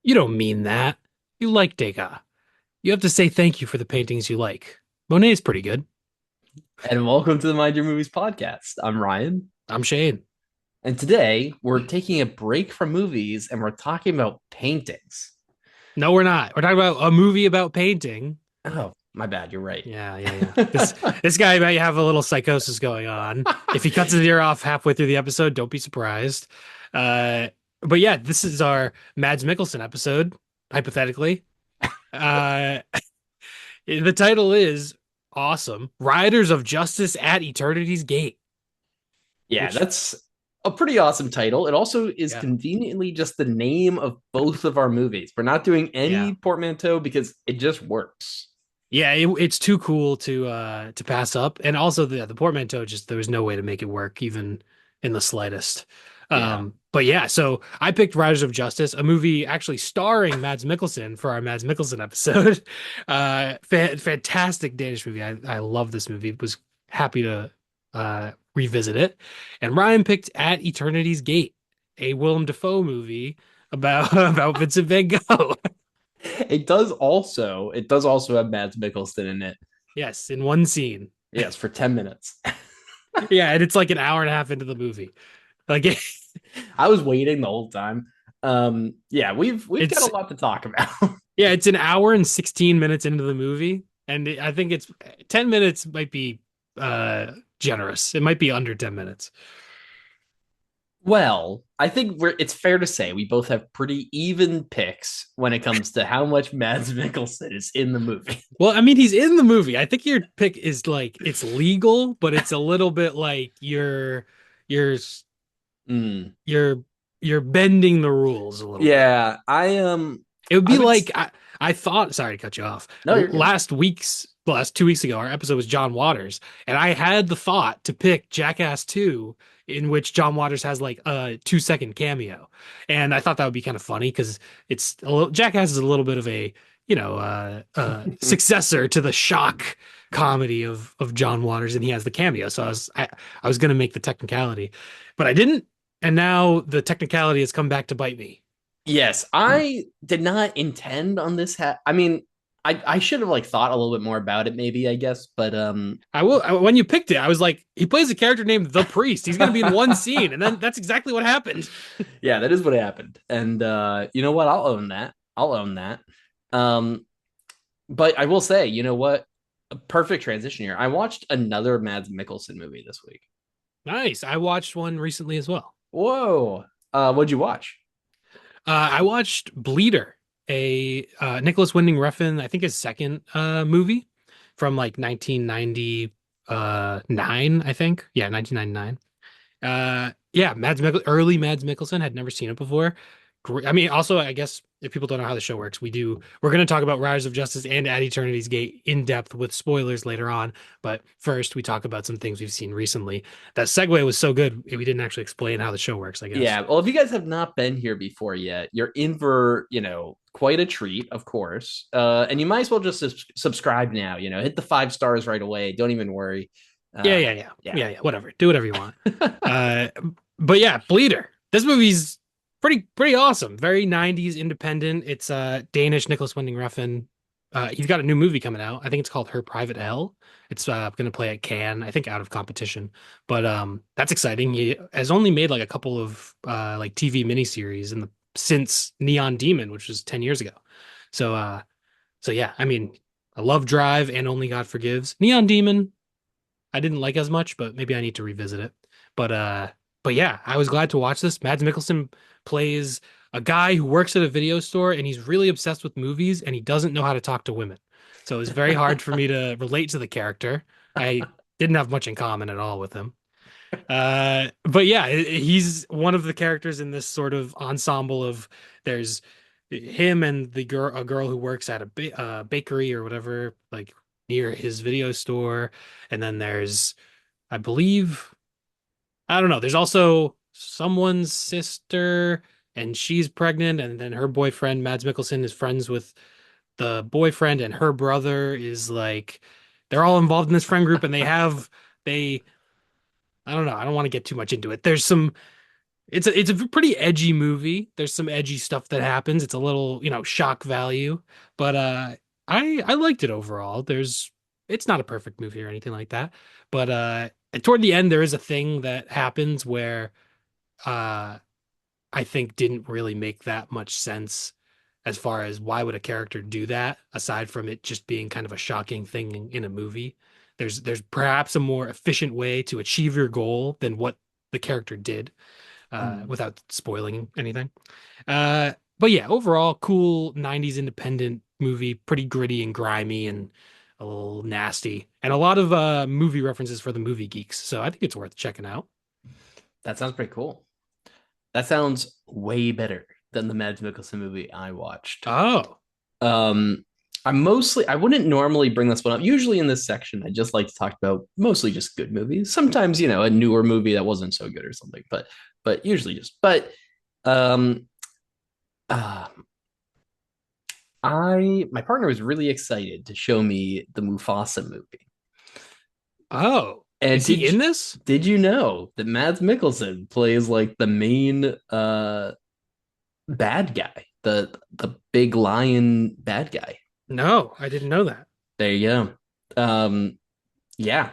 You don't mean that. You like Degas. You have to say thank you for the paintings you like. Monet's pretty good. And welcome to the Mind Your Movies podcast. I'm Ryan, I'm Shane. and today we're taking a break from movies and we're talking about paintings. No, we're not. We're talking about a movie about painting. Oh, my bad. You're right. Yeah. This guy might have a little psychosis going on. If he cuts his ear off halfway through the episode, don't be surprised. But yeah, this is our Mads Mikkelsen episode, hypothetically. Uh, the title is awesome. Riders of Justice at Eternity's Gate, Yeah, which, that's a pretty awesome title. It also is yeah, conveniently just the name of both of our movies. We're not doing yeah. any portmanteau because it just works. Yeah, it's too cool to pass up, and also the portmanteau just there was no way to make it work even in the slightest. Yeah. But yeah, so I picked Riders of Justice, a movie actually starring Mads Mikkelsen for our Mads Mikkelsen episode. Fantastic Danish movie. I love this movie. Was happy to revisit it. And Ryan picked At Eternity's Gate, a Willem Dafoe movie about about Vincent van Gogh. It does also have Mads Mikkelsen in it. Yes, in one scene. Yes, for 10 minutes. Yeah, and it's like an hour and a half into the movie. Like I was waiting the whole time. Yeah, we've got it's a lot to talk about. yeah, it's an hour and 16 minutes into the movie, and I think it's 10 minutes might be generous. It might be under 10 minutes. Well, I think it's fair to say we both have pretty even picks when it comes to how much Mads Mikkelsen is in the movie. Well, I mean, he's in the movie. I think your pick is like it's legal, but it's a little bit like you're Mm. you're you're bending the rules a little bit. Yeah, It would I be would like I thought. Sorry to cut you off. no, you're good. Last 2 weeks ago, our episode was John Waters, and I had the thought to pick Jackass 2, in which John Waters has like a 2 second cameo, and I thought that would be kind of funny because it's a little Jackass is a little bit of a successor to the shock comedy of John Waters, and he has the cameo. So I was gonna make the technicality, but I didn't, and now the technicality has come back to bite me. Yes, I did not intend on this I mean, I should have like thought a little bit more about it maybe, I guess, but When you picked it, I was like, he plays a character named the Priest. He's going to be in one scene, and then that's exactly what happened. yeah, that is what happened. And you know what? I'll own that. I'll own that. Um but I will say, you know what? A perfect transition here. I watched another Mads Mikkelsen movie this week. Nice. I watched one recently as well. Whoa. What'd you watch? I watched Bleeder, a Nicholas Winding Refn, I think his second movie from like 1999, I think. Yeah, 1999. Yeah, early Mads Mikkelsen, had never seen it before. I mean, also, I guess if people don't know how the show works, we're going to talk about Rise of Justice and At Eternity's Gate in depth with spoilers later on. But first, we talk about some things we've seen recently. That segue was so good, we didn't actually explain how the show works, I guess. Yeah, well, if you guys have not been here before yet, you're in for, quite a treat, of course. And you might as well just subscribe now, hit the 5 stars right away. Don't even worry. Yeah, Uh, yeah, yeah. yeah. Yeah, yeah, whatever. Do whatever you want. Uh, but yeah, Bleeder. This movie's pretty awesome. Very 90s independent. It's Danish Nicholas Winding Refn. He's got a new movie coming out. I think it's called Her Private Hell. It's gonna play at Cannes, I think out of competition. But that's exciting. He has only made like a couple of like TV miniseries since Neon Demon, which was 10 years ago. So so yeah, I mean, I love Drive and Only God Forgives. Neon Demon, I didn't like as much, but maybe I need to revisit it. But uh but yeah, I was glad to watch this. Mads Mikkelsen plays a guy who works at a video store and he's really obsessed with movies and he doesn't know how to talk to women. So it was very hard for me to relate to the character. I didn't have much in common at all with him. But yeah, he's one of the characters in this sort of ensemble of there's him and a girl who works at a bakery or whatever, like near his video store, and then there's, I believe, I don't know. There's also someone's sister, and she's pregnant, and then her boyfriend, Mads Mikkelsen, is friends with the boyfriend, and her brother is like, they're all involved in this friend group, and they, I don't know. I don't want to get too much into it. There's some. It's a pretty edgy movie. There's some edgy stuff that happens. It's a little, shock value, but I liked it overall. It's not a perfect movie or anything like that, but toward the end there is a thing that happens where uh I think didn't really make that much sense as far as why would a character do that aside from it just being kind of a shocking thing in a movie. There's perhaps a more efficient way to achieve your goal than what the character did, Mm. without spoiling anything. But yeah, overall, cool 90s independent movie, pretty gritty and grimy and a little nasty, and a lot of movie references for the movie geeks. So I think it's worth checking out. That sounds pretty cool. That sounds way better than the Mads Mikkelsen movie I watched. Oh, Um, I wouldn't normally bring this one up. Usually in this section, I just like to talk about mostly just good movies. Sometimes, a newer movie that wasn't so good or something, but usually um, uh, my partner was really excited to show me the Mufasa movie. oh, And is he in this? did you know that Mads Mikkelsen plays like the main bad guy, the big lion bad guy? No, I didn't know that. There you go. Yeah,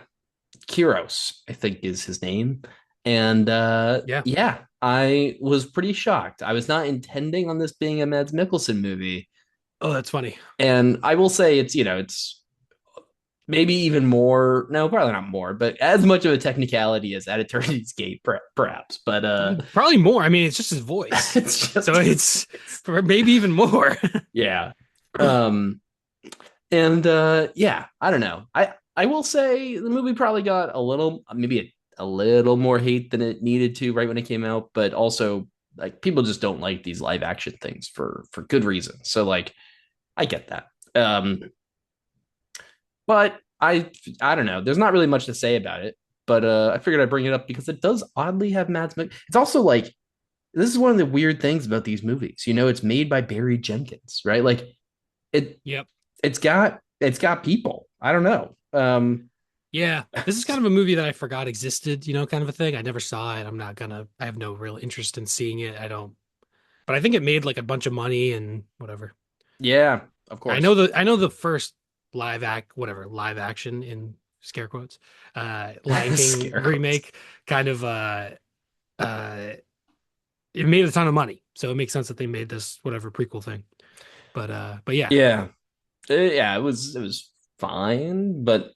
Kiros, I think is his name. And Yeah. yeah, I was pretty shocked. I was not intending on this being a Mads Mikkelsen movie. Oh, that's funny. And I will say it's maybe even more, no, probably not more, but as much of a technicality as at Eternity's Gate, perhaps. But Probably more. I mean, it's just his voice. it's So just it's maybe even more. yeah. Um and yeah, I don't know. I will say the movie probably got a little, maybe a little more hate than it needed to right when it came out, but also like people just don't like these live action things for good reason. So like I get that. But I don't know. There's not really much to say about it, but I figured I'd bring it up because it does oddly have Mads Mikkelsen. It's also like this is one of the weird things about these movies. It's made by Barry Jenkins, right? Like it Yep. it's got people. I don't know. Yeah. This is kind of a movie that I forgot existed, kind of a thing. I never saw it. I have no real interest in seeing it. I don't, but I think it made like a bunch of money and whatever. Yeah, of course. I know the first live action in scare quotes, Lion King Scarecrows. remake kind of uh it made a ton of money. So it makes sense that they made this whatever prequel thing. But yeah. Yeah. Yeah, it was fine, but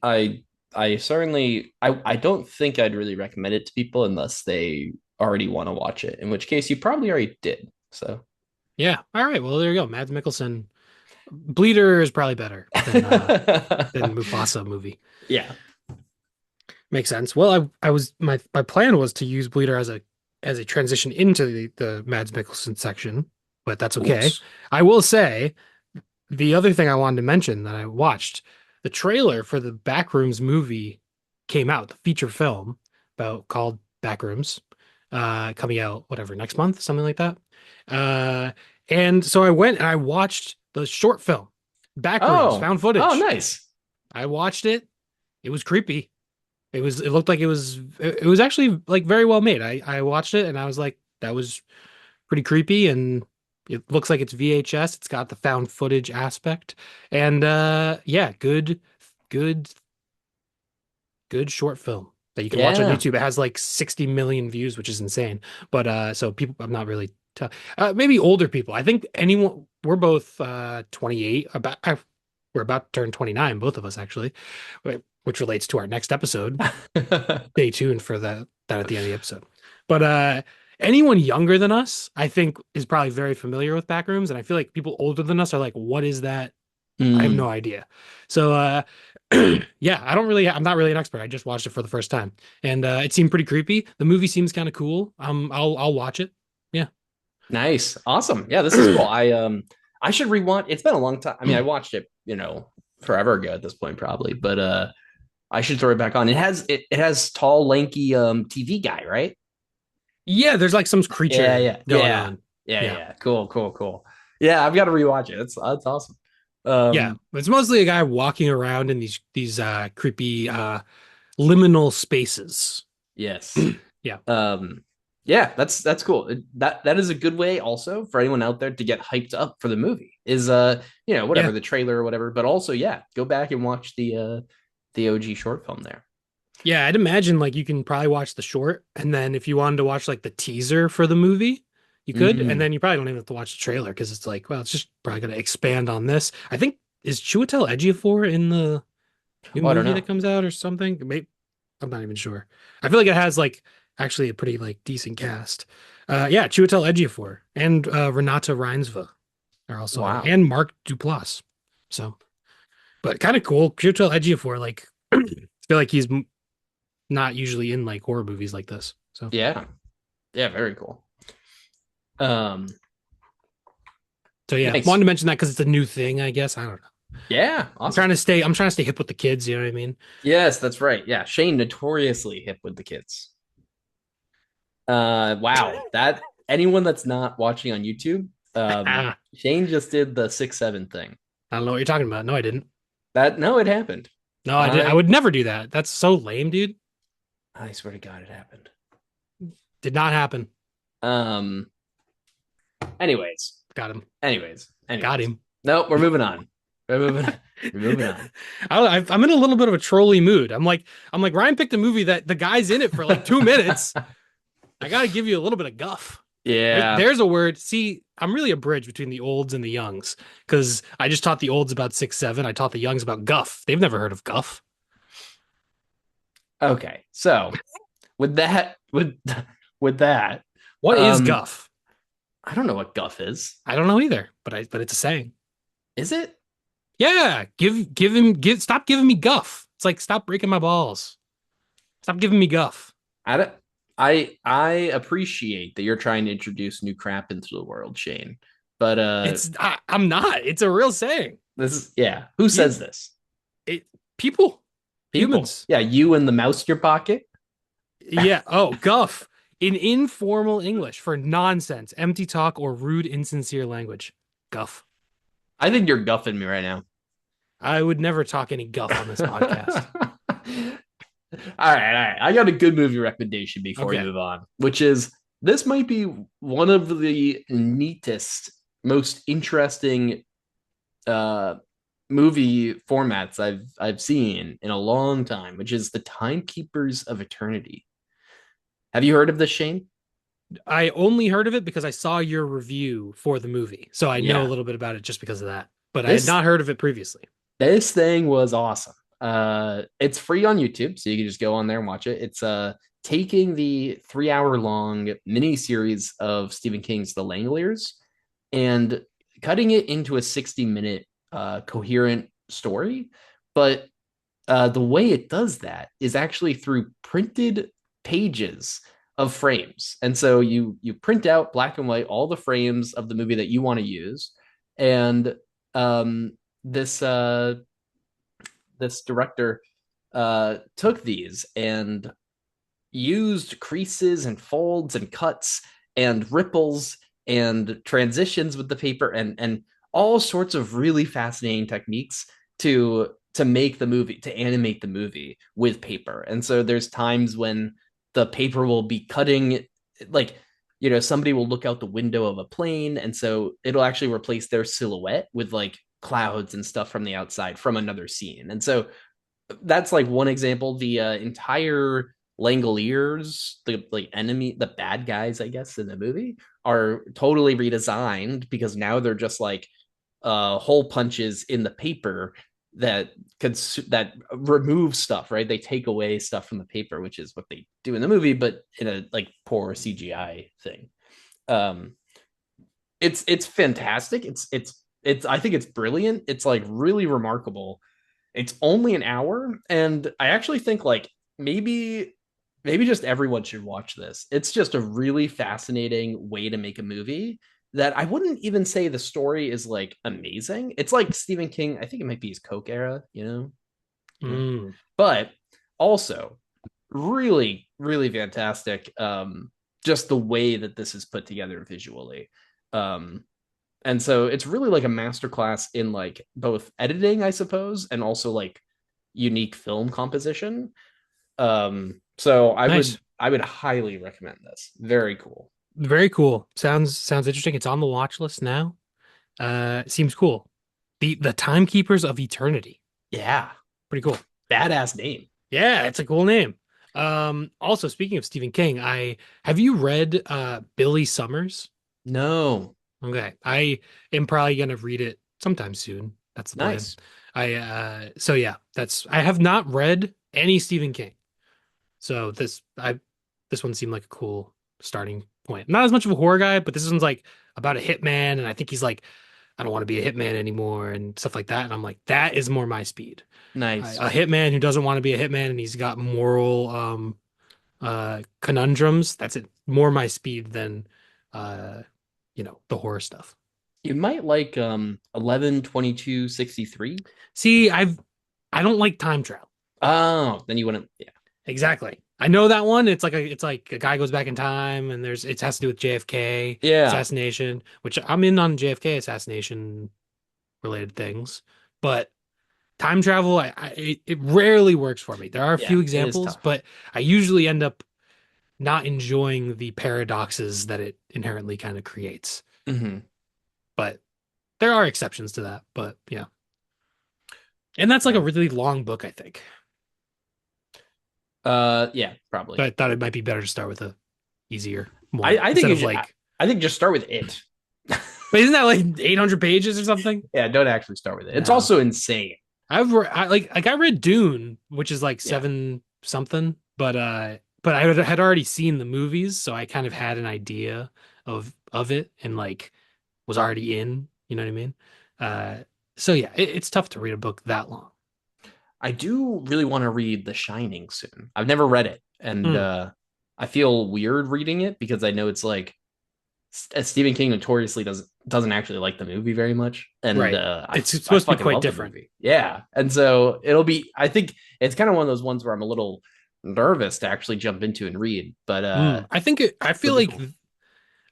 I I certainly I don't think I'd really recommend it to people unless they already want to watch it, in which case you probably already did. So Yeah. All right. Well, there you go. Mads Mikkelsen. Bleeder is probably better than Mufasa movie. yeah. Makes sense. Well, I was my plan was to use Bleeder as a transition into the Mads Mikkelsen section, but that's okay. Oops. I will say the other thing I wanted to mention that I watched, the trailer for the Backrooms movie came out, the feature film about called Backrooms, coming out whatever next month, something like that. Uh, and so I went and I watched the short film, Backrooms, Oh. found Oh, footage. nice. I watched it. It was creepy. It looked like it was actually like very well made. I watched it and I was like, that was pretty creepy, and it looks like it's VHS. It's got the found footage aspect. And yeah, good good short film that you can watch on Yeah. YouTube. It has like 60 million views, which is insane. But so people, I'm not really maybe older people. I think anyone, we're both 28, we're about to turn 29, both of us actually, which relates to our next episode. Stay tuned for that at the end of the episode. But anyone younger than us, I think, is probably very familiar with Backrooms, and I feel like people older than us are like, "What is that? I have no Mm, idea." So yeah, I'm not really an expert. I just watched it for the first time, and it seemed pretty creepy. The movie seems kind of cool. I'll watch it. Yeah. nice. Awesome. Yeah, this is cool. I should rewatch. It's been a long time. I mean, I watched it, forever ago at this point, probably, but I should throw it back on. It has tall, lanky TV guy, right? Yeah, there's like some Yeah, creature yeah, going yeah, on. yeah, Yeah. yeah. Cool, cool, cool. Yeah, I've got to rewatch it. That's awesome. Yeah. Um, It's mostly a guy walking around in these creepy liminal spaces. yes. Yeah. Um, Yeah, that's cool. That is a good way also for anyone out there to get hyped up for the movie. Is whatever Yeah. the trailer or whatever, but also yeah, go back and watch the OG short film there. Yeah, I'd imagine like you can probably watch the short, and then if you wanted to watch like the teaser for the movie, you could, and Mm. then you probably don't even have to watch the trailer because it's like, well, it's just probably gonna expand on this. I think is Chiwetel Ejiofor in the new Oh, I don't movie know. that comes out or something? Maybe I'm not even sure. I feel like it has like actually a pretty like decent cast. Yeah, Chiwetel Ejiofor and Renata Reinsve are also in it, Wow. and Mark Duplass. So, but kind of cool. Chiwetel Ejiofor, like, I feel like he's not usually in like horror movies like this. So, Yeah. Yeah, very cool. Um, so yeah, wanted nice. to mention that because it's a new thing, I guess. I don't know. Yeah, awesome. I'm trying to stay hip with the kids. You know what I mean? Yes, that's right. Yeah, Shane notoriously hip with the kids. Wow. That anyone that's not watching on YouTube, I Shane just did the 6-7 thing. don't know what you're talking about. No, I didn't. That no, it happened. No, I did. I I would never do that. That's so lame, dude. I swear to God, it happened. Did not happen. Um. Anyways, Got him. Got anyways. him. No, we're moving on. We're moving. We're moving on. I'm in a little bit of a trolly mood. I'm like Ryan picked a movie that the guy's in it for like 2 minutes. I got to give you a little bit of guff. Yeah. There's a word. See, I'm really a bridge between the olds and the youngs because I just taught the olds about 6-7. I taught the youngs about guff. They've never heard of guff. Okay. So with that, with that, What is um, guff? I don't know what guff is. I don't know either, but it's a saying. Is it? Yeah, stop giving me guff. It's like stop breaking my balls. Stop giving me guff. I don't. I appreciate that you're trying to introduce new crap into the world, Shane. But I'm not. It's a real saying. this is yeah. Who You says this? it people, People. humans. Yeah, you and the mouse in your pocket. Yeah. Oh, guff. In informal English for nonsense, empty talk, or rude, insincere language. Guff. I think you're guffing me right now. I would never talk any guff on this podcast. All right. I got a good movie recommendation before we Okay. move on, which is this might be one of the neatest, most interesting uh movie formats I've seen in a long time, which is the Timekeepers of Eternity. Have you heard of this, Shane? I only heard of it because I saw your review for the movie. So I know a Yeah. little bit about it just because of that. But I had This not heard of it previously. this thing was awesome. It's free on YouTube, so you can just go on there and watch it. It's taking the 3 hour long mini series of Stephen King's The Langoliers and cutting it into a 60-minute coherent story. But the way it does that is actually through printed pages of frames. And so you print out black and white all the frames of the movie that you want to use, and this this director took these and used creases and folds and cuts and ripples and transitions with the paper and all sorts of really fascinating techniques to make the movie, to animate the movie with paper. And so there's times when the paper will be cutting, like, somebody will look out the window of a plane, and so it'll actually replace their silhouette with like clouds and stuff from the outside from another scene. And so that's like one example. The entire Langoliers, the like enemy, the bad guys, I guess, in the movie are totally redesigned because now they're just like hole punches in the paper that that remove stuff, right? They take away stuff from the paper, which is what they do in the movie, but in a like poor CGI thing. Um, it's fantastic. It's I think it's brilliant. It's like really remarkable. It's only an hour, and I actually think like maybe just everyone should watch this. It's just a really fascinating way to make a movie that I wouldn't even say the story is like amazing. It's like Stephen King, I think it might be his Coke era, Mm. but also really, really fantastic. Just the way that this is put together visually. Um, and so it's really like a masterclass in like both editing, I suppose, and also like unique film composition. So Nice. I would highly recommend this. Very cool. Very cool. Sounds interesting. It's on the watch list now. Seems cool. The Timekeepers of Eternity. Yeah, Pretty cool. badass name. Yeah, it's a cool name. Also speaking of Stephen King, I have you read Billy Summers? No, Okay. I am probably gonna read it sometime soon. That's the plan. nice. So yeah, that's I have not read any Stephen King. So this one seemed like a cool starting point. Not as much of a horror guy, but this one's like about a hitman, and I think he's like, I don't want to be a hitman anymore and stuff like that. And I'm like, that is more my speed. Nice. A hitman who doesn't want to be a hitman and he's got moral conundrums. That's it. More my speed than uh the horror stuff. You might like 11/22/63. See, I don't like time travel. Oh, then you wouldn't. Yeah. Exactly. I know that one. It's like a guy goes back in time and it has to do with JFK Yeah. assassination, which I'm in on JFK assassination related things. But time travel, it rarely works for me. There are a Yeah. few It is examples, tough. but I usually end up not enjoying the paradoxes that it inherently kind of creates. Hmm. But there are exceptions to that. But yeah. And that's like a Yeah. really long book, I think. Yeah, probably. But I thought it might be better to start with a easier one I think instead you of should. like, I think just start with it. but isn't that like 800 pages or something? Yeah, don't actually start with it. It's No. also insane. I read Dune, which is like Yeah. seven something, but I had already seen the movies, so I kind of had an idea of it and like was already in, you know what I mean? Uh, so yeah, it's tough to read a book that long. I do really want to read The Shining soon. I've never read it, and Mm, I feel weird reading it because I know it's like Stephen King notoriously doesn't actually like the movie very much, and right. It's I supposed to be fucking quite love the different. movie. Yeah, and so it'll be. I think it's kind of one of those ones where I'm a little nervous to actually jump into and read, but I think it'll be cool.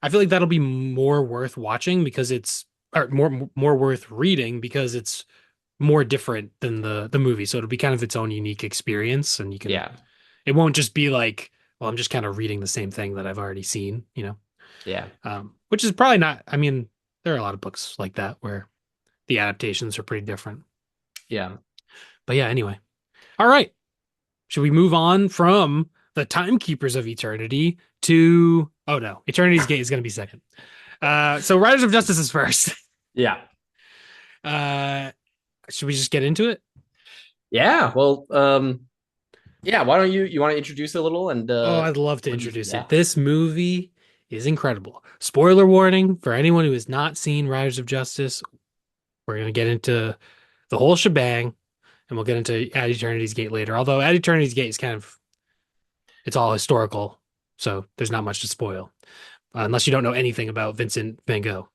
I feel like that'll be more worth watching because it's or more worth reading because it's more different than the movie. So it'll be kind of its own unique experience, and Yeah, it won't just be like, well, I'm just kind of reading the same thing that I've already seen, yeah, which is probably not. I mean, there are a lot of books like that where the adaptations are pretty different. yeah. But yeah, anyway, all right. Should we move on from the Timekeepers of Eternity to? Oh no, Eternity's Gate is going to be second. So Riders of Justice is first. Yeah. Uh, should we just get into it? Yeah. Well, yeah, why don't you want to introduce it a little and Oh, I'd love to what do you introduce yeah. it. This movie is incredible. Spoiler warning for anyone who has not seen Riders of Justice. We're going to get into the whole shebang and we'll get into At Eternity's Gate later. Although At Eternity's Gate is kind of, it's all historical. So there's not much to spoil unless you don't know anything about Vincent Van Gogh.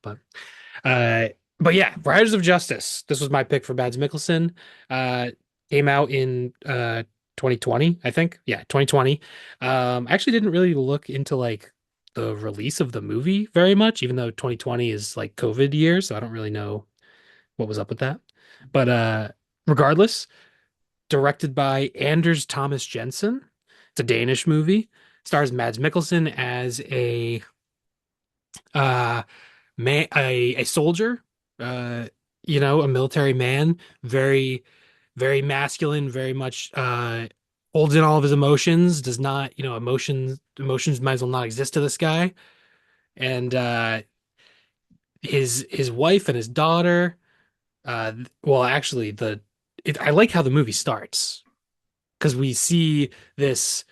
Uh, but yeah, Riders of Justice. This was my pick for Mads Mikkelsen. Uh, Came out in 2020, I think. Yeah, 2020. I actually didn't really look into like the release of the movie very much, even though 2020 is like COVID year, so I don't really know what was up with that. But regardless, directed by Anders Thomas Jensen. It's a Danish movie. Stars Mads Mikkelsen as uh a soldier, uh, a military man, very, very masculine, very much holds in all of his emotions, does not, emotions might as well not exist to this guy. And his wife and his daughter, well, actually, I like how the movie starts because we see this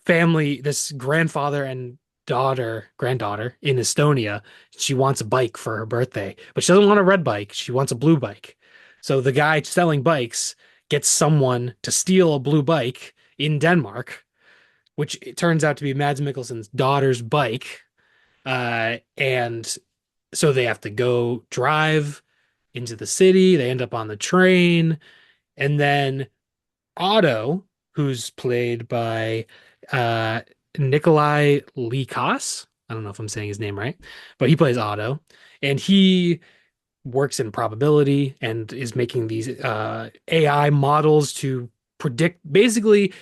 family, this grandfather and granddaughter in Estonia. She wants a bike for her birthday, but she doesn't want a red bike. She wants a blue bike. So the guy selling bikes gets someone to steal a blue bike in Denmark, which it turns out to be Mads Mikkelsen's daughter's bike. And so they have to go drive into the city. They end up on the train. And then Otto, who's played by uh, Nikolai Lee Koss. I don't know if I'm saying his name right, but he plays Otto, and he works in probability and is making these AI models to predict. Basically,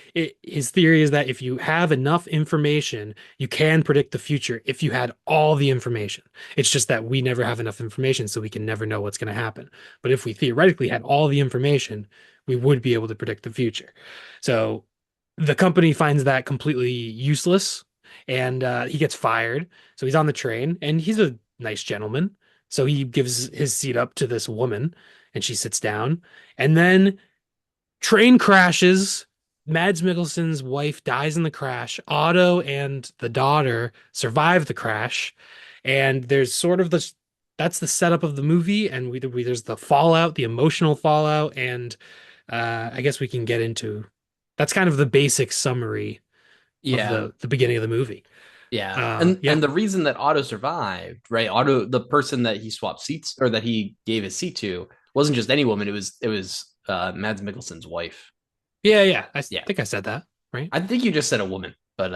his theory is that if you have enough information, you can predict the future if you had all the information. It's just that we never have enough information, so we can never know what's going to happen. But if we theoretically had all the information, we would be able to predict the future. So the company finds that completely useless, and he gets fired. So he's on the train, and he's a nice gentleman. So he gives his seat up to this woman, and she sits down. And then train crashes. Mads Mikkelsen's wife dies in the crash. Otto and the daughter survive the crash. And there's sort of this that's the setup of the movie. And there's the fallout, the emotional fallout. And I guess we can get into that's kind of the basic summary of Yeah. the beginning of the movie. Yeah. And Yeah. the reason that Otto survived, right? Otto, the person that he swapped seats or that he gave his seat to wasn't just any woman, it was Mads Mikkelsen's wife. Yeah, yeah. I Yeah. think I said that, right? I think you just said a woman, but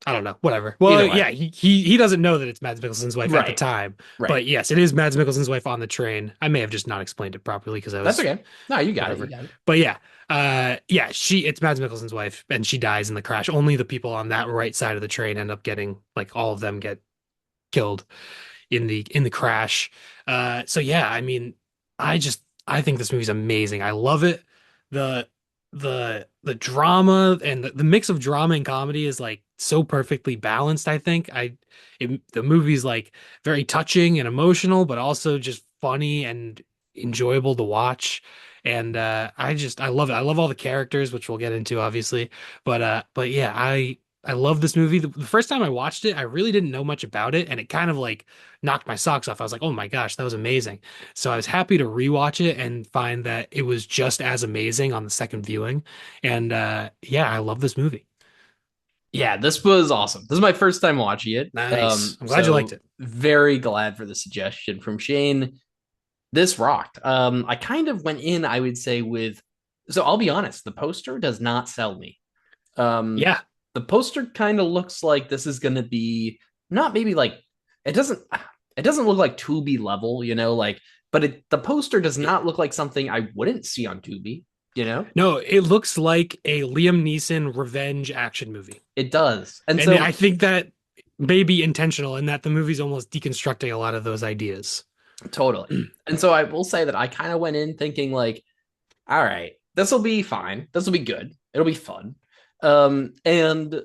I don't know. Whatever. Well, either way. yeah, he doesn't know that it's Mads Mikkelsen's wife at the Right. time, Right. but yes, it is Mads Mikkelsen's wife on the train. I may have just not explained it properly because I That's was okay. No, you got it. You whatever. got it. But yeah, yeah, it's Mads Mikkelsen's wife, and she dies in the crash. Only the people on that right side of the train end up getting like all of them get killed in the crash. So yeah, I mean, I think this movie's amazing. I love it. The the drama and the mix of drama and comedy is like so perfectly balanced, I think. The movie's like very touching and emotional, but also just funny and enjoyable to watch. And I love it. I love all the characters, which we'll get into obviously. But yeah, I love this movie. The first time I watched it, I really didn't know much about it, and it kind of like knocked my socks off. I was like, "Oh my gosh, that was amazing!" So I was happy to rewatch it and find that it was just as amazing on the second viewing. And yeah, I love this movie. Yeah, this was awesome. This is my first time watching it. Nice. I'm glad you liked So it. very glad for the suggestion from Shane. This rocked. I kind of went in, I would say, with so I'll be honest, the poster does not sell me. Um, Yeah. the poster kind of looks like this is gonna be not maybe like it doesn't it doesn't look like Tubi level, like but the poster does not look like something I wouldn't see on Tubi. No, it looks like a Liam Neeson revenge action movie. It does. And And so I think that may be intentional in that the movie's almost deconstructing a lot of those ideas. totally. And so I will say that I kind of went in thinking like, all right, this will be fine. This will be good. It'll be fun. And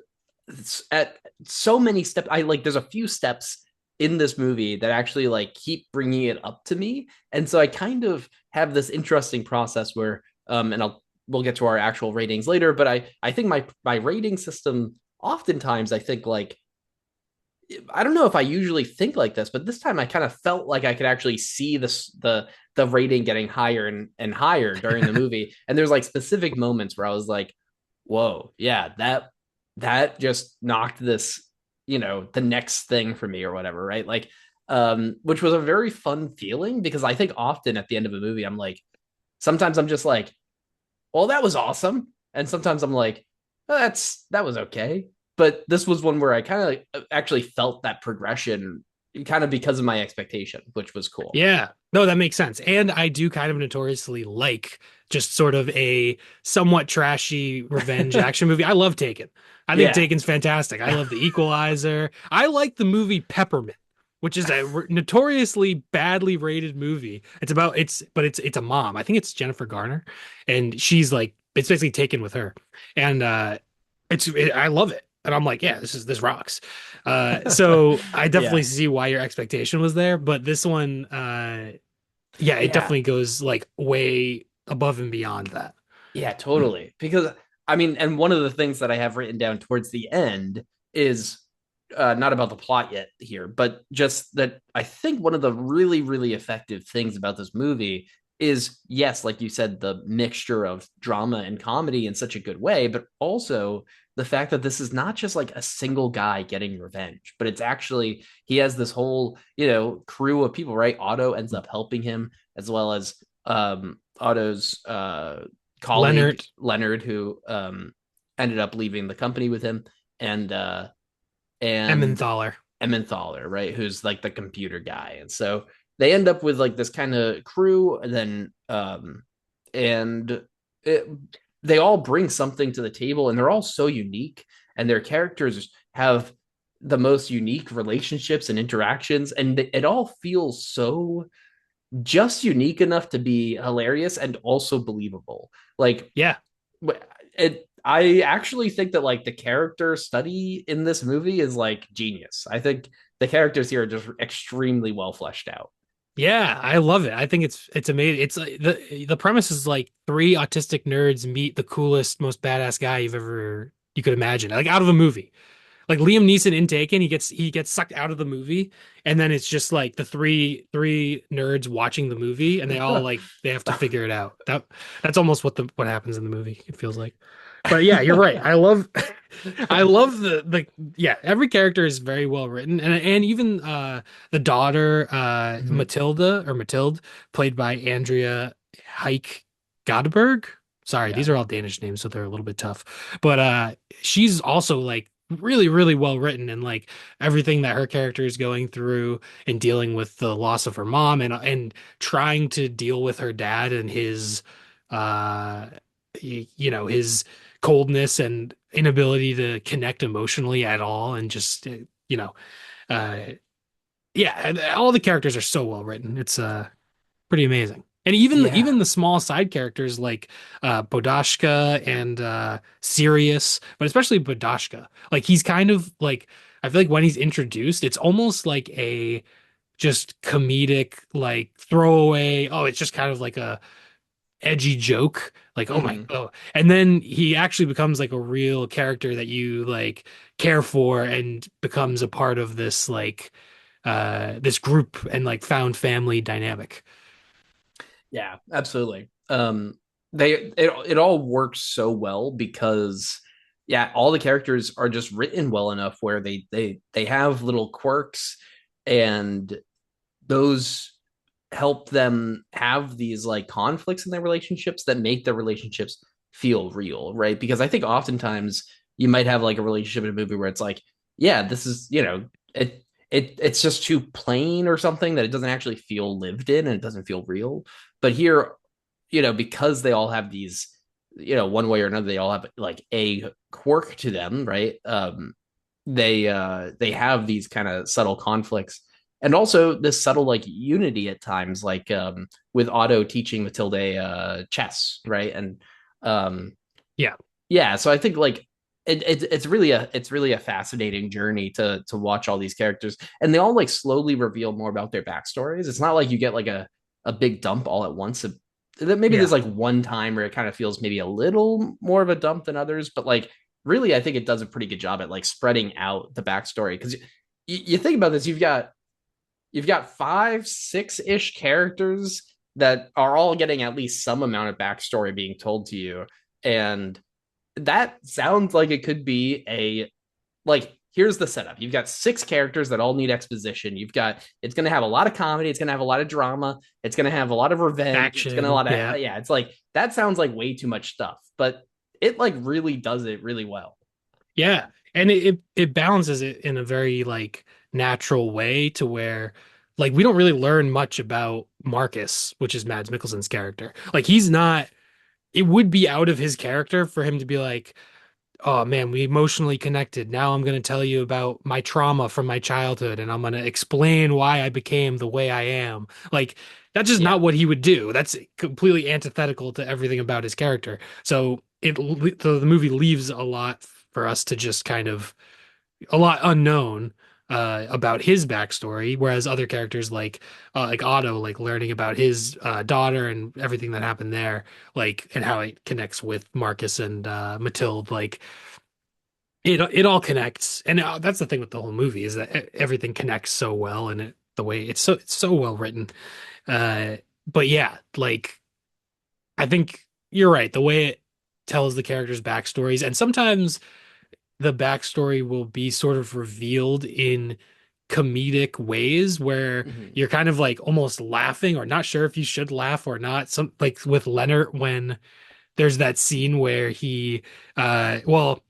at so many steps, I like there's a few steps in this movie that actually like keep bringing it up to me. And so I kind of have this interesting process where, and we'll get to our actual ratings later, but I think my rating system oftentimes I think like I don't know if I usually think like this, but this time I kind of felt like I could actually see the rating getting higher and higher during the movie. And there's like specific moments where I was like, whoa, yeah, that just knocked this, the next thing for me or whatever, right? Like, which was a very fun feeling because I think often at the end of a movie, I'm like, sometimes I'm just like, well, that was awesome. And sometimes I'm like, oh, that was okay. But this was one where I kind of actually felt that progression kind of because of my expectation, which was cool. Yeah. No, that makes sense. And I do kind of notoriously like just sort of a somewhat trashy revenge action movie. I love Taken. I think Yeah. Taken's fantastic. I love The Equalizer. I like the movie Peppermint, which is a notoriously badly rated movie. It's a mom. I think it's Jennifer Garner, and she's like it's basically Taken with her, and I love it. And I'm like, yeah, this rocks. So I Yeah. definitely see why your expectation was there, but this one, yeah, it Yeah. definitely goes like way above and beyond that. Yeah, totally. Because I mean, and one of the things that I have written down towards the end is not about the plot yet here, but just that I think one of the really, really effective things about this movie is, yes, like you said, the mixture of drama and comedy in such a good way, but also the fact that this is not just like a single guy getting revenge, but it's actually he has this whole, crew of people, right? Otto ends up helping him as well as Otto's colleague Leonard Leonard, who ended up leaving the company with him, and and Emmenthaler. Emmenthaler, right, who's like the computer guy, and so they end up with like this kind of crew, and then and it, they all bring something to the table, and they're all so unique, and their characters have the most unique relationships and interactions, and it all feels so just unique enough to be hilarious and also believable. Like Yeah. I actually think that like the character study in this movie is like genius. I think the characters here are just extremely well fleshed out. Yeah, I love it. I think it's amazing. It's the premise is like three autistic nerds meet the coolest, most badass guy you could imagine, like out of a movie. Like Liam Neeson in Taken, he gets sucked out of the movie, and then it's just like the three nerds watching the movie, and they have to figure it out. That's almost what happens in the movie. It feels like, but yeah, you're right. I love, I love the yeah. Every character is very well written, and even the daughter Mhm. Matilde, played by Andrea Hike Godberg. Sorry, Yeah. these are all Danish names, so they're a little bit tough. But she's also like really, really well written, and like everything that her character is going through and dealing with the loss of her mom and trying to deal with her dad and his uh his coldness and inability to connect emotionally at all, and just you know uh yeah, and all the characters are so well written. It's pretty amazing. And Yeah. even the small side characters like Bodashka and Sirius, but especially Bodashka. Like he's kind of like, I feel like when he's introduced, it's almost like a just comedic like throwaway. Oh, it's just kind of like a edgy joke. Like, oh my, Hmm. oh. And then he actually becomes like a real character that you like care for and becomes a part of this like this group and like found family dynamic. Yeah, absolutely. It all works so well because yeah, all the characters are just written well enough where they have little quirks, and those help them have these like conflicts in their relationships that make their relationships feel real, right? Because I think oftentimes you might have like a relationship in a movie where it's like, yeah, this is, it's just too plain or something that it doesn't actually feel lived in and it doesn't feel real. But here, because they all have these, one way or another, they all have like a quirk to them, right? They have these kind of subtle conflicts, and also this subtle like unity at times, like with Otto teaching Matilde chess, right? And um Yeah. yeah, so I think like it's really a fascinating journey to watch all these characters, and they all like slowly reveal more about their backstories. It's not like you get like a big dump all at once. Maybe there's Yeah. like one time where it kind of feels maybe a little more of a dump than others, but like really I think it does a pretty good job at like spreading out the backstory, because you think about this, you've got 5, 6 ish characters that are all getting at least some amount of backstory being told to you, and that sounds like it could be a like here's the setup. You've got 6 characters that all need exposition. It's going to have a lot of comedy, it's going to have a lot of drama, it's going to have a lot of revenge, it's going to have a Action. lot Yeah. of yeah, it's like that sounds like way too much stuff, but it like really does it really well. Yeah. And it balances it in a very like natural way to where like we don't really learn much about Marcus, which is Mads Mikkelsen's character. Like he's not, it would be out of his character for him to be like, oh man, we emotionally connected. Now I'm going to tell you about my trauma from my childhood and I'm going to explain why I became the way I am. Like that's just Yeah. not what he would do. That's completely antithetical to everything about his character. So the movie leaves a lot for us to just kind of a lot unknown about his backstory, whereas other characters like Otto, like learning about his daughter and everything that happened there, like and how it connects with Marcus and Matilde, like it all connects, and that's the thing with the whole movie is that everything connects so well, and the way it's so well written. Uh, but yeah, like I think you're right. The way it tells the characters' backstories, and sometimes the backstory will be sort of revealed in comedic ways where Mhm. you're kind of like almost laughing or not sure if you should laugh or not. Some like with Leonard when there's that scene where well,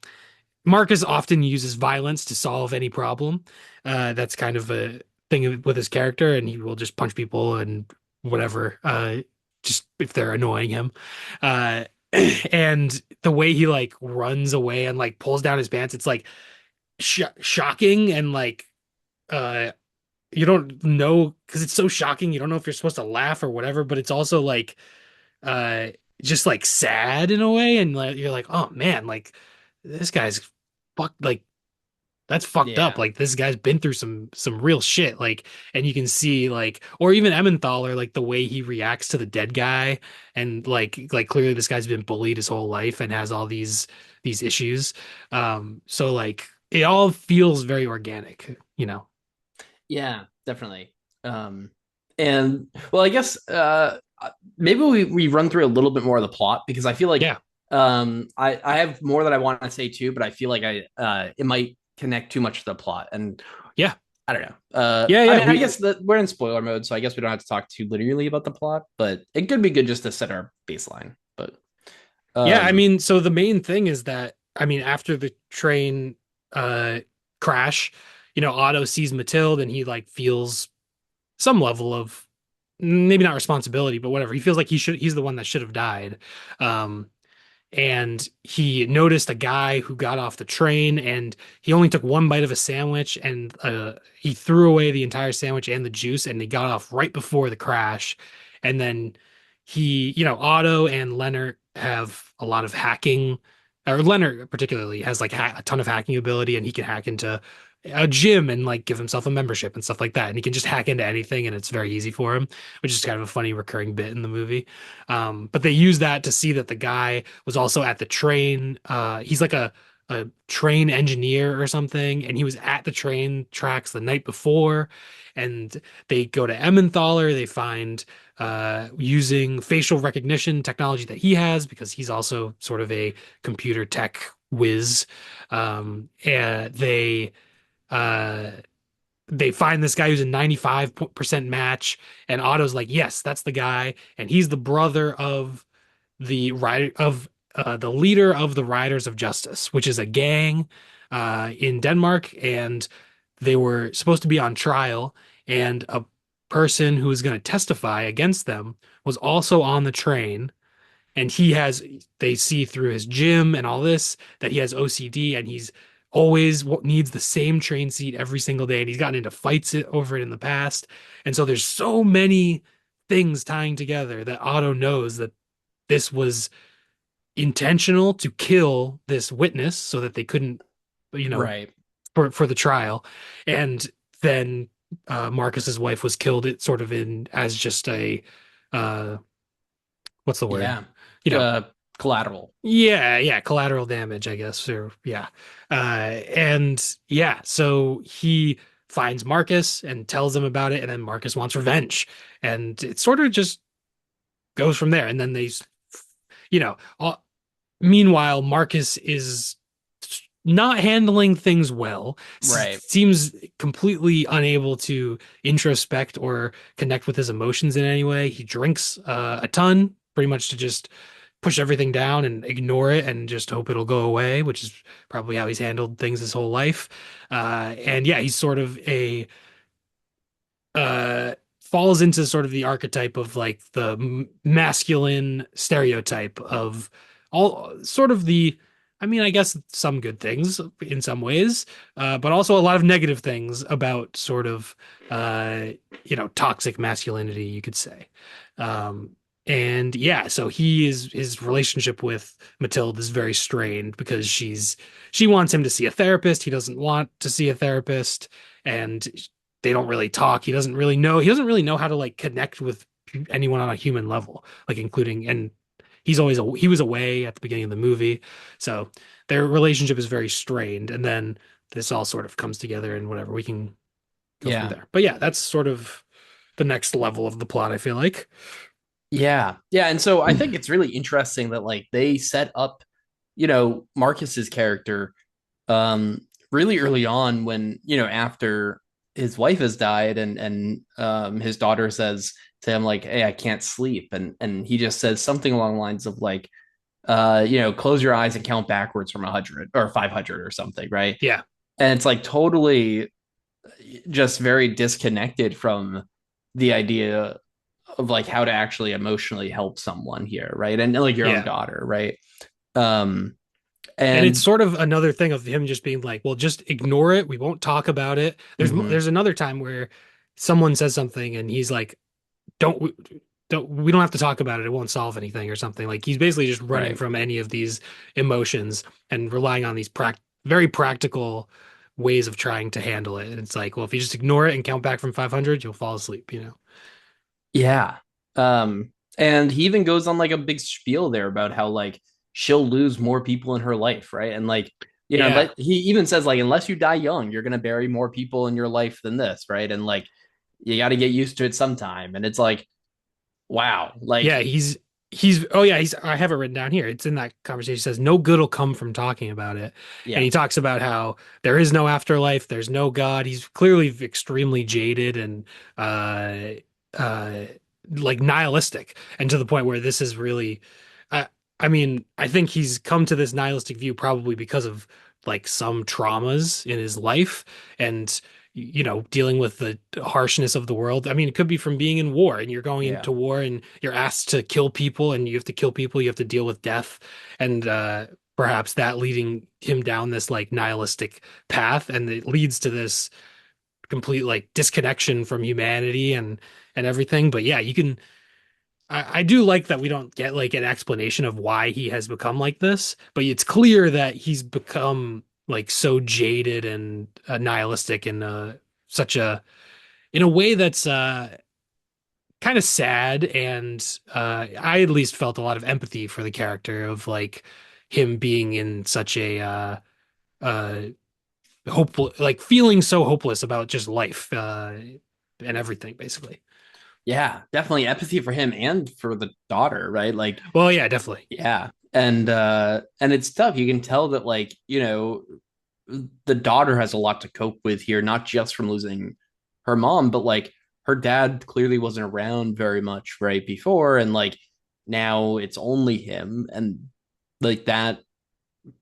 Marcus often uses violence to solve any problem. That's kind of a thing with his character, and he will just punch people and whatever, just if they're annoying him. Uh, And the way he like runs away and like pulls down his pants, it's like shocking and like uh you don't know because it's so shocking. You don't know if you're supposed to laugh or whatever, but it's also like uh just like sad in a way, and like you're like, oh man, like this guy's fucked, like that's fucked up. Yeah. Like this guy's been through some real shit. Like, and you can see like, or even Emmenthaler, like the way he reacts to the dead guy, and like clearly this guy's been bullied his whole life and has all these issues. So like it all feels very organic, you know. Yeah, definitely. And well, I guess maybe we run through a little bit more of the plot because I feel like Yeah, I have more that I want to say too, but I feel like I it might connect too much to the plot, and yeah, I don't know. yeah, I yeah. mean, I We guess that we're in spoiler mode, so I guess we don't have to talk too literally about the plot, but it could be good just to set our baseline. But Yeah, I um, mean, so the main thing is that I mean, after the train uh crash, Otto sees Matilda and he like feels some level of maybe not responsibility, but whatever. He feels like he's the one that should have died. Um and he noticed a guy who got off the train and he only took one bite of a sandwich and he threw away the entire sandwich and the juice and he got off right before the crash. And then Otto and Leonard have a lot of hacking, or Leonard particularly has like a ton of hacking ability, and he can hack into a gym and like give himself a membership and stuff like that, and he can just hack into anything and it's very easy for him, which is kind of a funny recurring bit in the movie. But they use that to see that the guy was also at the train. He's like a train engineer or something, and he was at the train tracks the night before. And they go to Emmenthaler. They find using facial recognition technology that he has because he's also sort of a computer tech whiz. And uh, they find this guy who's a 95% match, and Otto's like, yes, that's the guy, and he's the brother of the leader of the Riders of Justice, which is a gang in Denmark, and they were supposed to be on trial, and a person who was going to testify against them was also on the train, and they see through his gym and all this that he has OCD, and he's always needs the same train seat every single day, and he's gotten into fights over it in the past. And so there's so many things tying together that Otto knows that this was intentional to kill this witness so that they couldn't, you know, right. for the trial. And then Marcus's wife was killed it sort of in as just a uh what's the word? Yeah. You know, Uh, Collateral. yeah, collateral damage, I guess, or yeah. And yeah, so he finds Marcus and tells him about it, and then Marcus wants revenge. And it sort of just goes from there. And then you know, meanwhile, Marcus is not handling things well, Right. seems completely unable to introspect or connect with his emotions in any way. He drinks a ton, pretty much to just push everything down and ignore it and just hope it'll go away, which is probably how he's handled things his whole life. And yeah, he's sort of a falls into sort of the archetype of like the masculine stereotype of all sort of the I mean, I guess some good things in some ways, but also a lot of negative things about sort of toxic masculinity, you could say. Um, and yeah, so his relationship with Matilda is very strained because she wants him to see a therapist. He doesn't want to see a therapist, and they don't really talk. He doesn't really know how to like connect with anyone on a human level, like including, and he was away at the beginning of the movie. So their relationship is very strained. And then this all sort of comes together and whatever, we can go from Yeah. there. But yeah, that's sort of the next level of the plot, I feel like. Yeah. Yeah. And so I think it's really interesting that like they set up, Marcus's character really early on when, after his wife has died and his daughter says to him like, "Hey, I can't sleep." And he just says something along the lines of like close your eyes and count backwards from 100 or 500 or something, right? Yeah. And it's like totally just very disconnected from the idea of like how to actually emotionally help someone here, right? And like your own Yeah. daughter, right? Um, And it's and sort of another thing of him just being like, well, just ignore it. We won't talk about it. mhm, There's another time where someone says something and he's like, don't we don't have to talk about it. It won't solve anything or something. Like he's basically just running right. from any of these emotions and relying on these very practical ways of trying to handle it. And it's like, well, if you just ignore it and count back from 500, you'll fall asleep, you know? Yeah. Um, and he even goes on like a big spiel there about how like she'll lose more people in her life, right? And like, Yeah. like he even says like unless you die young, you're gonna bury more people in your life than this, right? And like you got to get used to it sometime. And it's like, wow, Yeah, like oh yeah, he's I have it written down here. It's in that conversation. He says no good will come from talking about it. And yeah, he talks about how there is no afterlife, there's no God. He's clearly extremely jaded and uh uh like nihilistic and to the point where this is really I I mean, I think he's come to this nihilistic view probably because of like some traumas in his life and dealing with the harshness of the world. I mean, it could be from being in war and you're going yeah, into war and you're asked to kill people and you have to kill people, you have to deal with death and perhaps that leading him down this like nihilistic path and it leads to this complete like disconnection from humanity and everything. But yeah, you can I do like that we don't get like an explanation of why he has become like this, but it's clear that he's become like so jaded and nihilistic in such a in a way that's kind of sad. And I at least felt a lot of empathy for the character of like him being in such a uh, hopeful, like feeling so hopeless about just life and everything, basically. yeah, definitely empathy for him and for the daughter, right? Like, Well, yeah, definitely. yeah. And it's tough. You can tell that like, the daughter has a lot to cope with here, not just from losing her mom, but like her dad clearly wasn't around very much right before. And like now it's only him. And like that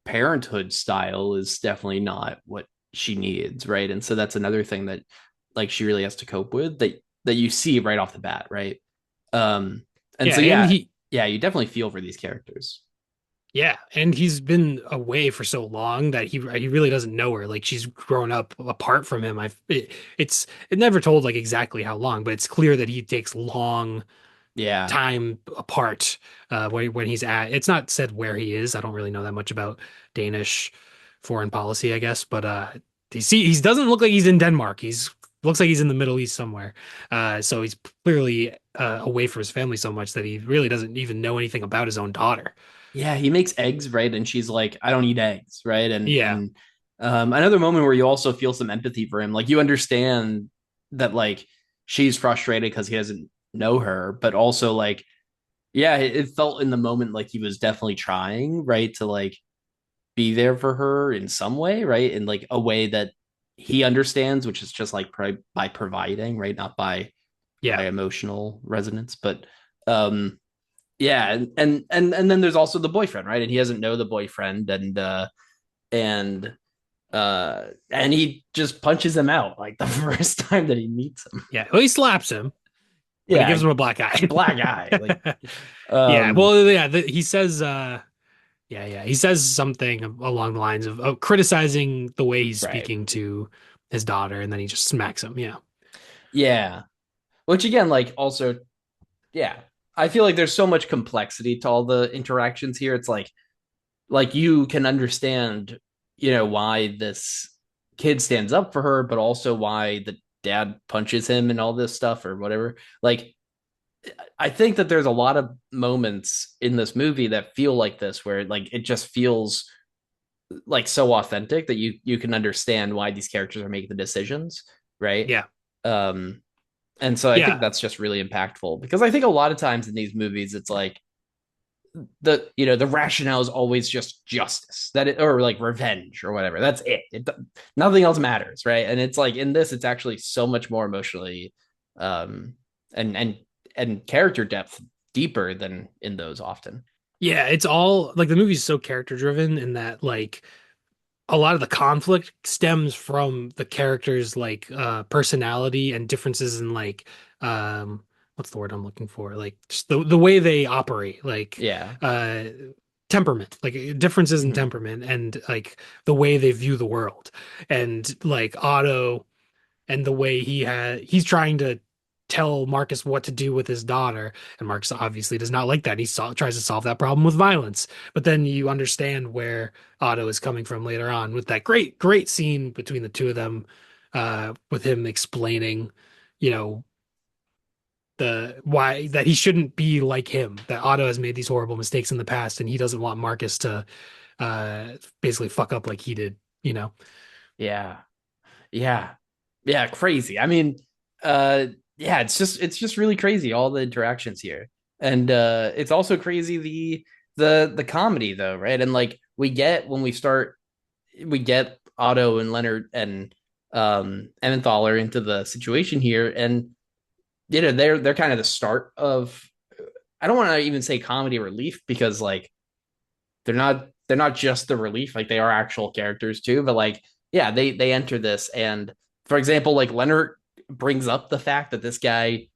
parenthood style is definitely not what she needs. Right. And so that's another thing that like she really has to cope with that you see right off the bat. Right. Um, and Yeah, so, and yeah, he yeah, you definitely feel for these characters. Yeah, and he's been away for so long that he really doesn't know her. Like she's grown up apart from him. It never told like exactly how long, but it's clear that he takes long Yeah. time apart when he's at. It's not said where he is. I don't really know that much about Danish foreign policy, I guess, but he doesn't look like he's in Denmark. He's looks like he's in the Middle East somewhere. So he's clearly away from his family so much that he really doesn't even know anything about his own daughter. Yeah, he makes eggs, right? And she's like, I don't eat eggs, right? Yeah. And another moment where you also feel some empathy for him, like you understand that like she's frustrated because he doesn't know her, but also like, yeah, it felt in the moment like he was definitely trying, right, to like be there for her in some way, right, in like a way that he understands, which is just like by providing, right, not by Yeah. emotional resonance, but um yeah, and then there's also the boyfriend, right? And he doesn't know the boyfriend, and and he just punches him out like the first time that he meets him. Yeah. Well, he slaps him, but he gives Yeah, him a black eye. black eye. Like, Yeah. um, Well, yeah, he says yeah, he says something along the lines of criticizing the way he's right. speaking to his daughter and then he just smacks him. Yeah. Yeah. Which again, like also, yeah. I feel like there's so much complexity to all the interactions here. It's like you can understand, why this kid stands up for her, but also why the dad punches him and all this stuff or whatever. Like, I think that there's a lot of moments in this movie that feel like this, where like it just feels like so authentic that you can understand why these characters are making the decisions, right? Yeah. Um, and so I think Yeah. that's just really impactful because I think a lot of times in these movies, it's like the rationale is always just justice or like revenge or whatever. That's it. Nothing else matters, right? And it's like in this, it's actually so much more emotionally, um, and character depth deeper than in those often. Yeah. It's all like the movie's so character driven in that like a lot of the conflict stems from the characters like personality and differences in like um what's the word I'm looking for? Like just the way they operate, like Yeah. uh temperament, like differences in Mhm. temperament and like the way they view the world. And like Otto and the way he's trying to tell Marcus what to do with his daughter, and Marcus obviously does not like that. Tries to solve that problem with violence. But then you understand where Otto is coming from later on with that great scene between the two of them, with him explaining, you know, the why that he shouldn't be like him, that Otto has made these horrible mistakes in the past and he doesn't want Marcus to basically fuck up like he did, you know. Yeah. Yeah. Yeah, crazy. I mean, uh yeah, it's just really crazy all the interactions here. And it's also crazy the comedy though, right? And like we get when we get Otto and Leonard and Emmenthaler into the situation here, and they're kind of the start of, I don't want to even say comedy relief because like they're not just the relief, like they are actual characters too, but like yeah, they enter this, and for example, like Leonard brings up the fact that this guy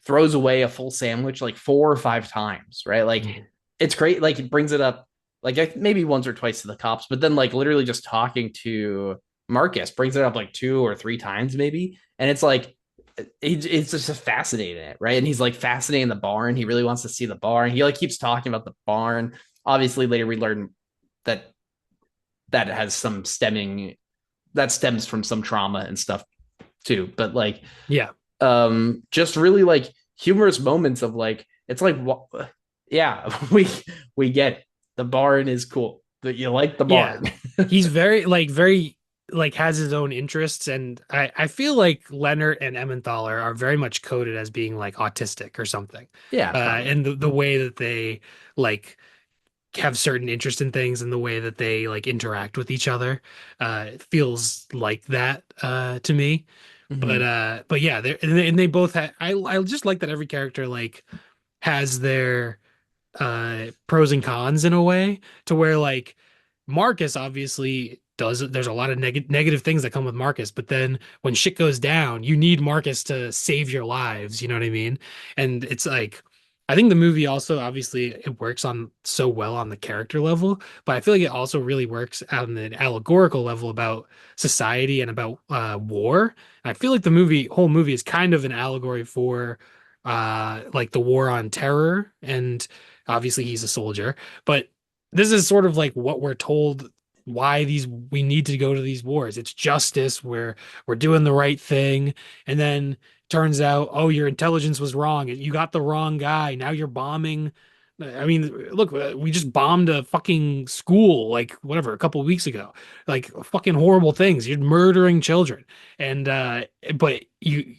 throws away a full sandwich like 4 or 5 times, right? Like it's great, like it brings it up like maybe once or twice to the cops, but then like literally just talking to Marcus brings it up like 2 or 3 times maybe, and it's like it's just fascinating, right? And he's like fascinating the barn. He really wants to see the barn. He like keeps talking about the barn. Obviously, later we learn that that has some stemming that stems from some trauma and stuff too. But like, Yeah. just really like humorous moments of like, it's like, yeah, we get it. The barn is cool. That you like the Yeah. barn. He's very like has his own interests, and I feel like Leonard and Emmenthaler are very much coded as being like autistic or something. Yeah, probably. And the way that they like have certain interest in things and the way that they like interact with each other it feels like that to me. Mm-hmm. But yeah, and they both have I just like that every character like has their pros and cons in a way, to where like Marcus obviously does, there's a lot of negative things that come with Marcus, but then when shit goes down you need Marcus to save your lives, you know what I mean? And it's like I think the movie also obviously it works on so well on the character level, but I feel like it also really works on an allegorical level about society and about war. I feel like the whole movie is kind of an allegory for like the war on terror, and obviously he's a soldier, but this is sort of like what we're told why these we need to go to these wars. It's justice, we're doing the right thing, and then turns out, oh, your intelligence was wrong. You got the wrong guy. Now you're bombing. I mean, look, we just bombed a fucking school, like whatever, a couple of weeks ago. Like fucking horrible things. You're murdering children. And but you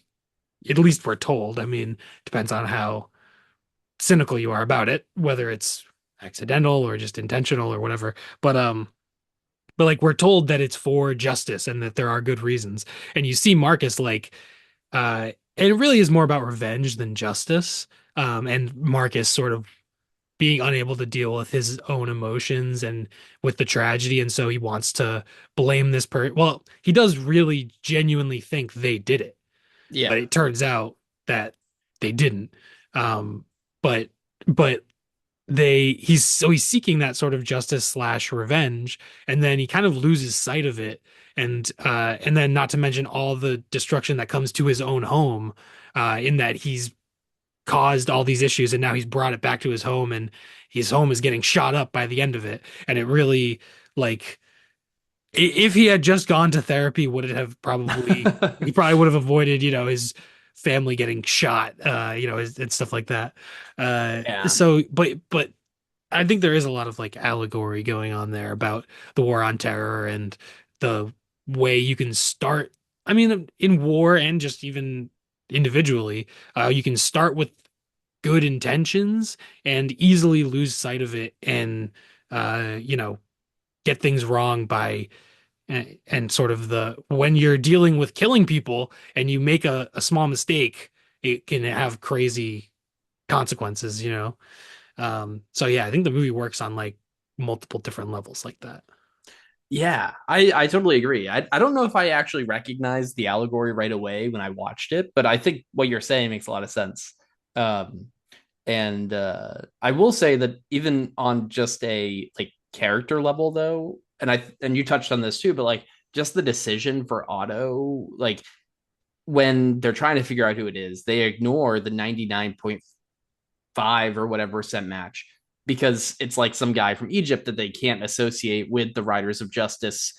at least we're told. I mean, depends on how cynical you are about it, whether it's accidental or just intentional or whatever. But like we're told that it's for justice and that there are good reasons. And you see Marcus like it really is more about revenge than justice. And Marcus sort of being unable to deal with his own emotions and with the tragedy, and so he wants to blame this person. Well, he does really genuinely think they did it, but Yeah. it turns out that they didn't. Um, but but he's seeking that sort of justice slash revenge, and then he kind of loses sight of it, and then not to mention all the destruction that comes to his own home, in that he's caused all these issues and now he's brought it back to his home, and his home is getting shot up by the end of it. And it really like if he had just gone to therapy, would it have probably he probably would have avoided, his family getting shot, and stuff like that. Yeah. So but I think there is a lot of like allegory going on there about the war on terror and the way you can start. I mean, in war and just even individually, you can start with good intentions and easily lose sight of it, and get things wrong by and sort of the when you're dealing with killing people and you make a small mistake, it can have crazy consequences. So yeah, I think the movie works on like multiple different levels like that. Yeah, I totally agree. I don't know if I actually recognized the allegory right away when I watched it, but I think what you're saying makes a lot of sense. Um, and I will say that even on just a like character level though, and you touched on this too, but like just the decision for Otto, like when they're trying to figure out who it is, they ignore the 99.5 or whatever percent match because it's like some guy from Egypt that they can't associate with the Riders of Justice,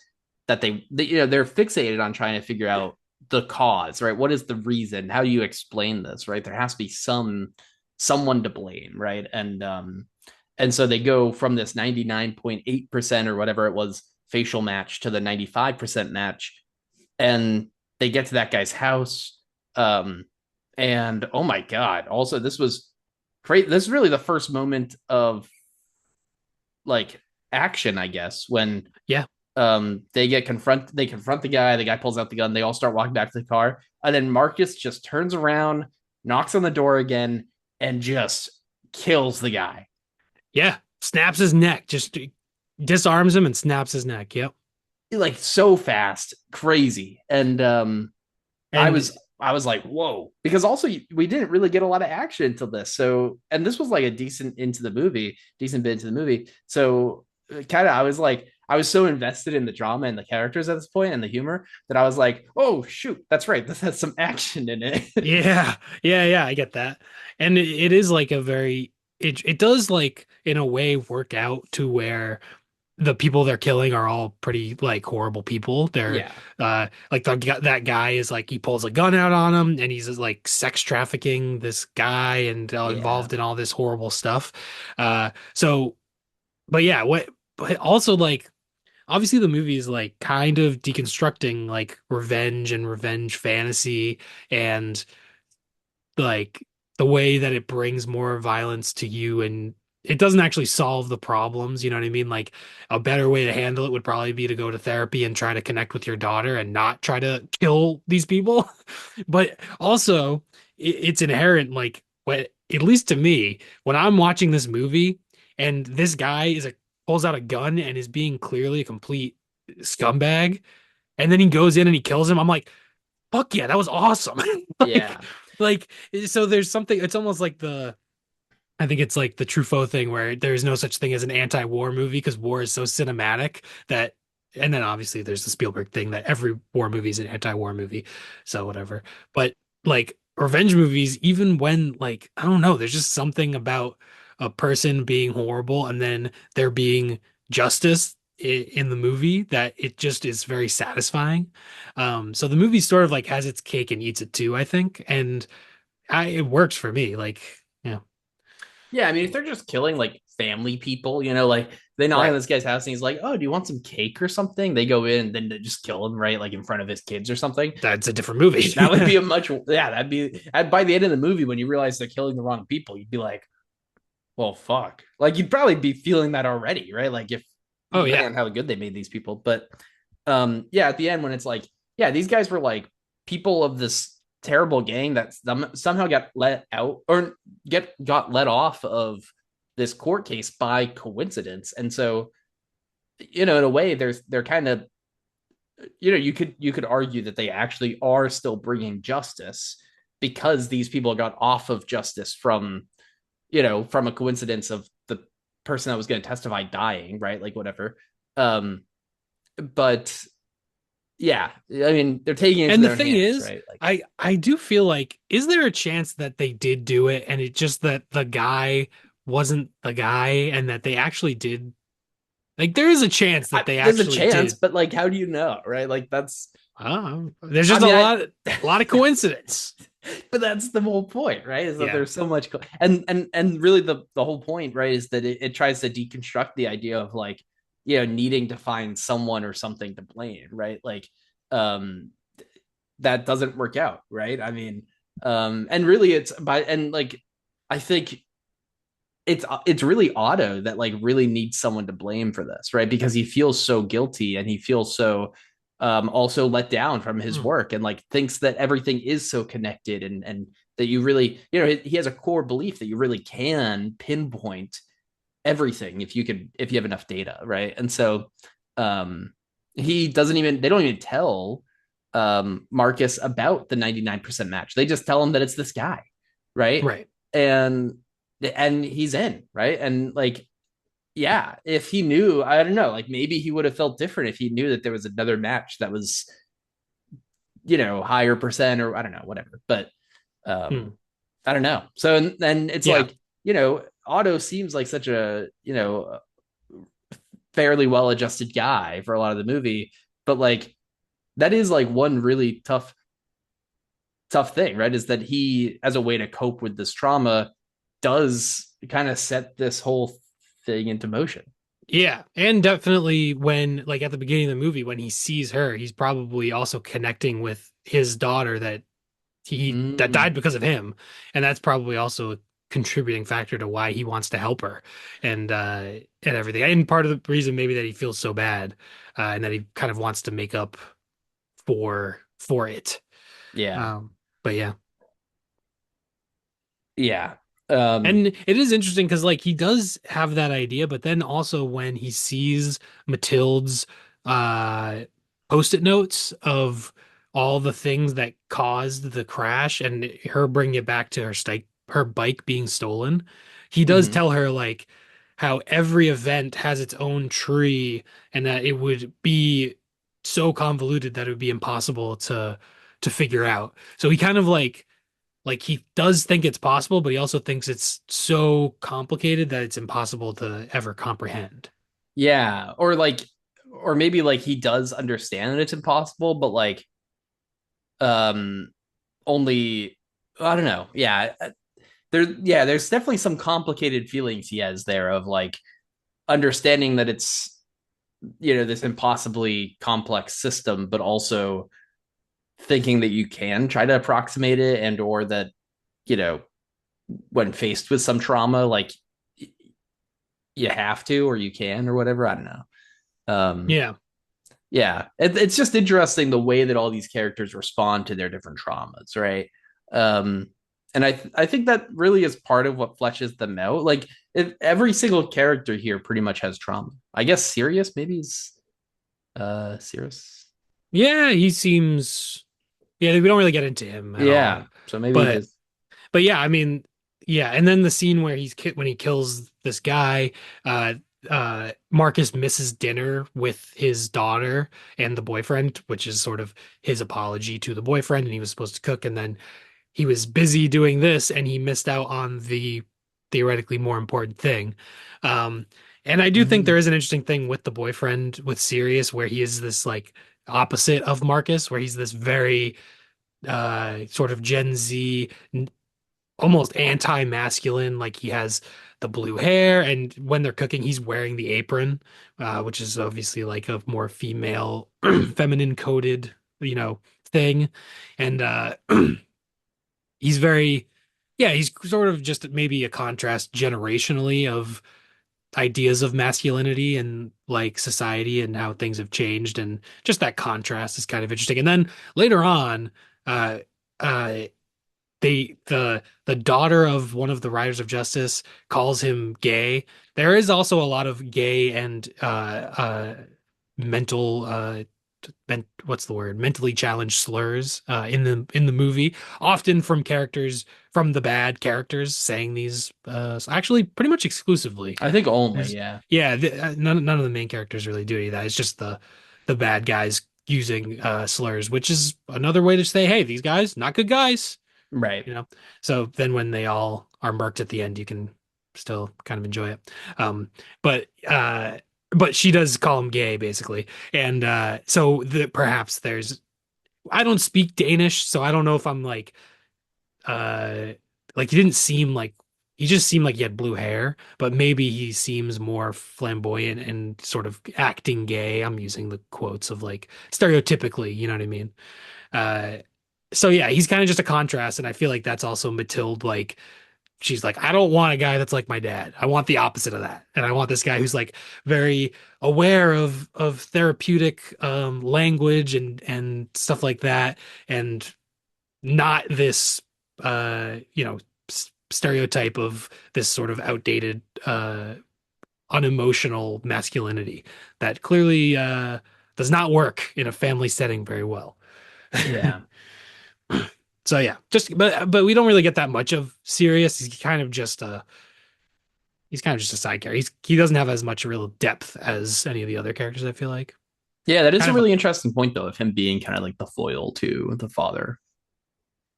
that they're fixated on trying to figure out the cause, right? What is the reason? How do you explain this, right? There has to be someone to blame, right? And so they go from this 99.8% or whatever it was facial match to the 95% match, and they get to that guy's house. Um, and oh my god! Also, this was great. This is really the first moment of like action, I guess, when Yeah. they confront the guy pulls out the gun, they all start walking back to the car, and then Marcus just turns around, knocks on the door again, and just kills the guy Yeah. Snaps his neck. Just disarms him and snaps his neck. Yep. like so fast, crazy. And I And was I was like, whoa, because also we didn't really get a lot of action until this. So, and this was like a decent bit into the movie. So, kind of, I was like, I was so invested in the drama and the characters at this point and the humor that I was like, oh shoot, that's right, this has some action in it. yeah, yeah, I get that. And it is like a very it does like in a way work out to where the people they're killing are all pretty like horrible people. They're Yeah, like that guy is like he pulls a gun out on him and he's like sex trafficking this guy and yeah, involved in all this horrible stuff. So but yeah, what but also like obviously the movie is like kind of deconstructing like revenge and revenge fantasy and like the way that it brings more violence to you and it doesn't actually solve the problems, you know what I mean? Like a better way to handle it would probably be to go to therapy and try to connect with your daughter and not try to kill these people. But also it's inherent like what at least to me, when I'm watching this movie and this guy is a pulls out a gun and is being clearly a complete scumbag and then he goes in and he kills him, I'm like, fuck yeah, that was awesome. like yeah, like so there's something it's almost like the I think it's like the Truffaut thing where there's no such thing as an anti-war movie because war is so cinematic that and then obviously there's the Spielberg thing that every war movie is an anti-war movie. So whatever. But like revenge movies, even when like I don't know, there's just something about a person being horrible and then there being justice in the movie that it just is very satisfying. So the movie sort of like has its cake and eats it too, I think. And it works for me. Like, yeah. yeah. I mean, if they're just killing like family people, like they knock on Right. this guy's house and he's like, oh, do you want some cake or something? They go in and then they just kill him right like in front of his kids or something. That's a different movie. That would be a much, yeah, that'd be, by the end of the movie, when you realize they're killing the wrong people, you'd be like, well, fuck. Like, you'd probably be feeling that already, right? Like, if, Oh depending yeah. on how good they made these people. But, yeah, at the end, when it's like, yeah, these guys were like people of this terrible gang that somehow got let out or got let off of this court case by coincidence. And so, in a way, they're kind of you could argue that they actually are still bringing justice because these people got off of justice from a coincidence of the person that was going to testify dying, right? Like whatever. um but yeah, I mean, they're taking it into And the their own thing hands, is, right? Like, I do feel like is there a chance that they did do it and it just that the guy wasn't the guy and that they actually did like there is a chance that they there's a actually chance, did. but like, how do you know, right? Like, that's, There's I just mean, a lot of coincidence. but that's the whole point, right? Is that Yeah. there's so much and really the whole point, right, is that it tries to deconstruct the idea of like, needing to find someone or something to blame, right? Like, um that doesn't work out, right? I mean, and really it's by and like, I think it's really Otto that like really needs someone to blame for this, right? Because he feels so guilty and he feels so also let down from his Hmm. work and like thinks that everything is so connected, and that you really, he has a core belief that you really can pinpoint everything if you have enough data, right? And so um he doesn't even they don't even tell Marcus about the 99% match. They just tell him that it's this guy, right? Right. and he's in, right? And like, yeah, if he knew, I don't know, like maybe he would have felt different if he knew that there was another match that was, higher percent, or I don't know, whatever. But Hmm. I don't know. So and then it's Yeah. like, Otto seems like such a, fairly well adjusted guy for a lot of the movie, but like that is like one really tough thing, right? Is that he, as a way to cope with this trauma, does kind of set this whole thing into motion. Yeah, and definitely when like at the beginning of the movie when he sees her, he's probably also connecting with his daughter that Mm, died because of him, and that's probably also a contributing factor to why he wants to help her and everything. And part of the reason maybe that he feels so bad and that he kind of wants to make up for it. yeah, But yeah. yeah, um, And it is interesting because like he does have that idea, but then also when he sees Matilda's uh post-it notes of all the things that caused the crash and her bringing it back to her bike being stolen, he does mhm. tell her like how every event has its own tree and that it would be so convoluted that it would be impossible to figure out. So he kind of like he does think it's possible, but he also thinks it's so complicated that it's impossible to ever comprehend. Yeah, or maybe like he does understand that it's impossible, but like, um, only, I don't know. There's definitely some complicated feelings he has there of like understanding that it's, this impossibly complex system, but also thinking that you can try to approximate it, and or that, you know when faced with some trauma, like you have to, or you can, or whatever. I don't know. um Yeah. yeah, it's just interesting the way that all these characters respond to their different traumas, right? um and I think that really is part of what fleshes them out. Like, every single character here pretty much has trauma. I guess Sirius maybe is, Sirius. Yeah, he seems yeah, we don't really get into him at Yeah, all. so maybe But his. but yeah, I mean, yeah, and then the scene where when he kills this guy, uh Marcus misses dinner with his daughter and the boyfriend, which is sort of his apology to the boyfriend, and he was supposed to cook and then he was busy doing this and he missed out on the theoretically more important thing. Um, and I do think Mm. there is an interesting thing with the boyfriend with Sirius where he is this like opposite of Marcus, where he's this very sort of Gen Z, almost anti-masculine, like he has the blue hair and when they're cooking he's wearing the apron, which is obviously like a more female feminine coded, thing. And he's very, yeah, he's sort of just maybe a contrast generationally of ideas of masculinity and like society and how things have changed. And just that contrast is kind of interesting. And then later on, uh, uh, the daughter of one of the Riders of Justice calls him gay. There is also a lot of gay and mental what's the word? Mentally challenged slurs in the movie, often from characters from the bad characters saying these actually pretty much exclusively. I think only, There's yeah. yeah, none of the main characters really do any of that. It's just the bad guys using slurs, which is another way to say, hey, these guys not good guys, Right. you know. So then when they all are murked at the end, you can still kind of enjoy it. Um, but but she does call him gay basically, and so perhaps there's I don't speak Danish, so I don't know if I'm uh like he didn't seem like he just seemed like he had blue hair, but maybe he seems more flamboyant and sort of acting gay. I'm using the quotes of like stereotypically, you know what I mean? Uh, so yeah, he's kind of just a contrast, and I feel like that's also Matilde. Like she's like, I don't want a guy that's like my dad. I want the opposite of that, and I want this guy who's like very aware of therapeutic language and stuff like that, and not this stereotype of this sort of outdated unemotional masculinity that clearly does not work in a family setting very well. Yeah. So yeah, just but we don't really get that much of Sirius. He's kind of just a side character. He doesn't have as much real depth as any of the other characters, I feel like. Yeah, that is Kind a of a really interesting point though, of him being kind of like the foil to the father.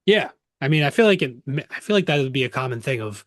Yeah. I mean, I feel like that would be a common thing of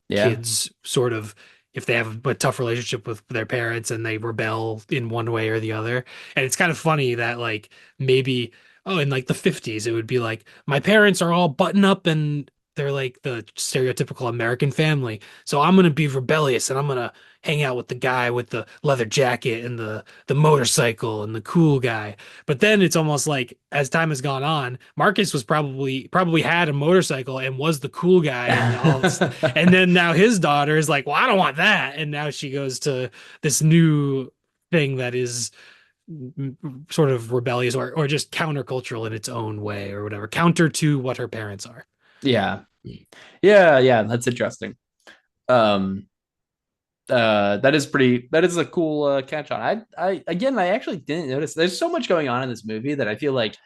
Yeah. kids sort of if they have a tough relationship with their parents and they rebel in one way or the other. And it's kind of funny that like maybe in like the 50s it would be like my parents are all button up and they're like the stereotypical American family. So I'm gonna be rebellious and I'm gonna hang out with the guy with the leather jacket and the motorcycle and the cool guy. But then it's almost like as time has gone on, Marcus was probably had a motorcycle and was the cool guy and all this, and then now his daughter is like, well, I don't want that. And now she goes to this new thing that is sort of rebellious or just countercultural in its own way or whatever, counter to what her parents are. Yeah. Yeah, that's interesting. Um that is a cool catch on. I again I actually didn't notice there's so much going on in this movie that I feel like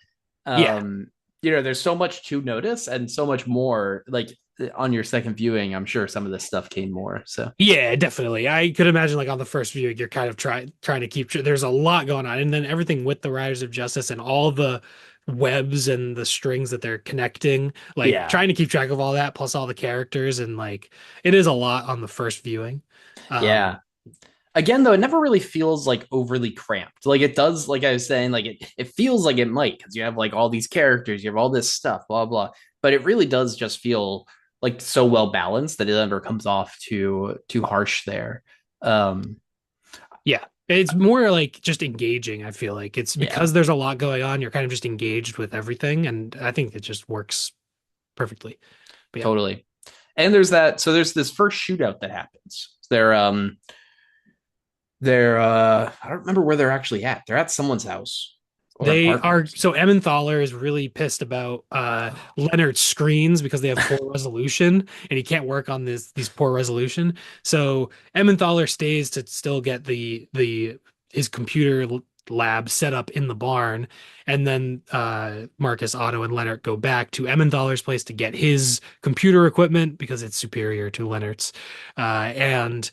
Yeah. um there's so much to notice and so much more like on your second viewing, I'm sure some of this stuff came more. So Yeah, definitely. I could imagine like on the first view, you're kind of trying to keep. There's a lot going on, and then everything with the Riders of Justice and all the webs and the strings that they're connecting, like yeah. trying to keep track of all that, plus all the characters, and like it is a lot on the first viewing. Um, Yeah. Again, though, it never really feels like overly cramped. Like it does, like I was saying, like it feels like it might because you have like all these characters, you have all this stuff, blah blah. But it really does just feel like so well balanced that it never comes off too harsh there. Um, yeah, it's more like just engaging. I feel like it's yeah, because there's a lot going on. You're kind of just engaged with everything, and I think it just works perfectly. But yeah, totally. And there's that. So there's this first shootout that happens. They're I don't remember where they're actually at. They're at someone's house or they apartment are or so something. Emmenthaler is really pissed about Leonard's screens because they have poor resolution and he can't work on these poor resolution. So Emmenthaler stays to still get the his lab set up in the barn, and then Marcus, Otto, and Leonard go back to Emmenthaler's place to get his computer equipment because it's superior to Leonard's. And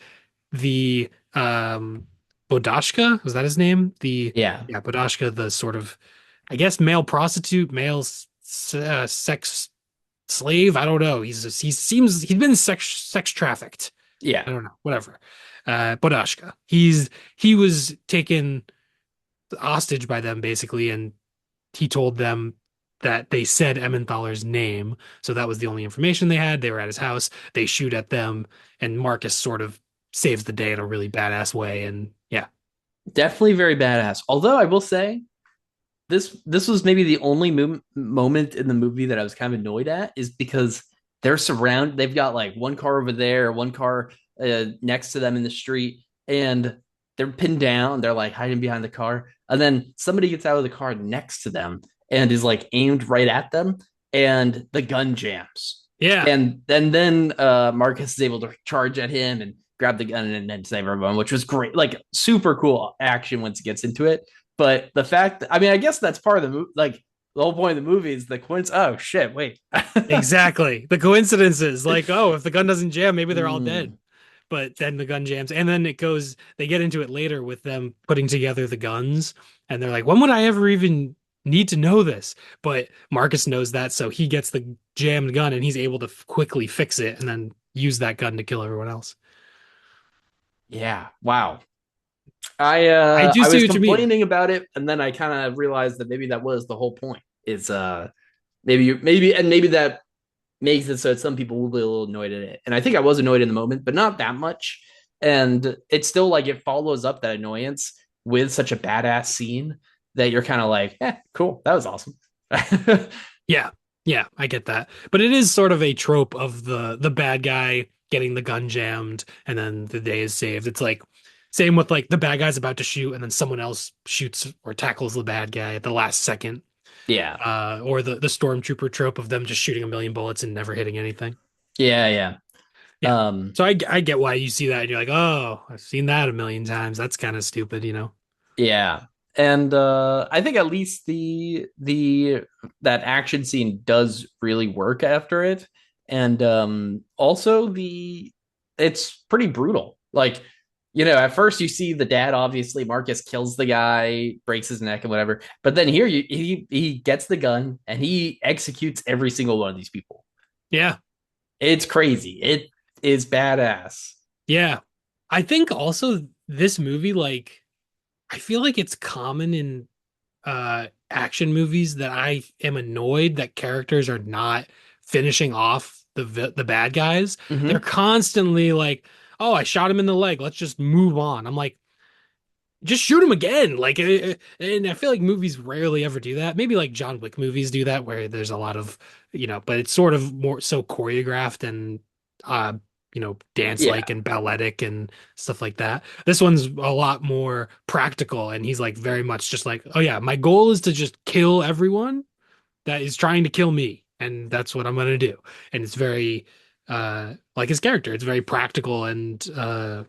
the Bodashka, was that his name? The Yeah, Yeah, Bodashka, the sort of I guess male prostitute, sex slave. I don't know. He's been sex trafficked. yeah, I don't know. Whatever. Bodashka. He was taken hostage by them basically, and he told them that they said Emmenthaler's name, so that was the only information they had. They were at his house. They shoot at them, and Marcus sort of saves the day in a really badass way. And yeah, definitely very badass. Although I will say this was maybe the only moment in the movie that I was kind of annoyed at is because they're surrounded. They've got like one car over there, one car next to them in the street, and they're pinned down. They're like hiding behind the car, and then somebody gets out of the car next to them and is like aimed right at them, and the gun jams. yeah, And then Marcus is able to charge at him and grab the gun and then save everyone, which was great. Like super cool action once it gets into it. But the fact, I mean, I guess that's part of the movie. Like the whole point of the movie is the coincidence. Oh shit! Wait. exactly. The coincidences, like, oh, if the gun doesn't jam, maybe they're all dead. Mm, But then the gun jams, and then it goes. They get into it later with them putting together the guns, and they're like, "When would I ever even need to know this?" But Marcus knows that, so he gets the jammed gun, and he's able to quickly fix it, and then use that gun to kill everyone else. yeah. Wow. I do I see was what you mean. complaining about it, and then I kind of realized that maybe that was the whole point. Is maybe that makes it so that some people will be a little annoyed at it. And I think I was annoyed in the moment, but not that much. And it's still like it follows up that annoyance with such a badass scene that you're kind of like, cool, that was awesome. Yeah, yeah, I get that. But it is sort of a trope of the bad guy getting the gun jammed and then the day is saved. It's like same with like the bad guy's about to shoot and then someone else shoots or tackles the bad guy at the last second. Yeah, Or the stormtrooper trope of them just shooting a million bullets and never hitting anything. yeah, yeah. Yeah. Um, So I get why you see that and you're like, oh, I've seen that a million times. That's kind of stupid, you know? yeah. And I think at least the that action scene does really work after it. And also the it's pretty brutal. Like, at first you see the dad, obviously Marcus kills the guy, breaks his neck and whatever. But then here he gets the gun and he executes every single one of these people. Yeah. It's crazy. It is badass. Yeah. I think also this movie, like, I feel like it's common in action movies that I am annoyed that characters are not finishing off the bad guys. They're Hmm. constantly like, "Oh, I shot him in the leg. Let's just move on." I'm like, just shoot him again. Like, and I feel like movies rarely ever do that. Maybe like John Wick movies do that, where there's a lot of, but it's sort of more so choreographed and, uh, dance Yeah. like and balletic and stuff like that. This one's a lot more practical, and he's like very much just like, oh yeah, my goal is to just kill everyone that is trying to kill me, and that's what I'm gonna do. And it's very, like his character. It's very practical and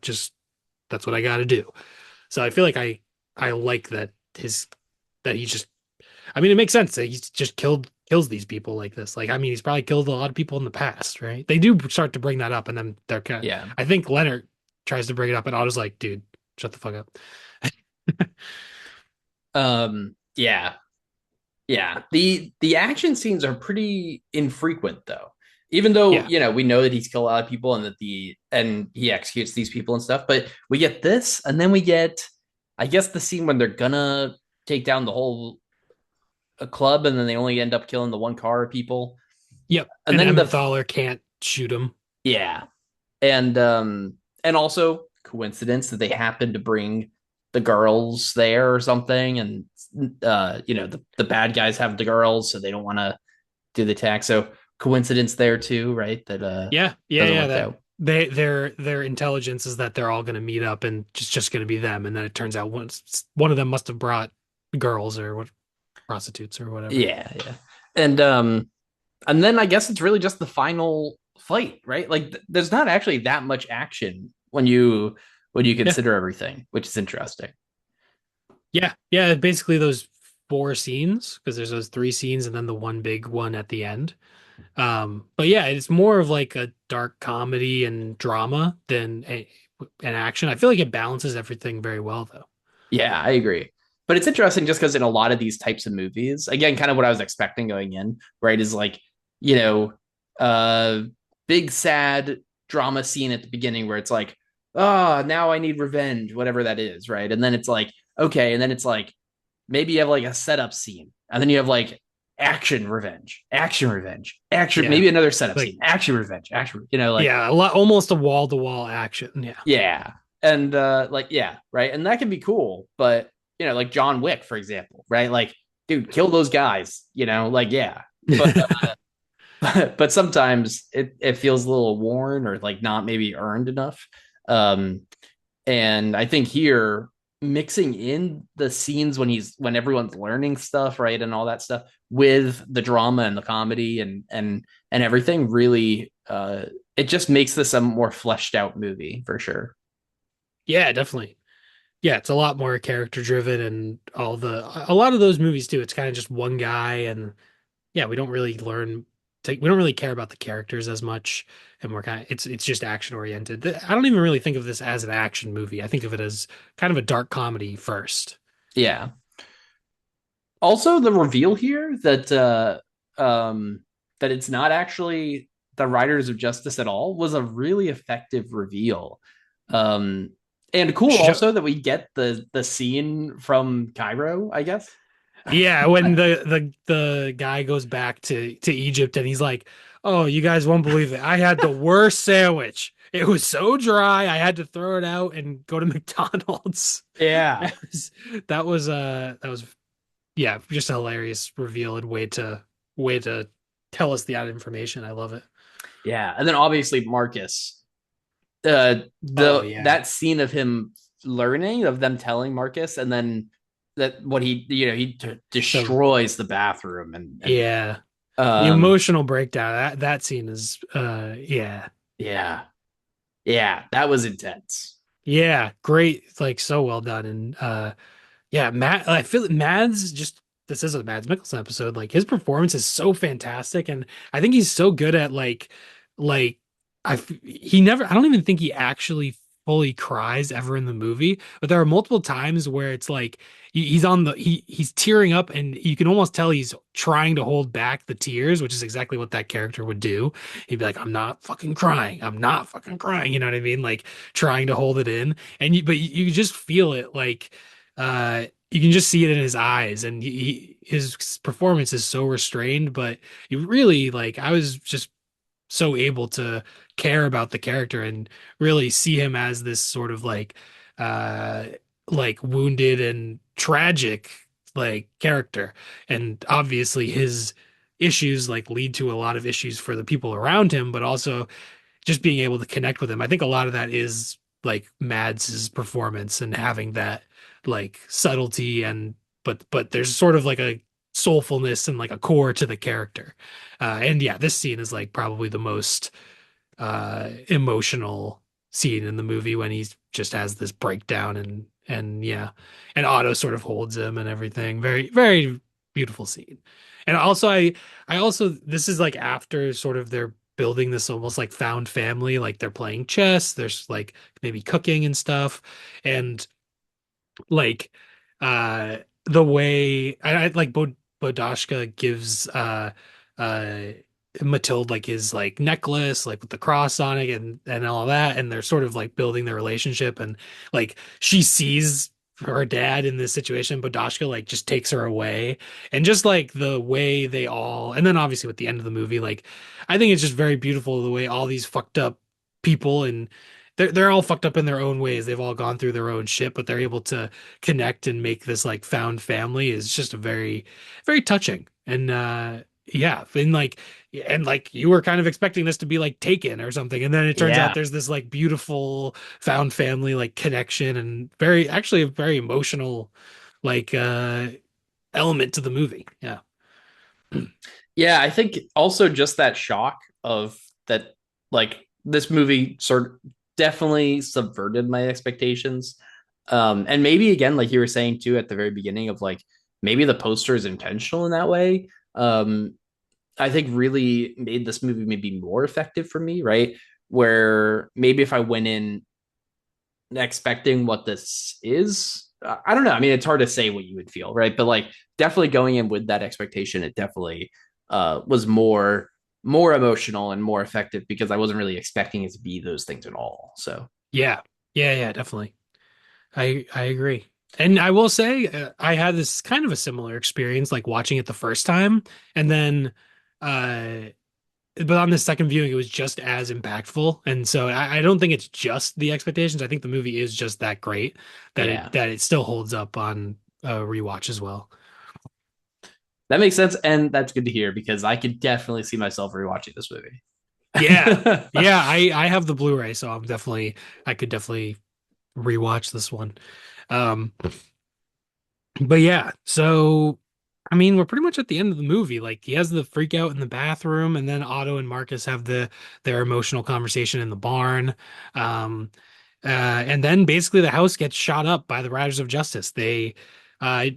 just that's what I got to do. So I feel like I like that he just, I mean, it makes sense that he's just kills these people like this. Like, I mean, he's probably killed a lot of people in the past, right? They do start to bring that up, and then they're kind of, Yeah. I think Leonard tries to bring it up, and I was like, dude, shut the fuck up. Yeah. Yeah, the action scenes are pretty infrequent though. Even though, Yeah. we know that he's killed a lot of people and he executes these people and stuff, but we get this and then we get I guess the scene when they're gonna take down the whole club and then they only end up killing the one car of people. Yep. And And then Emmenthaler can't shoot him. yeah. And also coincidence that they happen to bring the girls there or something and the bad guys have the girls so they don't want to do the attack. So coincidence there too, right? That Yeah. Yeah. doesn't Yeah. work That out. their intelligence is that they're all going to meet up and just going to be them. And then it turns out one of them must have brought girls or what prostitutes or whatever. Yeah, yeah. And then I guess it's really just the final fight, right? Like there's not actually that much action when you Yeah. consider everything, which is interesting. Yeah. Yeah. Basically those four scenes, because there's those three scenes and then the one big one at the end. But yeah, it's more of like a dark comedy and drama than an action. I feel like it balances everything very well though. Yeah, I agree. But it's interesting just because in a lot of these types of movies, again, kind of what I was expecting going in, right, is like, you know, uh big sad drama scene at the beginning where it's like, oh, now I need revenge, whatever that is, right? And then it's like, okay, and then it's like maybe you have like a setup scene, and then you have like action revenge, action, Yeah. maybe another setup Like, scene, action revenge, action, like yeah, a lot, almost a wall-to-wall action. Yeah. yeah. And like yeah, right. And that can be cool, but like John Wick, for example, right? Like, dude, kill those guys, like yeah. But but sometimes it feels a little worn or like not maybe earned enough. Um and I think here mixing in the scenes when everyone's learning stuff, right, and all that stuff with the drama and the comedy and everything really it just makes this a more fleshed out movie for sure. Yeah, definitely. Yeah, it's a lot more character driven and a lot of those movies too. It's kind of just one guy and yeah, we don't really care about the characters as much and we're kind of it's just action oriented. I don't even really think of this as an action movie. I think of it as kind of a dark comedy first. Yeah. Also, the reveal here that it's not actually the Riders of Justice at all was a really effective reveal. Um, and cool Sho- also that we get the scene from Cairo, I guess. Yeah, when the guy goes back to Egypt and he's like, "Oh, you guys won't believe it. I had the worst sandwich. It was so dry, I had to throw it out and go to McDonald's." Yeah. That was yeah, just a hilarious reveal and way to tell us the information. I love it. Yeah. And then obviously Marcus, Oh yeah. that scene of him learning, of them telling Marcus, and then that what he The destroys the bathroom and yeah. The um emotional breakdown. That scene is yeah. yeah. Yeah, that was intense. Yeah, great. Like so well done. And Yeah, Matt. I feel Mads just this is a Mads Mikkelsen episode. Like his performance is so fantastic, and I think he's so good at like he never. I don't even think he actually fully cries ever in the movie, but there are multiple times where it's like he's on the he's tearing up, and you can almost tell he's trying to hold back the tears, which is exactly what that character would do. He'd be like, "I'm not fucking crying. I'm not fucking crying." You know what I mean? Like trying to hold it in, and you just feel it like you can just see it in his eyes, and his performance is so restrained, but you really like I was just so able to care about the character and really see him as this sort of uh like wounded and tragic like character. And obviously his issues like lead to a lot of issues for the people around him, but also just being able to connect with him. I think a lot of that is like Mads's performance and having that like subtlety, and but there's sort of like a soulfulness and like a core to the character. And yeah, this scene is like probably the most emotional scene in the movie when he's just has this breakdown, and yeah, and Otto sort of holds him and everything. Very, very beautiful scene. And also I also this is like after sort of they're building this almost like found family, like they're playing chess, there's like maybe cooking and stuff. And like uh the way I like Bodashka gives uh Matilda like his like necklace like with the cross on it, and all that, and they're sort of like building their relationship, and like she sees her dad in this situation. Bodashka like just takes her away, and just like the way they all, and then obviously with the end of the movie, like I think it's just very beautiful the way all these fucked up people, and they're all fucked up in their own ways. They've all gone through their own shit, but they're able to connect and make this like found family is just a very, very touching. And yeah, and like you were kind of expecting this to be like Taken or something, and then it turns out Yeah. there's this like beautiful found family like connection, and very actually a very emotional like element to the movie. Yeah. Yeah, I think also just that shock of that, like this movie sort of definitely subverted my expectations. And maybe again, like you were saying too at the very beginning of like maybe the poster is intentional in that way. I think really made this movie maybe more effective for me, right? Where maybe if I went in expecting what this is, I don't know. I mean, it's hard to say what you would feel, right? But like definitely going in with that expectation, it definitely was more emotional and more effective because I wasn't really expecting it to be those things at all. So Yeah. Yeah, yeah, definitely. I agree. And I will say I had this kind of a similar experience like watching it the first time, and then uh but on the second viewing it was just as impactful. And so I don't think it's just the expectations. I think the movie is just that great yeah, that it still holds up on rewatch as well. that makes sense, and that's good to hear because I could definitely see myself rewatching this movie. Yeah. Yeah, I have the Blu-ray, so I could definitely rewatch this one. Um But yeah, so I mean, we're pretty much at the end of the movie. Like he has the freak out in the bathroom, and then Otto and Marcus have their emotional conversation in the barn. And then basically the house gets shot up by the Riders of Justice. I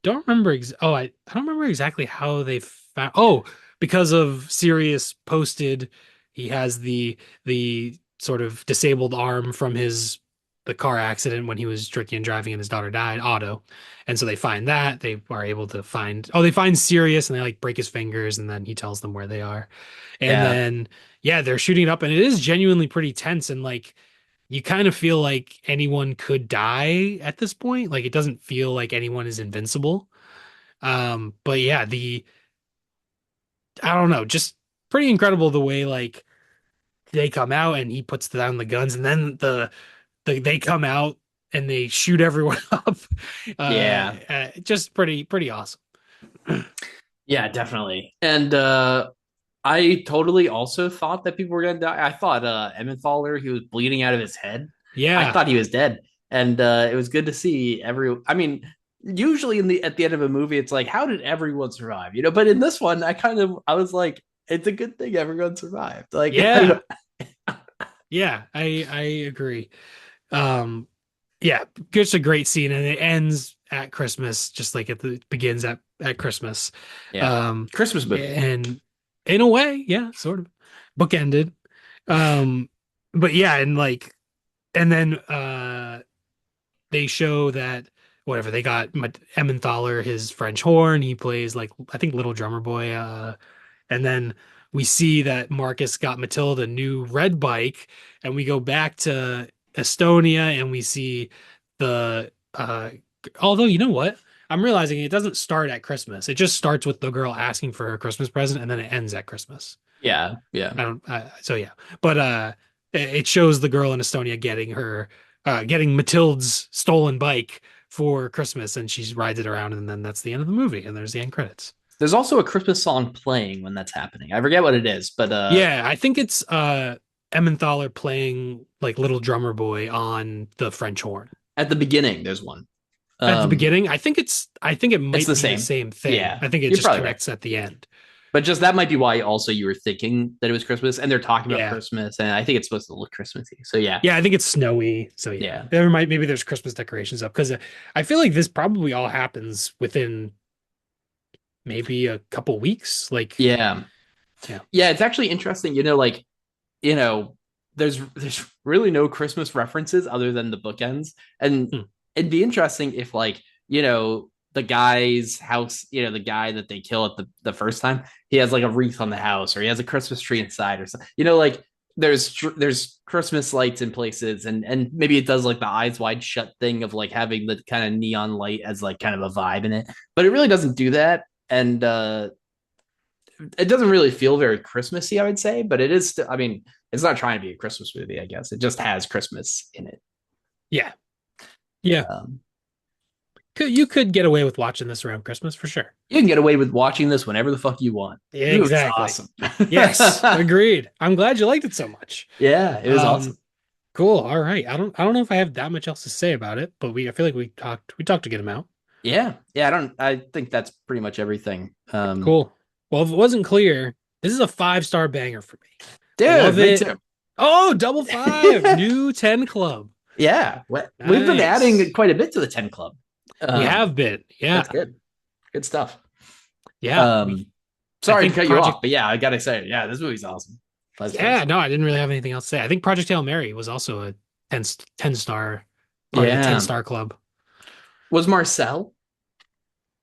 don't remember I don't remember exactly how they found. Oh, because of Sirius posted, he has the sort of disabled arm from the car accident when he was drinking and driving and his daughter died, Otto. And so they find that they are able to they find Sirius, and they like break his fingers, and then he tells them where they are. And Yeah, then yeah, they're shooting it up, and it is genuinely pretty tense, and like you kind of feel like anyone could die at this point. Like it doesn't feel like anyone is invincible. But yeah, the I don't know, just pretty incredible the way like they come out and he puts down the guns, and then they come out and they shoot everyone up. yeah, Just pretty awesome. yeah, definitely. And I totally also thought that people were gonna die. I thought Emmenthaler, he was bleeding out of his head. I Yeah. thought he was dead, and it was good to see every. I mean, usually in the at the end of a movie, it's like, how did everyone survive? You know, but in this one, I was like, it's a good thing everyone survived. Like, I Yeah. don't, Yeah, I agree. Um, yeah, just a great scene, and it ends at Christmas, just like it begins at Christmas. Yeah. Um, Christmas movie. and in a way, yeah, sort of bookended. Um, but yeah, and then they show that whatever they got Emmenthaler his French horn. He plays like I think Little Drummer Boy. And then we see that Marcus got Matilda a new red bike, and we go back to Estonia and we see the although you know what? I'm realizing it doesn't start at Christmas. It just starts with the girl asking for her Christmas present and then it ends at Christmas. Yeah. Yeah. I don't so yeah. But it shows the girl in Estonia getting Matilda's stolen bike for Christmas and she rides it around and then that's the end of the movie and there's the end credits. There's also a Christmas song playing when that's happening. I forget what it is, but Yeah, I think it's Emmenthaler playing like Little Drummer Boy on the French horn. at the beginning there's one. At the Um, beginning, I think it it's might the be the same. same thing. Yeah, I think it you're just probably right. connects at the end. But just that might be why also you were thinking that it was Christmas, and they're talking about Yeah. Christmas, and I think it's supposed to look Christmassy. So yeah, Yeah, I think it's snowy. So yeah. yeah, Maybe there's Christmas decorations up because I feel like this probably all happens within maybe a couple weeks. Like, yeah, yeah. yeah. It's actually interesting. You know, there's really no Christmas references other than the bookends, and Hmm. it'd be interesting if like the guy's house, the guy that they kill at the first time, he has like a wreath on the house, or he has a Christmas tree inside, or something. Like there's Christmas lights in places, and maybe it does like the eyes wide shut thing of like having the kind of neon light as like kind of a vibe in it, but it really doesn't do that, and it doesn't really feel very Christmassy, I would say, but it is. I mean, it's not trying to be a Christmas movie, I guess. It just has Christmas in it. Yeah. Yeah. Um, You could get away with watching this around Christmas for sure. you can get away with watching this whenever the fuck you want. Yeah, It was exactly. awesome. Yes, agreed. I'm glad you liked it so much. Yeah, it was awesome. Cool. All right. I don't know if I have that much else to say about it, but I feel like we talked a good amount. Yeah, yeah. I think that's pretty much everything. Cool. Well, if it wasn't clear, this is a 5-star banger for me. Dude, Love me it. too. Oh, double five. New 10 club. Yeah, we've been Nice. adding quite a bit to the 10 Club. We have been. Yeah. That's good. Good stuff. Yeah. Sorry to think cut you Project- off, but yeah, I gotta say, yeah, this movie's awesome. Yeah, no, I didn't really have anything else to say. I think Project Hail Mary was also a 10 star part of the 10-star club. Was Marcel?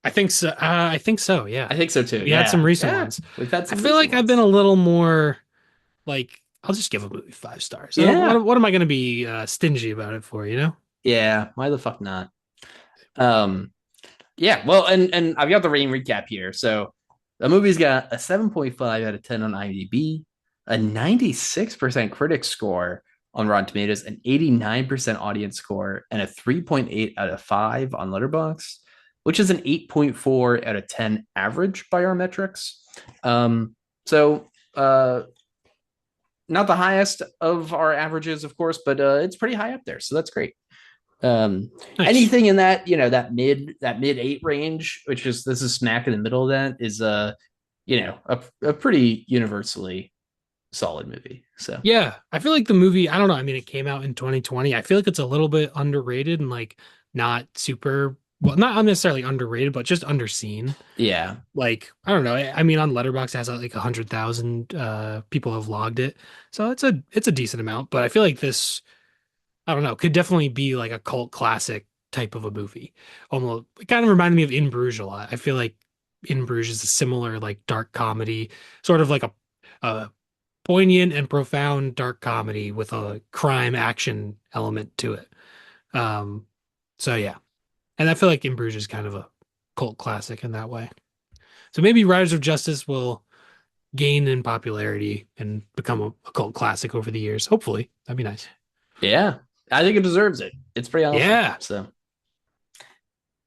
I think so. I think so. Yeah. I think so too. We had some recent Yeah. ones. We've had I some feel like recent I've been a ones. little more like I'll just give a movie 5 stars. Yeah. What am I going to be stingy about it for? You know? Yeah, why the fuck not? Yeah, well, and I've got the rating recap here. So the movie's got a 7.5 out of 10 on IMDb, a 96% critic score on Rotten Tomatoes, an 89% audience score, and a 3.8 out of 5 on Letterboxd, which is an 8.4 out of 10 average by our metrics. So not the highest of our averages, of course, but it's pretty high up there. So that's great. Nice. Anything in that that mid 8 range, which is this is smack in the middle of that, is a pretty universally solid movie. So Yeah, I feel like the movie, I don't know. I mean, it came out in 2020. I feel like it's a little bit underrated and like not super, well, not necessarily underrated, but just underseen. yeah, Like, I don't know. I mean, on Letterboxd it has like 100,000 people have logged it. So it's a decent amount, but I feel like this, I don't know, could definitely be like a cult classic type of a movie. Almost, it kind of reminded me of In Bruges a lot. I feel like In Bruges is a similar like dark comedy, sort of like a poignant and profound dark comedy with a crime action element to it. So yeah, and I feel like In Bruges is kind of a cult classic in that way. So maybe Riders of Justice will gain in popularity and become a cult classic over the years. Hopefully, that'd be nice. yeah. I think it deserves it. It's pretty awesome. Yeah. So,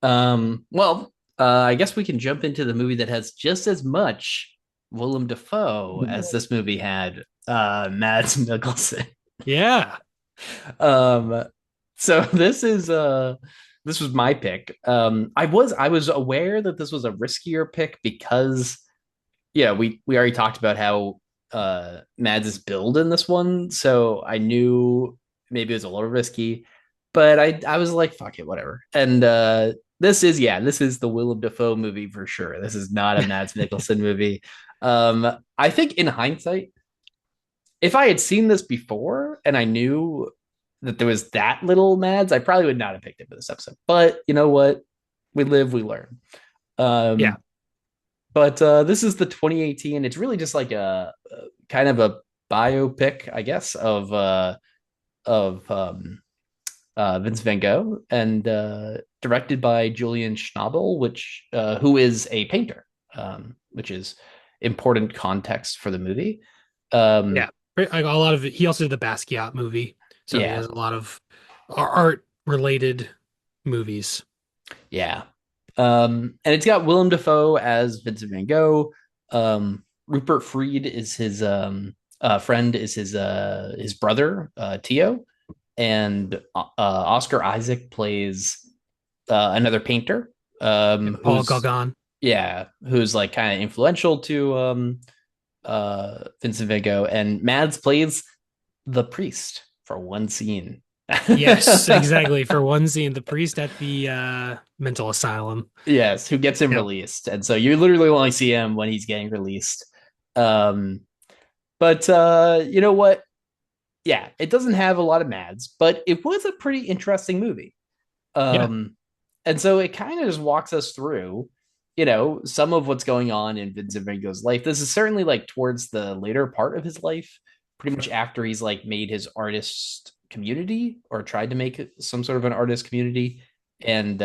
well, I guess we can jump into the movie that has just as much Willem Dafoe as this movie had Mads Mikkelsen. Yeah. So this was my pick. I was aware that this was a riskier pick because we already talked about how Mads is billed in this one, so I knew maybe it was a little risky, but I was like, fuck it, whatever. And this is the Willem Dafoe movie for sure. This is not a Mads Mikkelsen movie. I think in hindsight, if I had seen this before and I knew that there was that little Mads, I probably would not have picked it for this episode. But you know what? We live, we learn. Yeah. Um, but this is the 2018. It's really just like a kind of a biopic, I guess, of Vincent Van Gogh and directed by Julian Schnabel, which who is a painter, which is important context for the movie. Yeah. Um, Like a lot of it. He also did the Basquiat movie. So he yeah, has a lot of art related movies. yeah. And it's got Willem Dafoe as Vincent Van Gogh. Rupert Fried is his friend, is his brother, Tio, and Oscar Isaac plays another painter, Paul who's Gauguin. yeah, who's like kind of influential to Vincent Van Gogh, and Mads plays the priest for one scene. Yes, exactly. For one scene, the priest at the mental asylum. Yes, who gets him Yep. released. And so you literally only see him when he's getting released. Um, but you know what? Yeah, it doesn't have a lot of Mads, but it was a pretty interesting movie. Yeah. Um, and so it kind of just walks us through, you know, some of what's going on in Vincent Van Gogh's life. This is certainly like towards the later part of his life, pretty much after he's like made his artist community or tried to make some sort of an artist community. And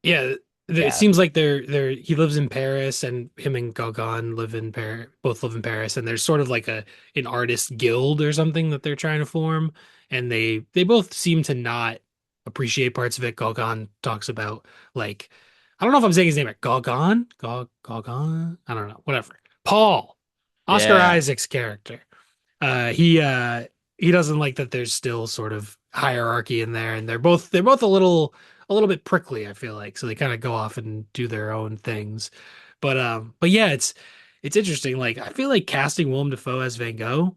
Yeah. It yeah, seems like he lives in Paris and him and Gauguin live in Paris, both live in Paris, and there's sort of like an artist guild or something that they're trying to form. And they both seem to not appreciate parts of it. Gauguin talks about like I don't know if I'm saying his name right. Gauguin? I don't know. Whatever. Paul. Oscar yeah, Isaac's character. He doesn't like that there's still sort of hierarchy in there, and they're both a little bit prickly, I feel like. So they kind of go off and do their own things. But yeah, it's interesting. Like I feel like casting Willem Dafoe as Van Gogh,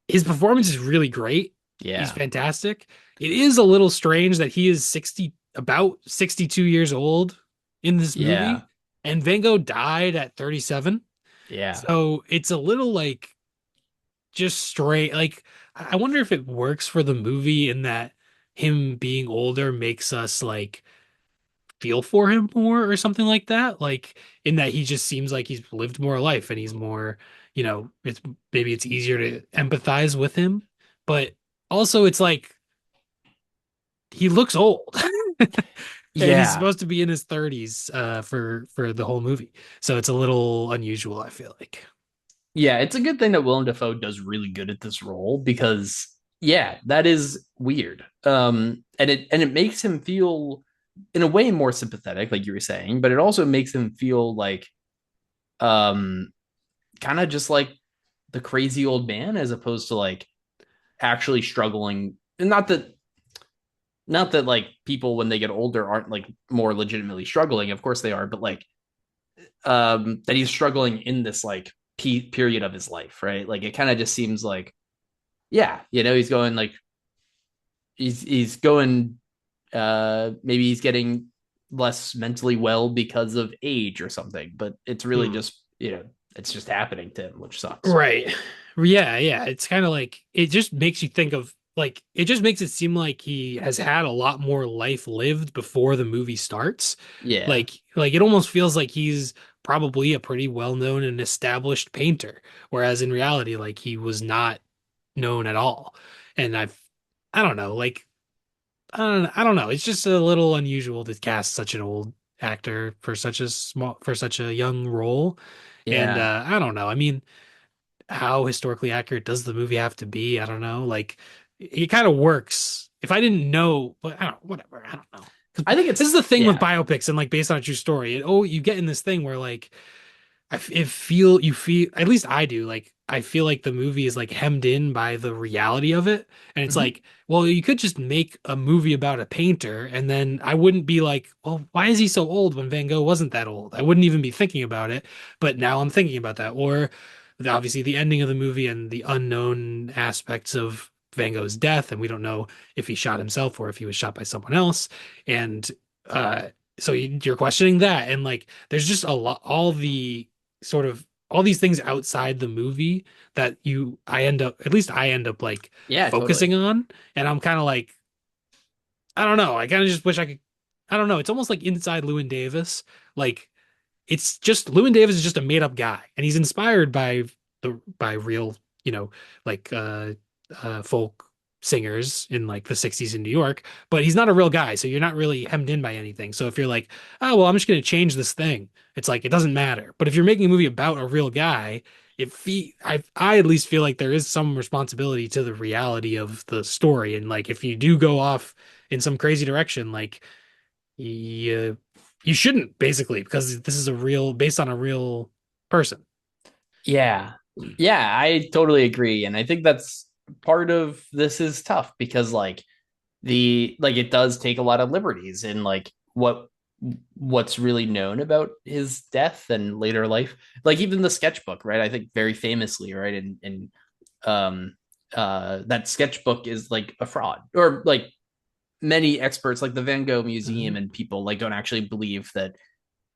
his performance is really great. He's yeah, fantastic. It is a little strange that he is about 62 years old in this yeah, movie, and Van Gogh died at 37. yeah, So it's a little like just straight like I wonder if it works for the movie in that him being older makes us like feel for him more or something like that, like in that he just seems like he's lived more life and he's more, it's maybe it's easier to empathize with him, but also it's like he looks old and he's yeah. supposed to be in his 30s for the whole movie, so it's a little unusual, I feel like. Yeah, it's a good thing that Willem Dafoe does really good at this role because yeah, that is weird. And it makes him feel in a way more sympathetic, like you were saying, but it also makes him feel like um kind of just like the crazy old man as opposed to like actually struggling. And not that like people when they get older aren't like more legitimately struggling. Of course they are, but like that he's struggling in this like period of his life, right? Like it kind of just seems like, yeah, you know, he's going like he's going maybe he's getting less mentally well because of age or something, but it's really Hmm. just, you know, it's just happening to him, which sucks. Right. Yeah, yeah. It's kind of like it just makes you think of like it just makes it seem like he has had a lot more life lived before the movie starts. Yeah. Like it almost feels like he's probably a pretty well-known and established painter, whereas in reality, like he was not known at all. And I don't know, like I don't know. It's just a little unusual to cast such an old actor for such a young role. And Yeah. I don't know. I mean, how historically accurate does the movie have to be? I don't know. Like it kind of works. If I didn't know, but I don't whatever. I don't know. 'Cause I think this it's is the thing with yeah. biopics and like based on a true story. You get in this thing where like it feel you feel at least I do like I feel like the movie is like hemmed in by the reality of it, and it's Mhm. like, well, you could just make a movie about a painter and then I wouldn't be like, well, why is he so old when Van Gogh wasn't that old? I wouldn't even be thinking about it, but now I'm thinking about that. Or obviously the ending of the movie and the unknown aspects of Van Gogh's death, and we don't know if he shot himself or if he was shot by someone else, and so you're questioning that, and like there's just a lot, all the sort of all these things outside the movie that you I end up at least I end up like Yeah, totally. focusing on, and I'm kind of like, I don't know, I kind of just wish I could. I don't know, it's almost like inside Llewyn Davis. Like it's just Llewyn Davis is just a made up guy, and he's inspired by real, you know, like folk singers in like the 60s in New York, but he's not a real guy, so you're not really hemmed in by anything. So if you're like, oh well, I'm just gonna change this thing, it's like it doesn't matter. But if you're making a movie about a real guy, I at least feel like there is some responsibility to the reality of the story, and like if you do go off in some crazy direction, like you you shouldn't basically, because this is a real based on a real person. Yeah. Yeah, I totally agree. And I think that's part of this is tough because it does take a lot of liberties in like what's really known about his death and later life. Like even the sketchbook, right? I think very famously, right? And um that sketchbook is like a fraud. Or like many experts like the Van Gogh Museum Mhm. and people like don't actually believe that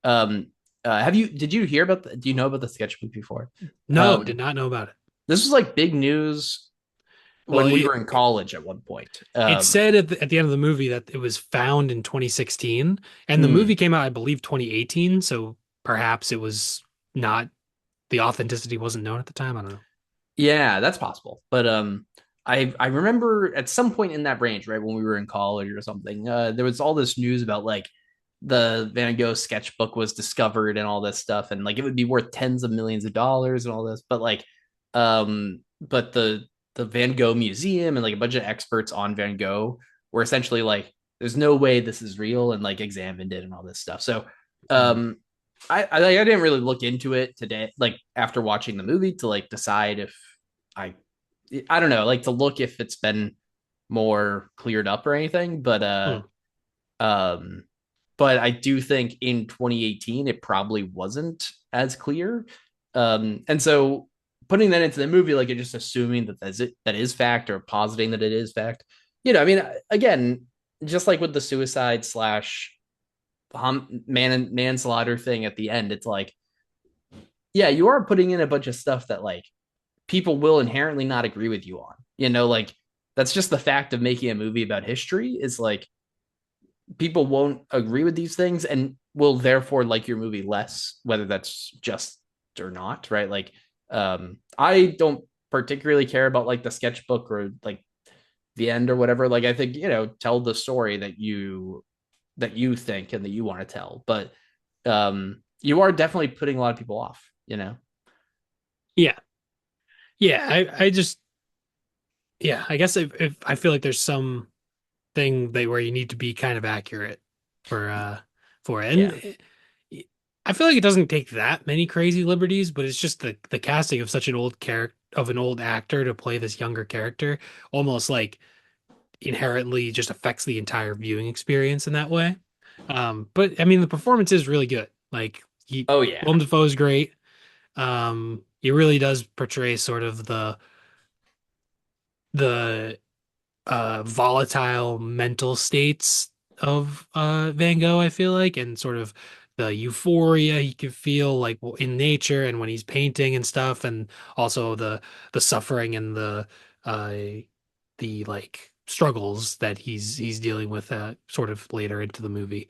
um have you did you hear about do you know about the sketchbook before? No, did Um not know about it. this was like big news Well, when we were in college at one point. it said at the end of the movie that it was found in 2016, and the movie Hmm. came out, I believe, 2018. So perhaps it was not, the authenticity wasn't known at the time. I don't know. Yeah, that's possible. But I remember at some point in that range, right, when we were in college or something, there was all this news about like the Van Gogh sketchbook was discovered and all this stuff, and like it would be worth tens of millions of dollars and all this. But like, but the Van Gogh Museum and like a bunch of experts on Van Gogh were essentially like, there's no way this is real, and like examined it and all this stuff. So, Mhm. um, I didn't really look into it today, like after watching the movie to like decide if I I don't know, like to look if it's been more cleared up or anything. Hmm. Um but I do think in 2018 it probably wasn't as clear. And so putting that into the movie, like you're just assuming that is fact or positing that it is fact. I mean, again, just like with the suicide slash manslaughter thing at the end, it's like, yeah, you are putting in a bunch of stuff that like people will inherently not agree with you on. Like that's just the fact of making a movie about history is like people won't agree with these things and will therefore like your movie less, whether that's just or not, right? Like, I don't particularly care about like the sketchbook or like the end or whatever. Like, I think tell the story that you think and that you want to tell, but you are definitely putting a lot of people off. Yeah, yeah. I just, yeah. I guess if I feel like there's some thing that where you need to be kind of accurate for it. Yeah. And I feel like it doesn't take that many crazy liberties, but it's just the casting of such an old character, of an old actor to play this younger character, almost like inherently just affects the entire viewing experience in that way. But I mean the performance is really good. Like Oh yeah. Willem Dafoe is great. He really does portray sort of the volatile mental states of Van Gogh, I feel like, and sort of the euphoria he could feel like in nature and when he's painting and stuff, and also the suffering and uh the like struggles that he's dealing with sort of later into the movie.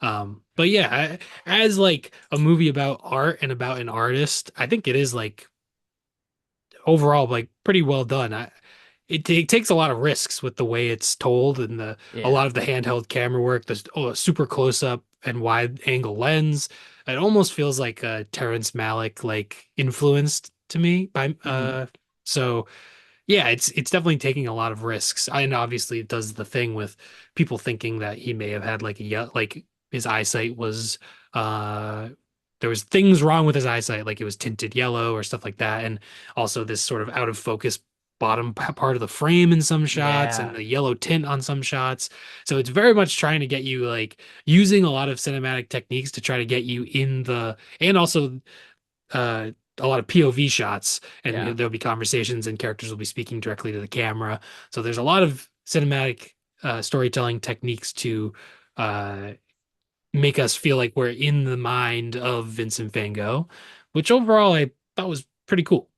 But yeah, as like a movie about art and about an artist, I think it is like overall like pretty well done. It takes a lot of risks with the way it's told and a Yeah. lot of the handheld camera work, the super close up and wide angle lens. It almost feels like Terrence Malick like influenced to me by Mm-hmm. so yeah, it's definitely taking a lot of risks. And obviously it does the thing with people thinking that he may have had like like his eyesight was uh there was things wrong with his eyesight, like it was tinted yellow or stuff like that. And also this sort of out of focus bottom part of the frame in some shots and Yeah. the yellow tint on some shots. So it's very much trying to get you like using a lot of cinematic techniques to try to get you in the, and also a lot of POV shots, and Yeah. there'll be conversations, and characters will be speaking directly to the camera. So there's a lot of cinematic storytelling techniques to uh, make us feel like we're in the mind of Vincent van Gogh, which overall I thought was pretty cool.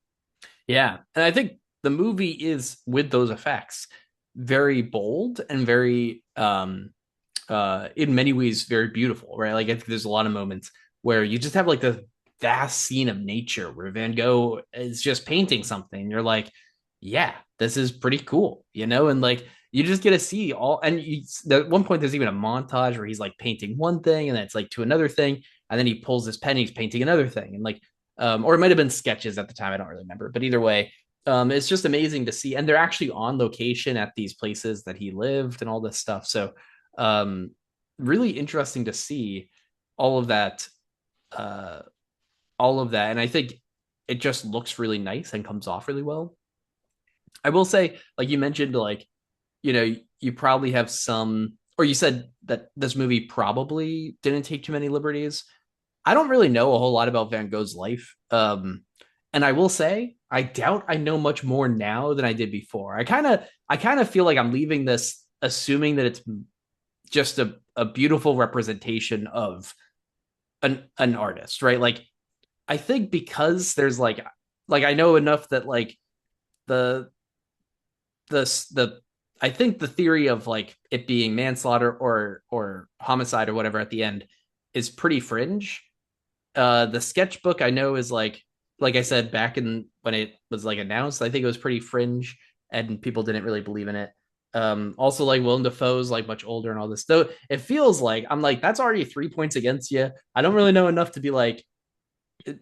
Yeah. And I think the movie is, with those effects, very bold and very in many ways very beautiful, right? Like I think there's a lot of moments where you just have like the vast scene of nature where Van Gogh is just painting something. You're like, yeah, this is pretty cool, you know? And like you just get to see all, and you, at one point there's even a montage where he's like painting one thing and then it's like to another thing, and then he pulls his pen, he's painting another thing, and like, or it might have been sketches at the time, I don't really remember, but either way, it's just amazing to see, and they're actually on location at these places that he lived and all this stuff. So um, really interesting to see all of that, uh, all of that, and I think it just looks really nice and comes off really well. I will say, like you mentioned, like you know, you probably have some, or you said that this movie probably didn't take too many liberties. I don't really know a whole lot about Van Gogh's life. And I will say, I doubt I know much more now than I did before. I kind of feel like I'm leaving this assuming that it's just a beautiful representation of an artist, right? Like I think because there's like I know enough that like the the I think the theory of like it being manslaughter or homicide or whatever at the end is pretty fringe. The sketchbook I know is like I said back in when it was like announced, I think it was pretty fringe and people didn't really believe in it. Also like Willem Dafoe's like much older and all this. Though it feels like I'm like that's already 3 points against you. I don't really know enough to be like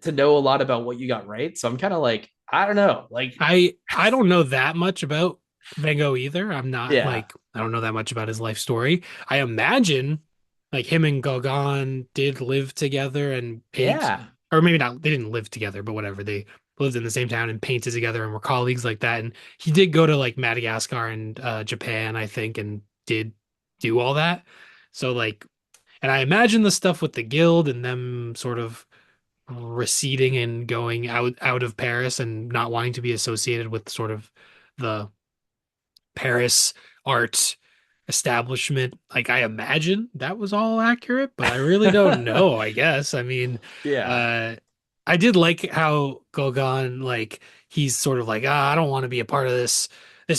to know a lot about what you got right. So I'm kind of like I don't know. Like I don't know that much about Van Gogh either. I'm not yeah. like I don't know that much about his life story. I imagine like him and Gauguin did live together and paint, Yeah. or maybe not. They didn't live together, but whatever. They lived in the same town and painted together and were colleagues like that. And he did go to like Madagascar and Japan, I think, and did do all that. So like, and I imagine the stuff with the guild and them sort of receding and going out of Paris and not wanting to be associated with sort of the Paris art establishment. Like I imagine that was all accurate, but I really don't know, I guess. I mean, Yeah. uh I did like how Gauguin like he's sort of like, I don't want to be a part of this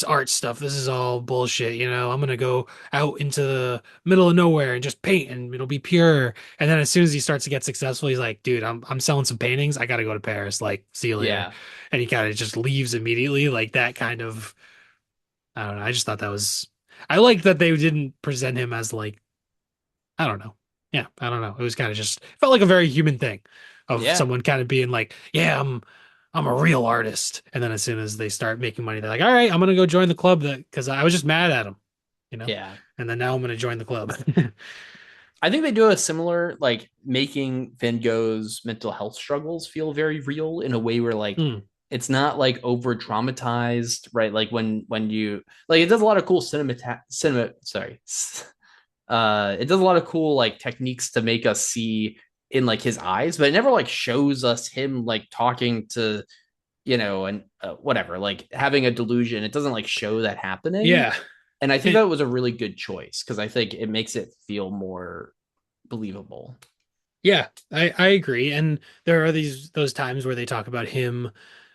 art stuff. This is all bullshit, you know. I'm gonna go out into the middle of nowhere and just paint and it'll be pure. And then as soon as he starts to get successful, he's like, dude, I'm selling some paintings. I gotta go to Paris. Like, see you later. Yeah. And he kind of just leaves immediately, like that kind of I don't know. I just thought that was I like that they didn't present him as like I don't know. Yeah, I don't know. It was kind of just felt like a very human thing of Yeah. someone kind of being like, "Yeah, I'm a real artist." And then as soon as they start making money, they're like, "All right, I'm gonna go join the club that because I was just mad at him, you know." Yeah. And then now I'm gonna join the club. I think they do a similar, like making Van Gogh's mental health struggles feel very real in a way where like Hmm. it's not like over dramatized, right? Like when you like it does a lot of cool cinema sorry. It does a lot of cool like techniques to make us see in like his eyes, but it never like shows us him like talking to and whatever, like having a delusion. It doesn't like show that happening. Yeah. And I think It, that was a really good choice because I think it makes it feel more believable. yeah, I agree. And there are those times where they talk about him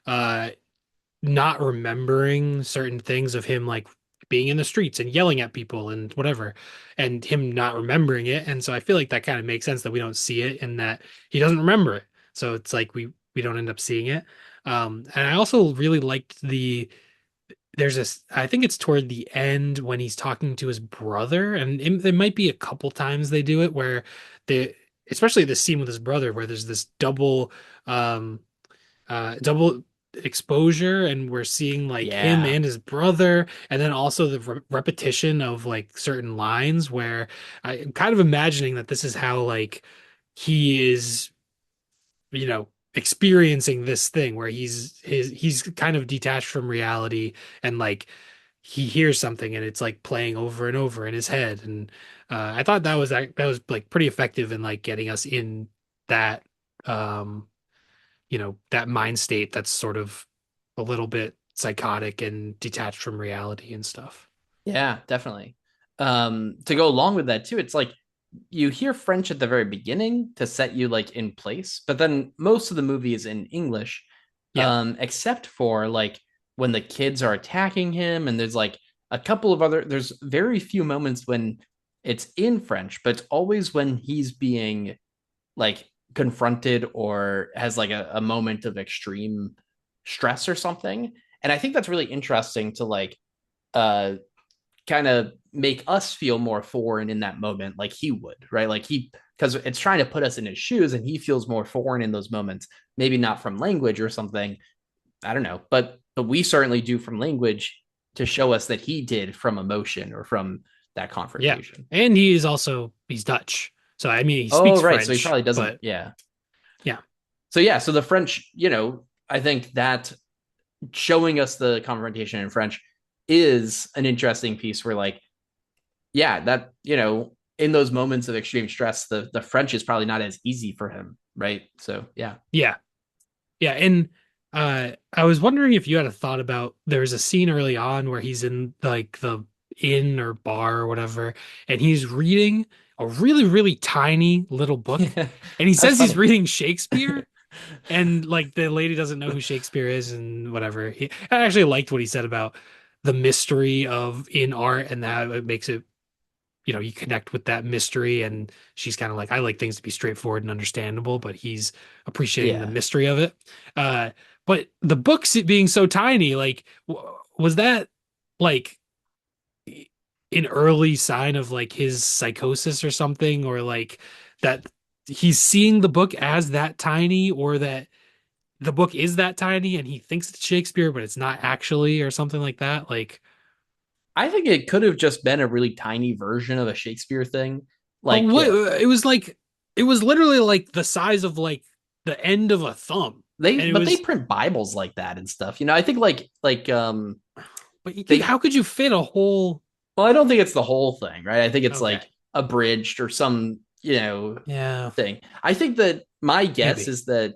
uh not remembering certain things of him like being in the streets and yelling at people and whatever and him not remembering it and so I feel like that kind of makes sense that we don't see it and that he doesn't remember it so it's like we don't end up seeing it and I also really liked the there's this I think it's toward the end when he's talking to his brother and there might be a couple times they do it where the especially the scene with his brother where there's this um double exposure and we're seeing like him Yeah. and his brother and then also the repetition of like certain lines where I'm kind of imagining that this is how like he is experiencing this thing where he's kind of detached from reality and like he hears something and it's like playing over and over in his head and I thought that was like pretty effective in like getting us in that um that mind state that's sort of a little bit psychotic and detached from reality and stuff. Yeah, definitely. To go along with that too, it's like you hear French at the very beginning to set you like in place, but then most of the movie is in English, Yeah. except for like when the kids are attacking him, and there's like a couple of other. There's very few moments when it's in French, but it's always when he's being like confronted or has like a moment of extreme stress or something. And I think that's really interesting to like uh kind of make us feel more foreign in that moment, like he would, right? Like he, because it's trying to put us in his shoes, and he feels more foreign in those moments. Maybe not from language or something. I don't know, but we certainly do from language to show us that he did from emotion or from that Yeah. confrontation. And he is also he's Dutch. So I mean he Oh, speaks right. So he French, probably doesn't. but Yeah. yeah. So yeah. So the French, I think that showing us the confrontation in French is an interesting piece where like yeah, that in those moments of extreme stress, the French is probably not as easy for him, right? So yeah. Yeah. Yeah, and I was wondering if you had a thought about there's a scene early on where he's in like the inn or bar or whatever, and he's reading a really, really tiny little book, Yeah, and he that's says he's funny. reading Shakespeare, and like the lady doesn't know who Shakespeare is and whatever. I actually liked what he said about the mystery of in art and how it makes it, you connect with that mystery, and she's kind of like, I like things to be straightforward and understandable, but he's appreciating the Yeah. mystery of it. But the books being so tiny, like, was that like an early sign of like his psychosis or something, or like that he's seeing the book as that tiny, or that the book is that tiny and he thinks it's Shakespeare, but it's not actually, or something like that? Like, I think it could have just been a really tiny version of a Shakespeare thing. but Like what it was like, it was literally like the size of like the end of a thumb, and it but they was. print Bibles like that and stuff. I think like But they how could you fit a whole? well, I don't think it's the whole thing, right? I think it's Okay, like abridged or some, yeah, thing. I think that my guess maybe. is that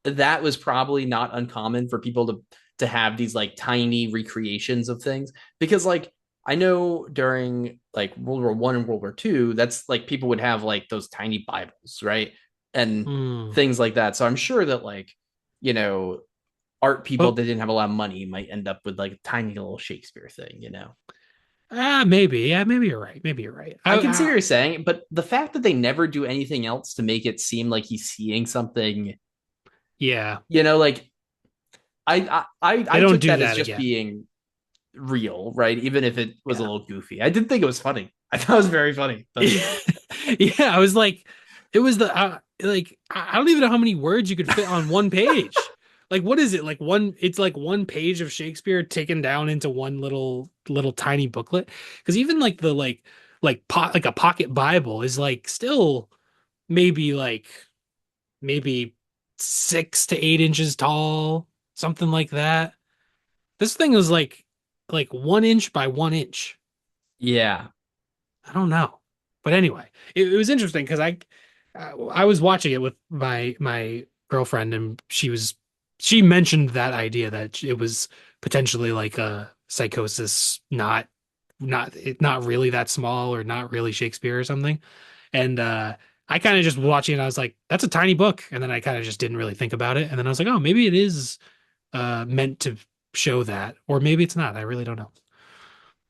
that was probably not uncommon for people to have these like tiny recreations of things, because like I know during like World War I and World War II, that's like people would have like those tiny Bibles, right? And Hmm. things like that. So I'm sure that like, you know, art people But that didn't have a lot of money might end up with like a tiny little Shakespeare thing. maybe, yeah, maybe you're right. Maybe you're right. I can see what you're saying, but the fact that they never do anything else to make it seem like he's seeing something, Yeah, like I they don't took do that as that just again. being real, right? Even if it was a Yeah, little goofy. I did think it was funny. I thought it was very funny. But yeah. I was like, it was the like I don't even know how many words you could fit on one page. Like, what is it? Like one? It's like one page of Shakespeare taken down into one little tiny booklet. Because even like the like a pocket Bible is like still maybe like maybe 6 to 8 inches tall, something like that. This thing was like 1 inch by 1 inch. yeah. I don't know, but anyway, it was interesting because I was watching it with my girlfriend, and she mentioned that idea that it was potentially like a psychosis, not really that small, or not really Shakespeare or something. And I kind of just watching it, I was like, that's a tiny book. And then I kind of just didn't really think about it. And then I was like, oh, maybe it is meant to show that, or maybe it's not. I really don't know.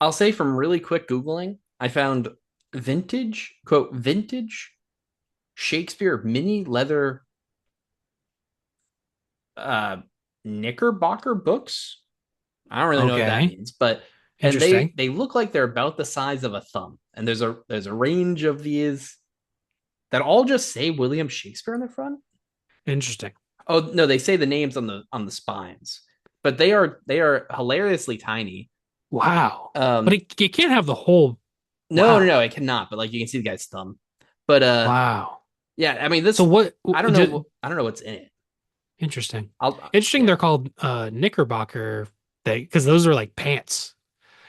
I'll say from really quick Googling, I found vintage Shakespeare mini leather uh Knickerbocker books. I don't really know what that Okay, means, but and they interesting. they look like they're about the size of a thumb. And there's a range of these that all just say William Shakespeare on the front. Interesting. Oh no, they say the names on the spines, but they are hilariously tiny. Wow. But Um, it can't have the whole. no, no, Wow. no, it cannot. But like you can see the guy's thumb. But Wow. yeah, I mean So this. what I don't know. I don't know what's in it. interesting. Interesting Yeah. they're called Knickerbocker, because those are like pants.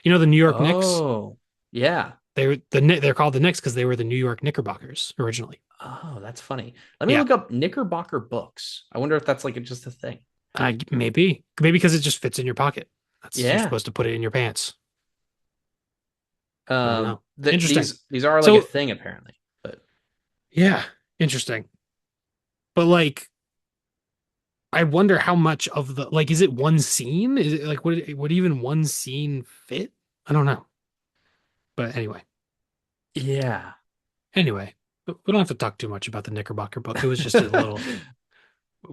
You know the New York Knicks? Oh, yeah. They're called the Knicks because they were the New York Knickerbockers originally. Oh, that's funny. Let me Yeah. look up Knickerbocker books. I wonder if that's like just a thing. Maybe because it just fits in your pocket. That's You're Yeah. supposed to put it in your pants. I don't know. Th Interesting. these are like a So thing apparently. Yeah, interesting. But like, I wonder how much of the like, is it one scene? Is it like would even one scene fit? I don't know. But Yeah. anyway, we don't have to talk too much about the Knickerbocker book. It was just a little.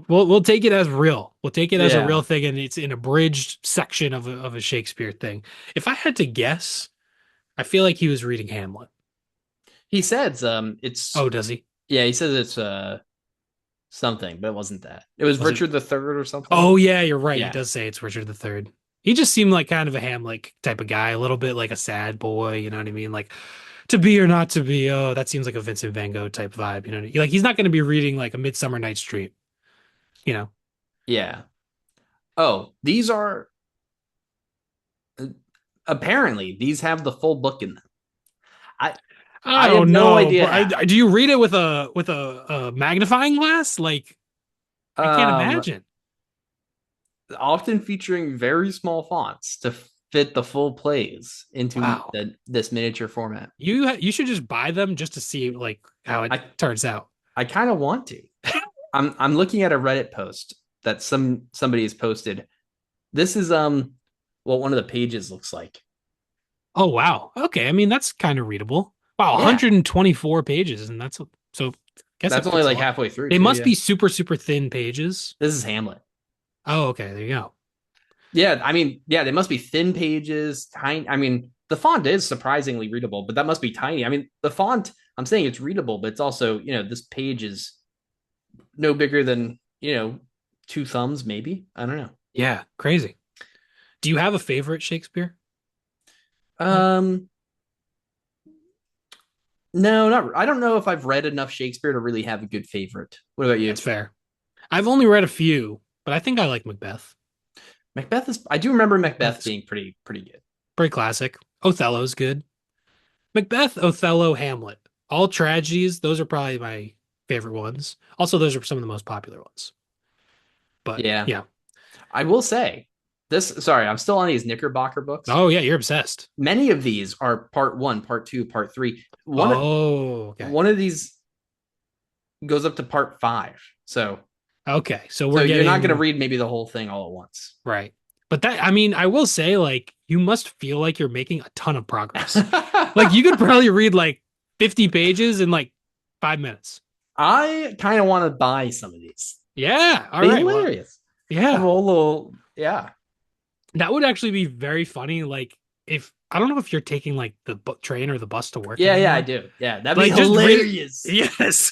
We'll take it as real. We'll take it as a real Yeah. thing, and it's an abridged section of a Shakespeare thing. If I had to guess, I feel like he was reading Hamlet. He says it's Oh, does he? yeah, he says it's something, but it wasn't that. It was Was it? Richard the Third or something. Oh, yeah, you're right. He Yeah. does say it's Richard III. He just seemed like kind of a Hamlet type of guy, a little bit like a sad boy. You know what I mean? Like to be or not to be. Oh, that seems like a Vincent Van Gogh type vibe. You know, like he's not going to be reading like a Midsummer Night's Dream. You know? Yeah. Oh, these are apparently these have the full book in them. I I I have don't no know, idea bro. how. Do you read it with a magnifying glass? Like I can't Um, imagine. Often featuring very small fonts to fit the full plays into Wow. this miniature format. You should just buy them just to see like how it I turns out. I kind of want to. I'm looking at a Reddit post that somebody has posted. This is what one of the pages looks like. Oh wow. Okay. I mean that's kind of readable. Wow, Yeah, 124 pages, and so. Guess that's it only fits a like lot. halfway through They too. must Yeah, be super super thin pages. this is Hamlet. Oh, okay. There you go. Yeah, I mean, yeah, they must be thin pages, tiny. I mean, the font is surprisingly readable, but that must be tiny. I mean, the font, I'm saying it's readable, but it's also, this page is no bigger than, two thumbs, maybe. I don't know. Yeah, crazy. Do you have a favorite Shakespeare play? Um, no, not, I don't know if I've read enough Shakespeare to really have a good favorite. What about you? That's fair. I've only read a few, but I think I like Macbeth. I do remember Macbeth Macbeth is being pretty good. pretty classic. Othello's good. Macbeth, Othello, Hamlet. All tragedies, those are probably my favorite ones. Also, those are some of the most popular ones. But Yeah, yeah. I will say sorry, I'm still on these Knickerbocker books. Oh yeah, you're obsessed. Many of these are part one, part two, part three. Oh, okay. One of these goes up to part five. Okay. So So we're you're not going to getting read maybe the whole thing all at once. right. But that, I mean, I will say, like, you must feel like you're making a ton of progress. Like, you could probably read like 50 pages in like 5 minutes. I kind of want to buy some of these. Yeah. All Be right. Well, hilarious. Have yeah. a whole little, yeah. That would actually be very funny. Like, if I don't know if you're taking like the train or the bus to work Yeah, I anymore. do. Yeah, that'd be Like, just read. hilarious. Yes.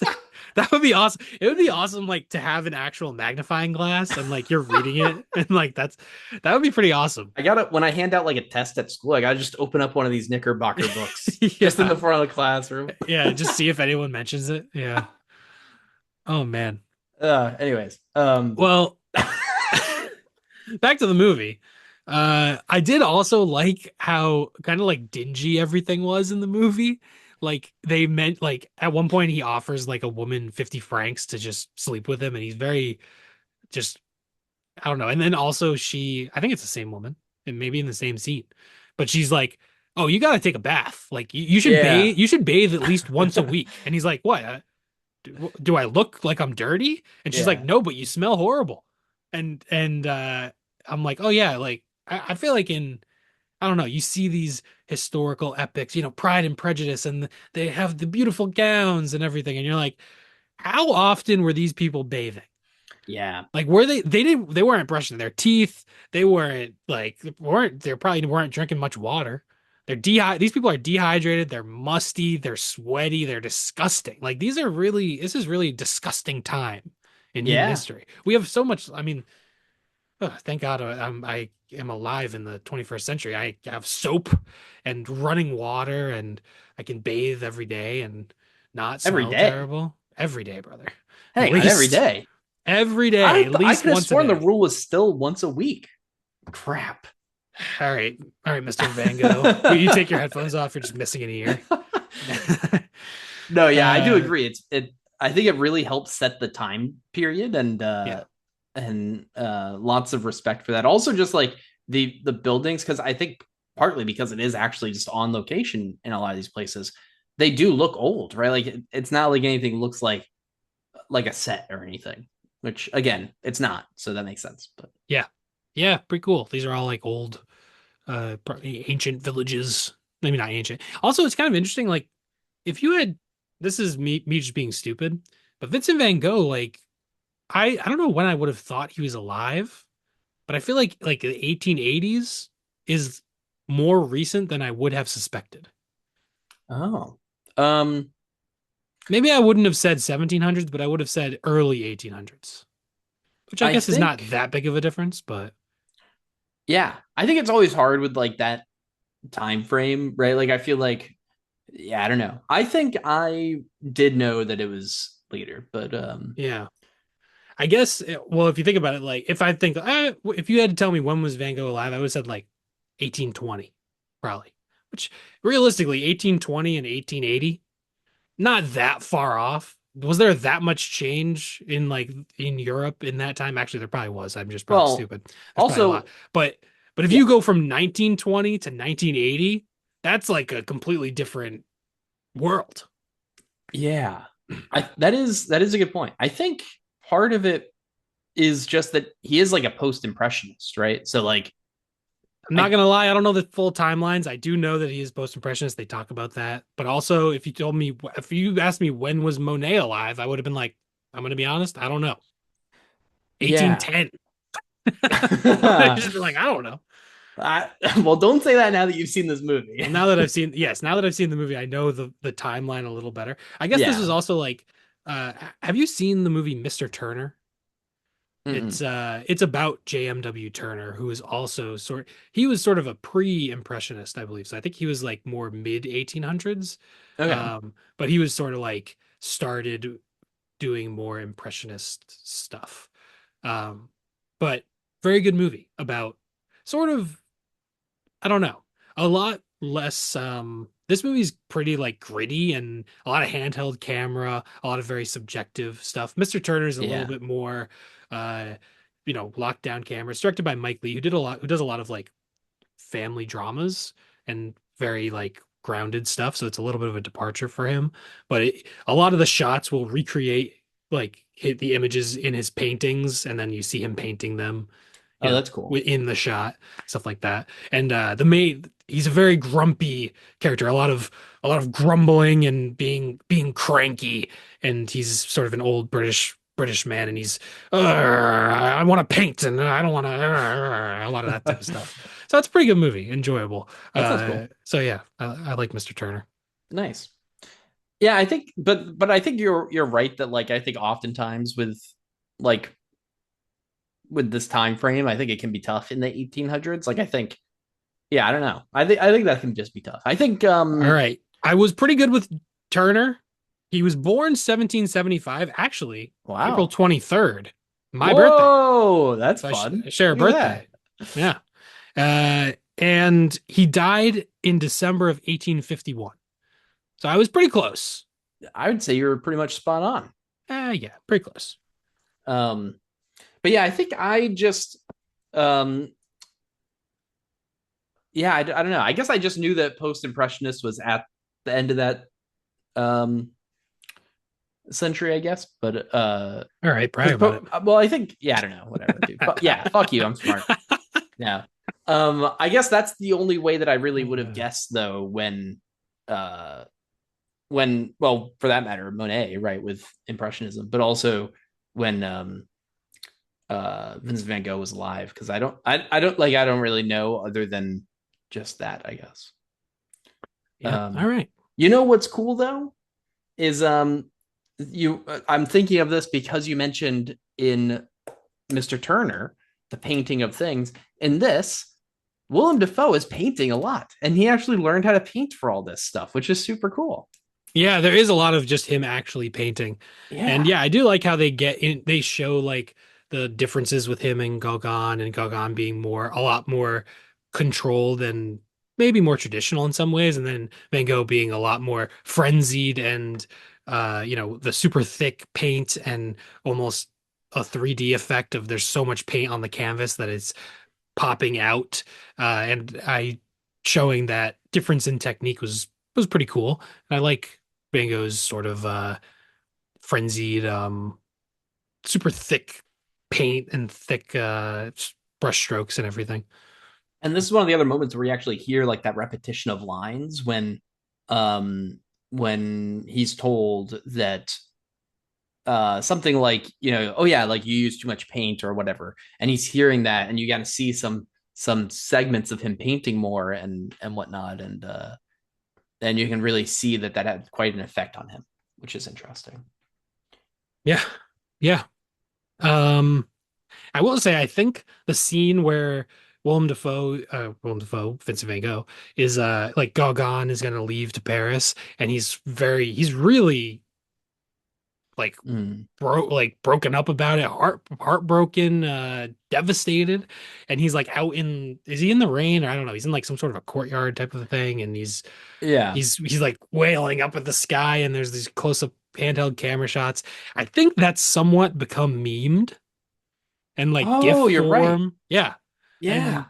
That would be awesome. It would be awesome, like to have an actual magnifying glass and like you're reading it, and like that would be pretty awesome. I gotta when I hand out like a test at school, I gotta just open up one of these Knickerbocker books just in Yeah, the front of the classroom. yeah. Just see if anyone mentions it. Yeah. Oh man. Anyways, Well, back to the movie. I did also like how kind of like dingy everything was in the movie. Like they meant like at one point he offers like a woman 50 francs to just sleep with him, and he's very just I don't know. And then also I think it's the same woman, and maybe in the same scene, but she's like, "Oh, you got to take a bath. Like you should yeah, bathe. You should bathe at least once a week." And he's like, "What? Do I look like I'm dirty?" And she's like, yeah, "No, but you smell horrible." And I'm like, "Oh yeah, like I feel like in I don't know, you see these historical epics, Pride and Prejudice, and they have the beautiful gowns and everything, and you're like, how often were these people bathing? yeah, Like were they weren't brushing their teeth. They weren't like they probably weren't drinking much water. These people are dehydrated, they're musty, they're sweaty, they're disgusting. Like this is really disgusting time in human yeah. history. We have so much, I mean, thank God I am alive in the 21st century. I have soap and running water and I can bathe every day and not Every smell day. terrible every day, brother. At Hang on, every least day. every day, at I least could have once a sworn the day. rule was still once a week. Crap. All right, Mr. Van Gogh. Will you take your headphones off? You're just missing an ear. No, yeah, I do uh, agree. I think it really helps set the time period yeah, and lots of respect for that. Also, just like the buildings, because I think partly because it is actually just on location in a lot of these places. they do look old, right? Like it's not like anything looks like a set or anything, which again, it's not. So that makes sense. But Yeah. Yeah, pretty cool. These are all like old ancient villages. Maybe not ancient. Also, it's kind of interesting like if you had this is me just being stupid, but Vincent van Gogh like I don't know when I would have thought he was alive, but I feel like the 1880s is more recent than I would have suspected. oh, um, Maybe I wouldn't have said 1700s, but I would have said early 1800s, which I I guess is not think that big of a difference, but yeah, I think it's always hard with like that time frame, right? Like I feel like yeah, I don't know. I think I did know that it was later, but yeah. I guess, well, if you think about it, like if I think, if you had to tell me when was Van Gogh alive, I would have said like 1820, probably. Which realistically, 1820 and 1880, not that far off. Was there that much change in like in Europe in that time? Actually, there probably was. I'm just probably well, stupid. There's probably a lot. also But if yeah, you go from 1920 to 1980, that's like a completely different world. yeah. I that is a good point. I think part of it is just that he is like a post-impressionist, right? So like I'm not I gonna lie, I don't know the full timelines. I do know that he is post-impressionist. They talk about that. But also, if you asked me when was Monet alive, I would have been like, I'm gonna be honest, I don't know. yeah. 1810. I would have just been like, I don't know. I, well, don't say that now that you've seen this movie. Well, now that I've seen, yes, now that I've seen the movie, I know the timeline a little better. I guess this Yeah. was also like, have you seen the movie Mr. Turner? Mm-mm. It's about JMW Turner, who is also he was sort of a pre-impressionist, I believe. So I think he was like more mid 1800s. Okay. But he was sort of like started doing more impressionist stuff. Um, but very good movie about sort of, I don't know, a lot less this movie's pretty like gritty and a lot of handheld camera, a lot of very subjective stuff. Mr. Turner's a little Yeah. bit more uh lockdown camera. It's directed by Mike Lee, who does a lot of like family dramas and very like grounded stuff, so it's a little bit of a departure for him. But a lot of the shots will recreate like the images in his paintings, and then you see him painting them, Oh, that's cool. in the shot, stuff like that. And the maid, he's a very grumpy character, a lot of grumbling and being cranky, and he's sort of an old British man, and he's I want to paint and I don't want to a lot of that type of stuff. So it's a pretty good movie, enjoyable. That sounds cool. So yeah, I like Mr. Turner. Nice. Yeah, I think, but I think you're right that like I think oftentimes like with this time frame, I think it can be tough in the 1800s. Like I think, yeah, I don't know. I think that can just be tough. I think, All right, I was pretty good with Turner. He was born 1775, actually, April wow. 23rd, my birthday. Whoa, that's So fun. I share a Look at birthday. Yeah. And he died in December of 1851. So I was pretty close. that. I would say you're pretty much spot on. Yeah, pretty close. Um, but yeah, I think I just, um, yeah, I don't know. I guess I just knew that post impressionist was at the end of that um century, I guess. But All right, brag because about it. well, I think yeah, I don't know, whatever, dude. But yeah, fuck you, I'm smart. Yeah. I guess that's the only way that I really would have guessed though uh well, for that matter, Monet, right, with impressionism, but also when Vincent van Gogh was alive, because I don't like I don't really know other than just that, I guess. Yeah. All Um right. you know what's cool though is you I'm thinking of this because you mentioned in Mr. Turner the painting of things. In this, Willem Dafoe is painting a lot, and he actually learned how to paint for all this stuff, which is super cool. Yeah, there is a lot of just him actually painting. And Yeah, yeah, I do like how they show like the differences with him and Gauguin, and Gauguin being a lot more controlled and maybe more traditional in some ways, and then Van Gogh being a lot more frenzied and the super thick paint and almost a 3D effect of there's so much paint on the canvas that it's popping out. And I showing that difference in technique was was pretty cool. And I like Van Gogh's sort of frenzied, super thick paint and thick brush strokes and everything. And this is one of the other moments where you actually hear like that repetition of lines um when he's told that something like, oh yeah, like you use too much paint or whatever, and he's hearing that, and you got to see some segments of him painting more and whatnot, and you can really see that that had quite an effect on him, which is interesting. Yeah. Yeah. Um, I will say, I think the scene where Willem Dafoe, Vincent Van Gogh, is like Gauguin is gonna leave to Paris, and he's really like Mm. broken up about it, heartbroken, devastated, and he's like out in is he in the rain? Or I don't know. He's in like some sort of a courtyard type of a thing, and Yeah. he's like wailing up at the sky, and there's these close up handheld camera shots. I think that's somewhat become memed and like GIF Oh, you're right. form. Yeah. Yeah. And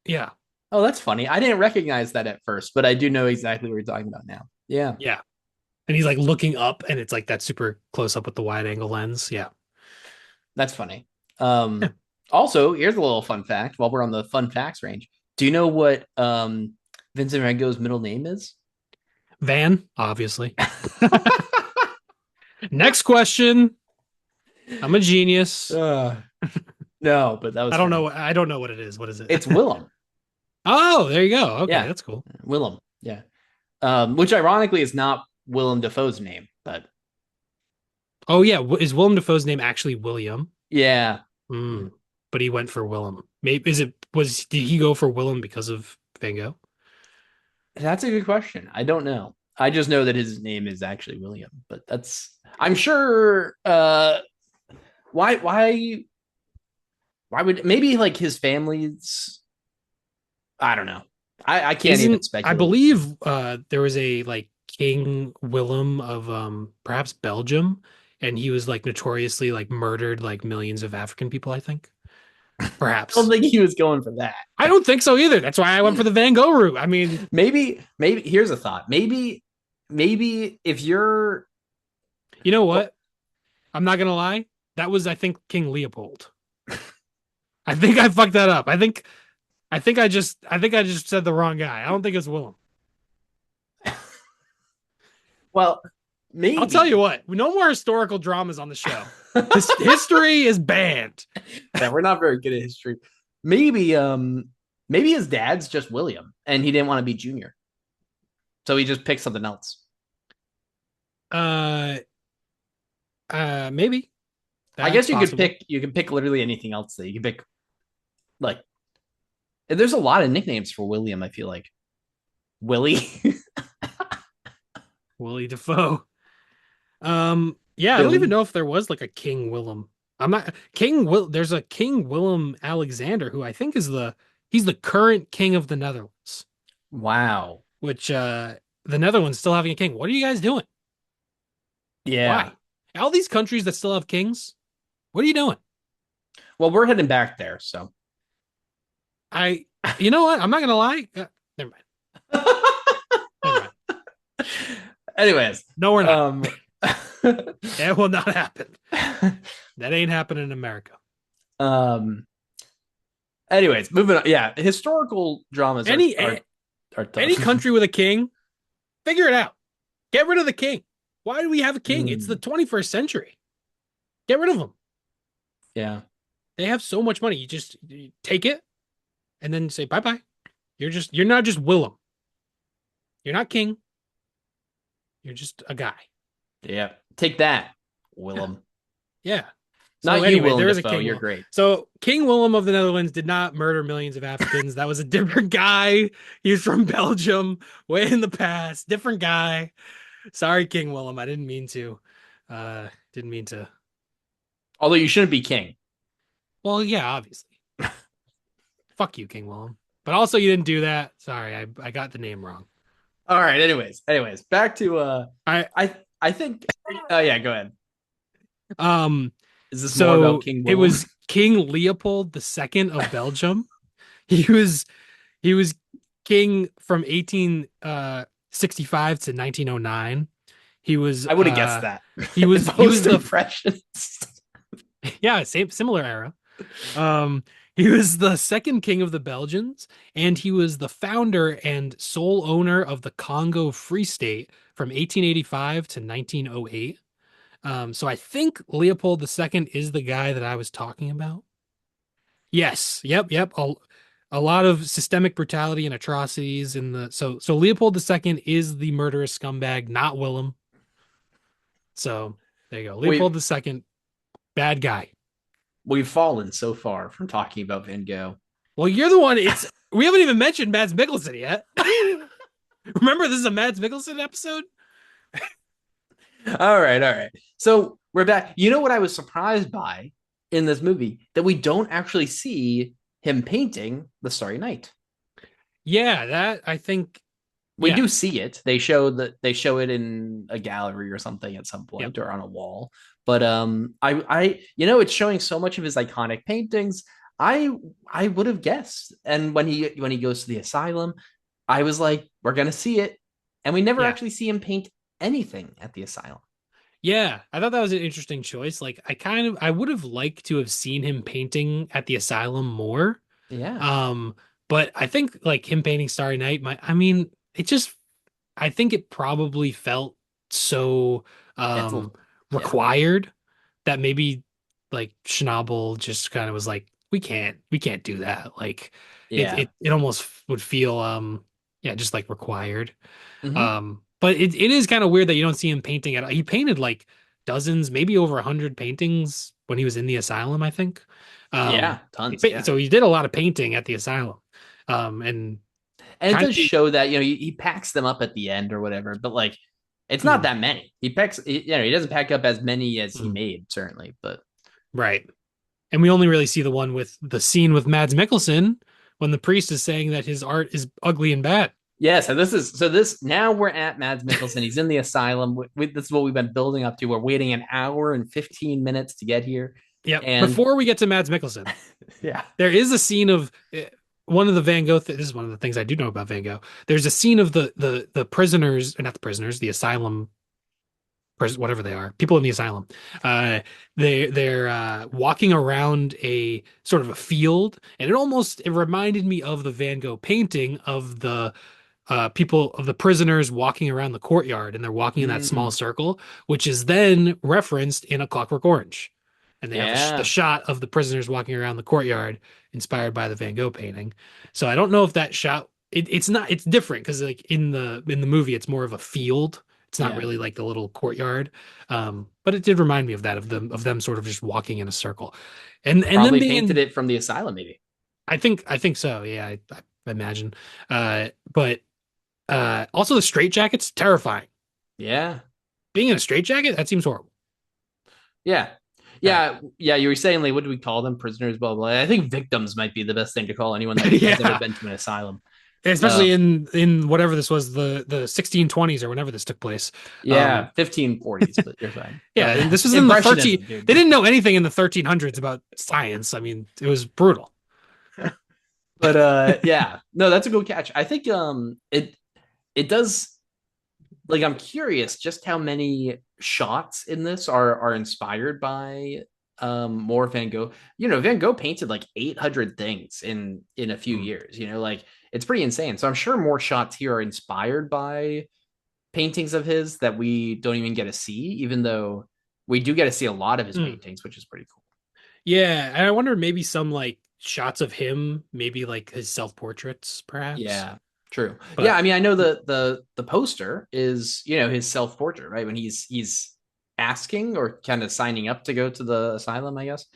yeah, Oh, that's funny. I didn't recognize that at first, but I do know exactly what you're talking about now. Yeah. yeah. And he's like looking up and it's like that super close up with the wide angle lens. Yeah. That's funny. Yeah. Also, here's a little fun fact while we're on the fun facts range. Do you know what Vincent Van Gogh's middle name is? Van, obviously. Next question. I'm a genius. Uh, no, but that was funny. I don't know what it is. What is it? It's Willem. Oh, there you go. Okay, Yeah. that's cool. Willem. Yeah. Which ironically is not Willem Dafoe's name, but Oh yeah, is Willem Dafoe's name actually William? yeah. Hmm. But he went for Willem. Maybe did he go for Willem because of Van Gogh? That's a good question. I don't know. I just know that his name is actually William, but that's I'm sure why would maybe like his family's I don't know. I can't even Isn't I speculate. believe there was a like King Willem of perhaps Belgium, and he was like notoriously like murdered like millions of African people, I think. I don't Perhaps. think he was going for that. I don't think so either. That's why I went for the Van Gogh route. I mean, Maybe here's a thought. Maybe if you're you know what? I'm not gonna lie. That was, I think, King Leopold. I think I fucked that up. I think I just said the wrong guy. I don't think it's Willem. well, I'll tell you maybe what. No more historical dramas on the show. History is banned. yeah, we're not very good at history. Maybe his dad's just William and he didn't want to be junior. So he just picked something else. Uh, maybe I that's guess you could possible. pick literally anything else that you can pick like there's a lot of nicknames for William, I feel like. Willie, Willie Defoe. Yeah, I don't even Billy. know if there was like a King Willem. I'm not King Will. There's a King Willem Alexander who I think he's the current king of the Netherlands, Wow. which the Netherlands still having a king. What are you guys doing? Yeah. Why? All these countries that still have kings, what are you doing? Well, we're heading back there, so I, you know what? I'm not gonna lie. Never mind. Never mind. anyways, No, we're not. um It will not happen. That ain't happening in America. um anyways, moving on. Yeah, historical dramas Any are tough. any country with a king, figure it out. Get rid of the king. Why do we have a king? It's the Mm, 21st century. Get rid of them. yeah. They have so much money. You take it and then say bye bye. You're not just Willem. You're not king. You're just a guy. Yeah. Take that, Yeah. Willem. Yeah. So Not you, anyway, Willem there is a Dafoe. King You're Willem. great. So King Willem of the Netherlands did not murder millions of Africans. That was a different guy. He's from Belgium, way in the past. Different guy. Sorry, King Willem. I didn't mean to. Didn't mean to. Although you shouldn't be king. Well, yeah, obviously. Fuck you, King Willem. But also, you didn't do that. Sorry, I got the name wrong. All right. Anyways, back to I I think. Oh yeah, go ahead. um. Is this more about So King it Willem? was King Leopold II of Belgium. He was he was king from 18 1965 to 1909. He was I would have guessed that. he was he was Post the impressions. yeah, same similar era. Um, he was the second king of the Belgians, and he was the founder and sole owner of the Congo Free State from 1885 to 1908. So I think Leopold II is the guy that I was talking about. Yes, yep. A lot of systemic brutality and atrocities in the so Leopold II is the murderous scumbag, not Willem. So there you go. we've Leopold II, bad guy. we've fallen so far from talking about Van Gogh. Well, you're the one. It's we haven't even mentioned Mads Mikkelsen yet. Remember, this is a Mads Mikkelsen episode. All right. So we're back. You know what I was surprised by in this movie? That we don't actually see him painting the Starry Night. Yeah, that I think. We Yeah, do see it. They show it in a gallery or something at some yep. point or on a wall. But I you know it's showing so much of his iconic paintings. I I would have guessed. And when he goes to the asylum, I was like, we're gonna see it. And we never Yeah, actually see him paint anything at the asylum. yeah. I thought that was an interesting choice. Like, I would have liked to have seen him painting at the asylum more. Yeah. Um, but I think like him painting Starry Night, I mean, it just I think it probably felt so It's a, um yeah. required that maybe like Schnabel just kind of was like, we can't do that. Like Yeah. it almost would feel yeah, just like required. Hmm. But it is kind of weird that you don't see him painting at he painted like dozens, maybe over 100 paintings when he was in the asylum, I think. Yeah. Tons. Yeah. So he did a lot of painting at the asylum. And And it kind does of show that, he packs them up at the end or whatever, but like it's not mm, that many. He doesn't pack up as many as he mm, made, certainly, but right. And we only really see the one with the scene with Mads Mikkelsen when the priest is saying that his art is ugly and bad. yeah. So this now we're at Mads Mikkelsen. He's in the asylum. This is what we've been building up to. We're waiting an hour and 15 minutes to get here, Yep. and Before we get to Mads Mikkelsen, yeah. there is a scene of one of the Van Gogh. This is one of the things I do know about Van Gogh. There's a scene of the prisoners, or not the prisoners, the asylum, whatever they are, people in the asylum. They're walking around a sort of a field, and it reminded me of the Van Gogh painting of the people of the prisoners walking around the courtyard, and they're walking in that small Mm, circle, which is then referenced in A Clockwork Orange. And they have the yeah, shot of the prisoners walking around the courtyard, inspired by the Van Gogh painting. So I don't know if that shot it's not it's different because like in the movie it's more of a field. It's not yeah. really like the little courtyard. But it did remind me of that of them sort of just walking in a circle, and then Probably being painted in it from the asylum, maybe. I think so. Yeah, I imagine. But also the straitjacket's terrifying. Yeah, Being in a straitjacket, that seems horrible. yeah. All Yeah. You were saying, like, what do we call them? Prisoners, blah, blah. I think victims might be the best thing to call anyone that right. has ever Yeah. been to an asylum. Especially Um, in whatever this was, the 1620s or whenever this took place. yeah, 1540s, but you're fine. Yeah, and this was in the 13 Impressionism, dude. they didn't know anything in the 1300s about science. I mean, it was brutal. But yeah, no, that's a good catch. I think it does, like, I'm curious just how many shots in this are inspired by more Van Gogh. Van Gogh painted like 800 things in a few Mm. years, like it's pretty insane. So I'm sure more shots here are inspired by paintings of his that we don't even get to see, even though we do get to see a lot of his Mm. paintings, which is pretty cool. Yeah, and I wonder maybe some like shots of him, maybe like his self-portraits, perhaps. Yeah, true. Yeah, But I mean, I know the poster is, his self-portrait, right? When he's asking or kind of signing up to go to the asylum, I guess.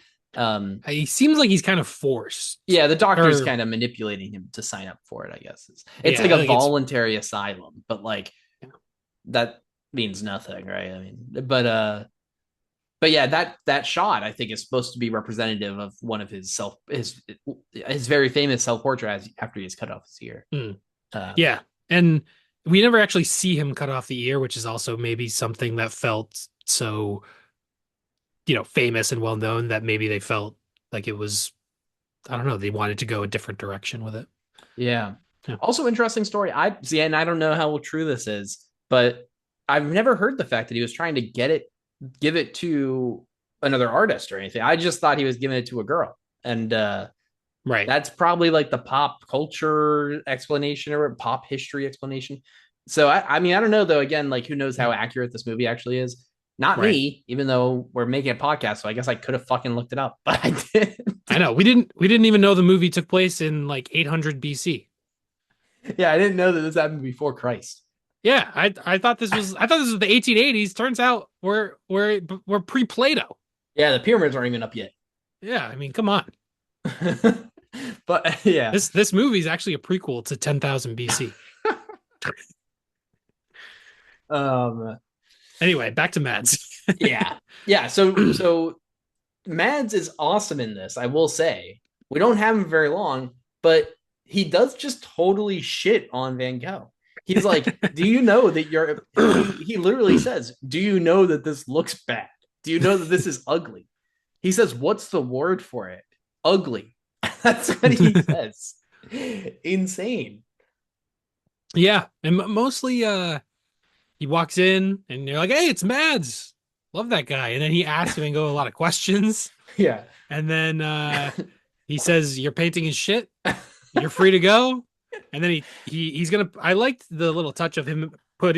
he seems like he's kind of forced. Yeah, the doctor's Or kind of manipulating him to sign up for it, I guess. It's yeah, like I a think it's voluntary asylum, but like that means nothing, right? I mean, but yeah, that shot I think is supposed to be representative of one of his very famous self-portrait after he's cut off his ear. mm, Uh, yeah. And we never actually see him cut off the ear, which is also maybe something that felt so, famous and well known that maybe they felt like it was, I don't know, they wanted to go a different direction with it. yeah. Yeah. Also, interesting story. I see, and I don't know how true this is, but I've never heard the fact that he was trying to give it to another artist or anything. I just thought he was giving it to a girl, and Right. that's probably like the pop culture explanation or pop history explanation. So I mean, I don't know though. Again, like who knows how accurate this movie actually is? Not Right. me, even though we're making a podcast. So I guess I could have fucking looked it up, but I did. I know. We didn't even know the movie took place in like 800 BC. Yeah, I didn't know that this happened before Christ. Yeah, I thought this was the 1880s. Turns out we're pre-Plato. Yeah, the pyramids aren't even up yet. Yeah, I mean, come on. But yeah, This movie is actually a prequel to 10,000 BC. um, Anyway, back to Mads. yeah, yeah. So Mads is awesome in this. I will say we don't have him very long, but he does just totally shit on Van Gogh. He's like, "Do you know that you're?" He literally says, "Do you know that this looks bad? Do you know that this is ugly?" He says, "What's the word for it? Ugly." That's what he says. Insane. Yeah, and mostly he walks in and you're like, "Hey, it's Mads. Love that guy." And then he asks him and go a lot of questions. Yeah. And then he says, "Your painting is shit. You're free to go." And then he's gonna. I liked the little touch of him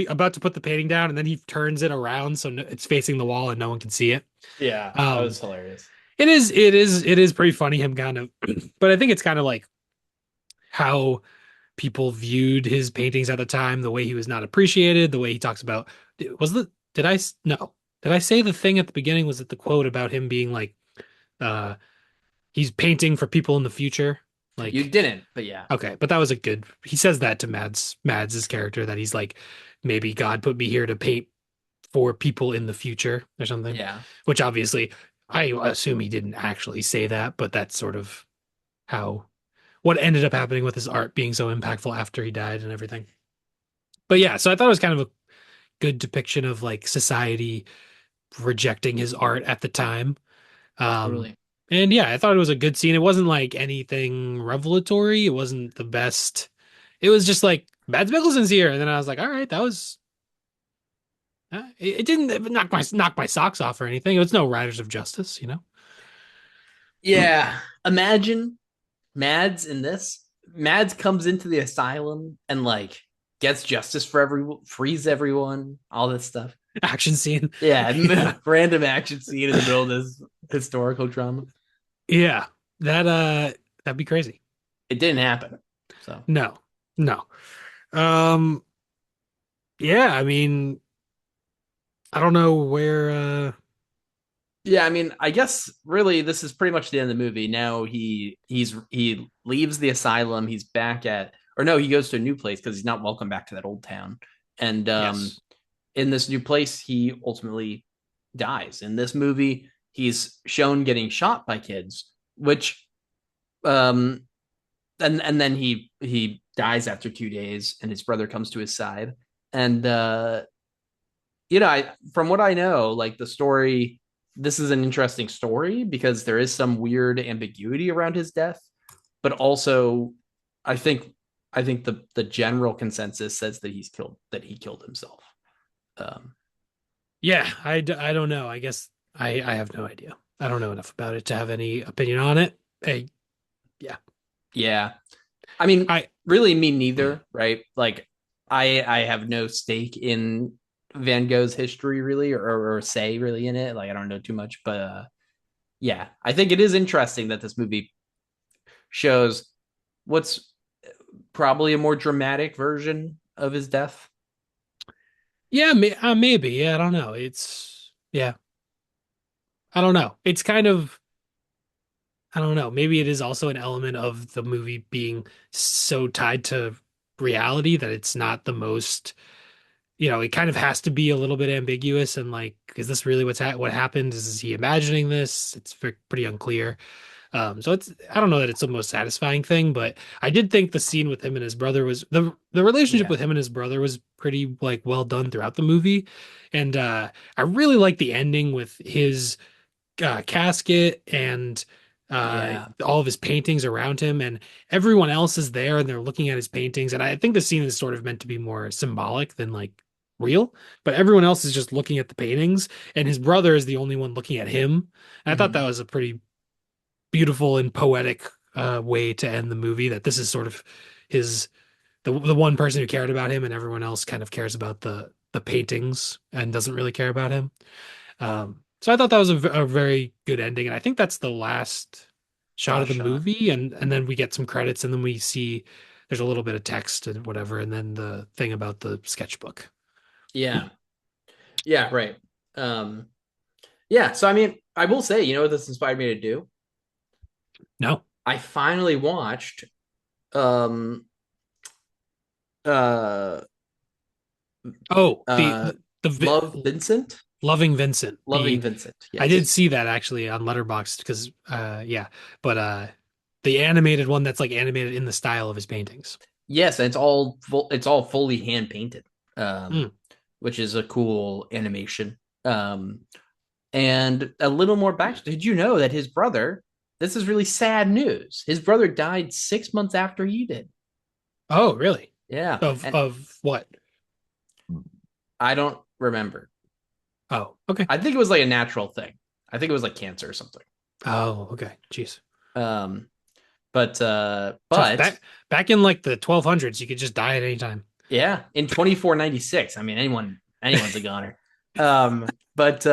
about to put the painting down, and then he turns it around so it's facing the wall and no one can see it. Yeah, that Um, was hilarious. it is pretty funny him kind of, but I think it's kind of like how people viewed his paintings at the time, the way he was not appreciated, the way he talks about was the did I no did I say the thing at the beginning? Was it the quote about him being like uh he's painting for people in the future? You Like, didn't, but yeah. okay, but that was a good. He says that to Mads's character that he's like, maybe God put me here to paint for people in the future or something. Yeah. Which obviously, I assume he didn't actually say that, but that's sort of how what ended up happening with his art being so impactful after he died and everything. But yeah, so I thought it was kind of a good depiction of like society rejecting his art at the time. Um, Totally. and yeah, I thought it was a good scene. It wasn't like anything revelatory. It wasn't the best. It was just like Mads Mikkelsen's here, and then I was like, all right, that was. It didn't knock my socks off or anything. It was no Riders of Justice, you know. Yeah. Imagine Mads in this. Mads comes into the asylum and like gets justice for everyone, frees everyone, all this stuff. Action scene. Yeah, Yeah, random action scene in the middle of this historical drama. yeah. That'd be crazy. It didn't happen. So No, no. Um, yeah. I mean, I don't know where. yeah, I mean, I guess really this is pretty much the end of the movie. Now he leaves the asylum. He's back at or no, he goes to a new place because he's not welcome back to that old town. And Yes. in this new place, he ultimately dies. In this movie, he's shown getting shot by kids, which um and then he dies after 2 days, and his brother comes to his side. And you know, I from what I know, like the story, this is an interesting story because there is some weird ambiguity around his death, but also I think I think the general consensus says that he killed himself. Um, Yeah. I don't know. I guess I have no idea. I don't know enough about it to have any opinion on it. Hey, yeah. yeah, I mean, I really, me neither, right? Like, I have no stake in Van Gogh's history, really, or say really in it. Like, I don't know too much, but yeah, I think it is interesting that this movie shows what's probably a more dramatic version of his death. Yeah, maybe. Yeah, I don't know. Yeah, I don't know. It's kind of I don't know. Maybe it is also an element of the movie being so tied to reality that it's not the most, it kind of has to be a little bit ambiguous and like, is this really what happened? Is he imagining this? It's pretty unclear. So I don't know that it's the most satisfying thing, but I did think the scene with him and his brother was the relationship Yeah, with him and his brother was pretty like well done throughout the movie. And I really like the ending with his casket and Yeah. All of his paintings around him, and everyone else is there and they're looking at his paintings. And I think the scene is sort of meant to be more symbolic than like real, but everyone else is just looking at the paintings, and his brother is the only one looking at him. And I thought that Mhm. was a pretty beautiful and poetic way to end the movie. That this is sort of his the one person who cared about him, and everyone else kind of cares about the paintings and doesn't really care about him. So I thought that was a very good ending, and I think that's the last shot of Last the shot. movie, and then we get some credits, and then we see there's a little bit of text and whatever, and then the thing about the sketchbook. Yeah. Yeah, right. Um, yeah, so I mean, I will say, you know what this inspired me to do? No. I finally watched um uh Oh, uh Love the Vincent? Loving Vincent. Loving The Vincent. I did Yes. see that actually on Letterboxd because yeah, but the animated one that's like animated in the style of his paintings. Yes, and it's all fully hand painted. Hmm. Which is a cool animation. And a little more back. Did you know that his brother, this is really sad news. His brother died 6 months after he did. Oh, really? Yeah. And Of what? I don't remember. Oh, okay. I think it was like a natural thing. I think it was like cancer or something. Oh, okay. Jeez. Um, Tough. but Back in like the 1200s, you could just die at any time. yeah, in 2496. I mean, anyone's a goner. But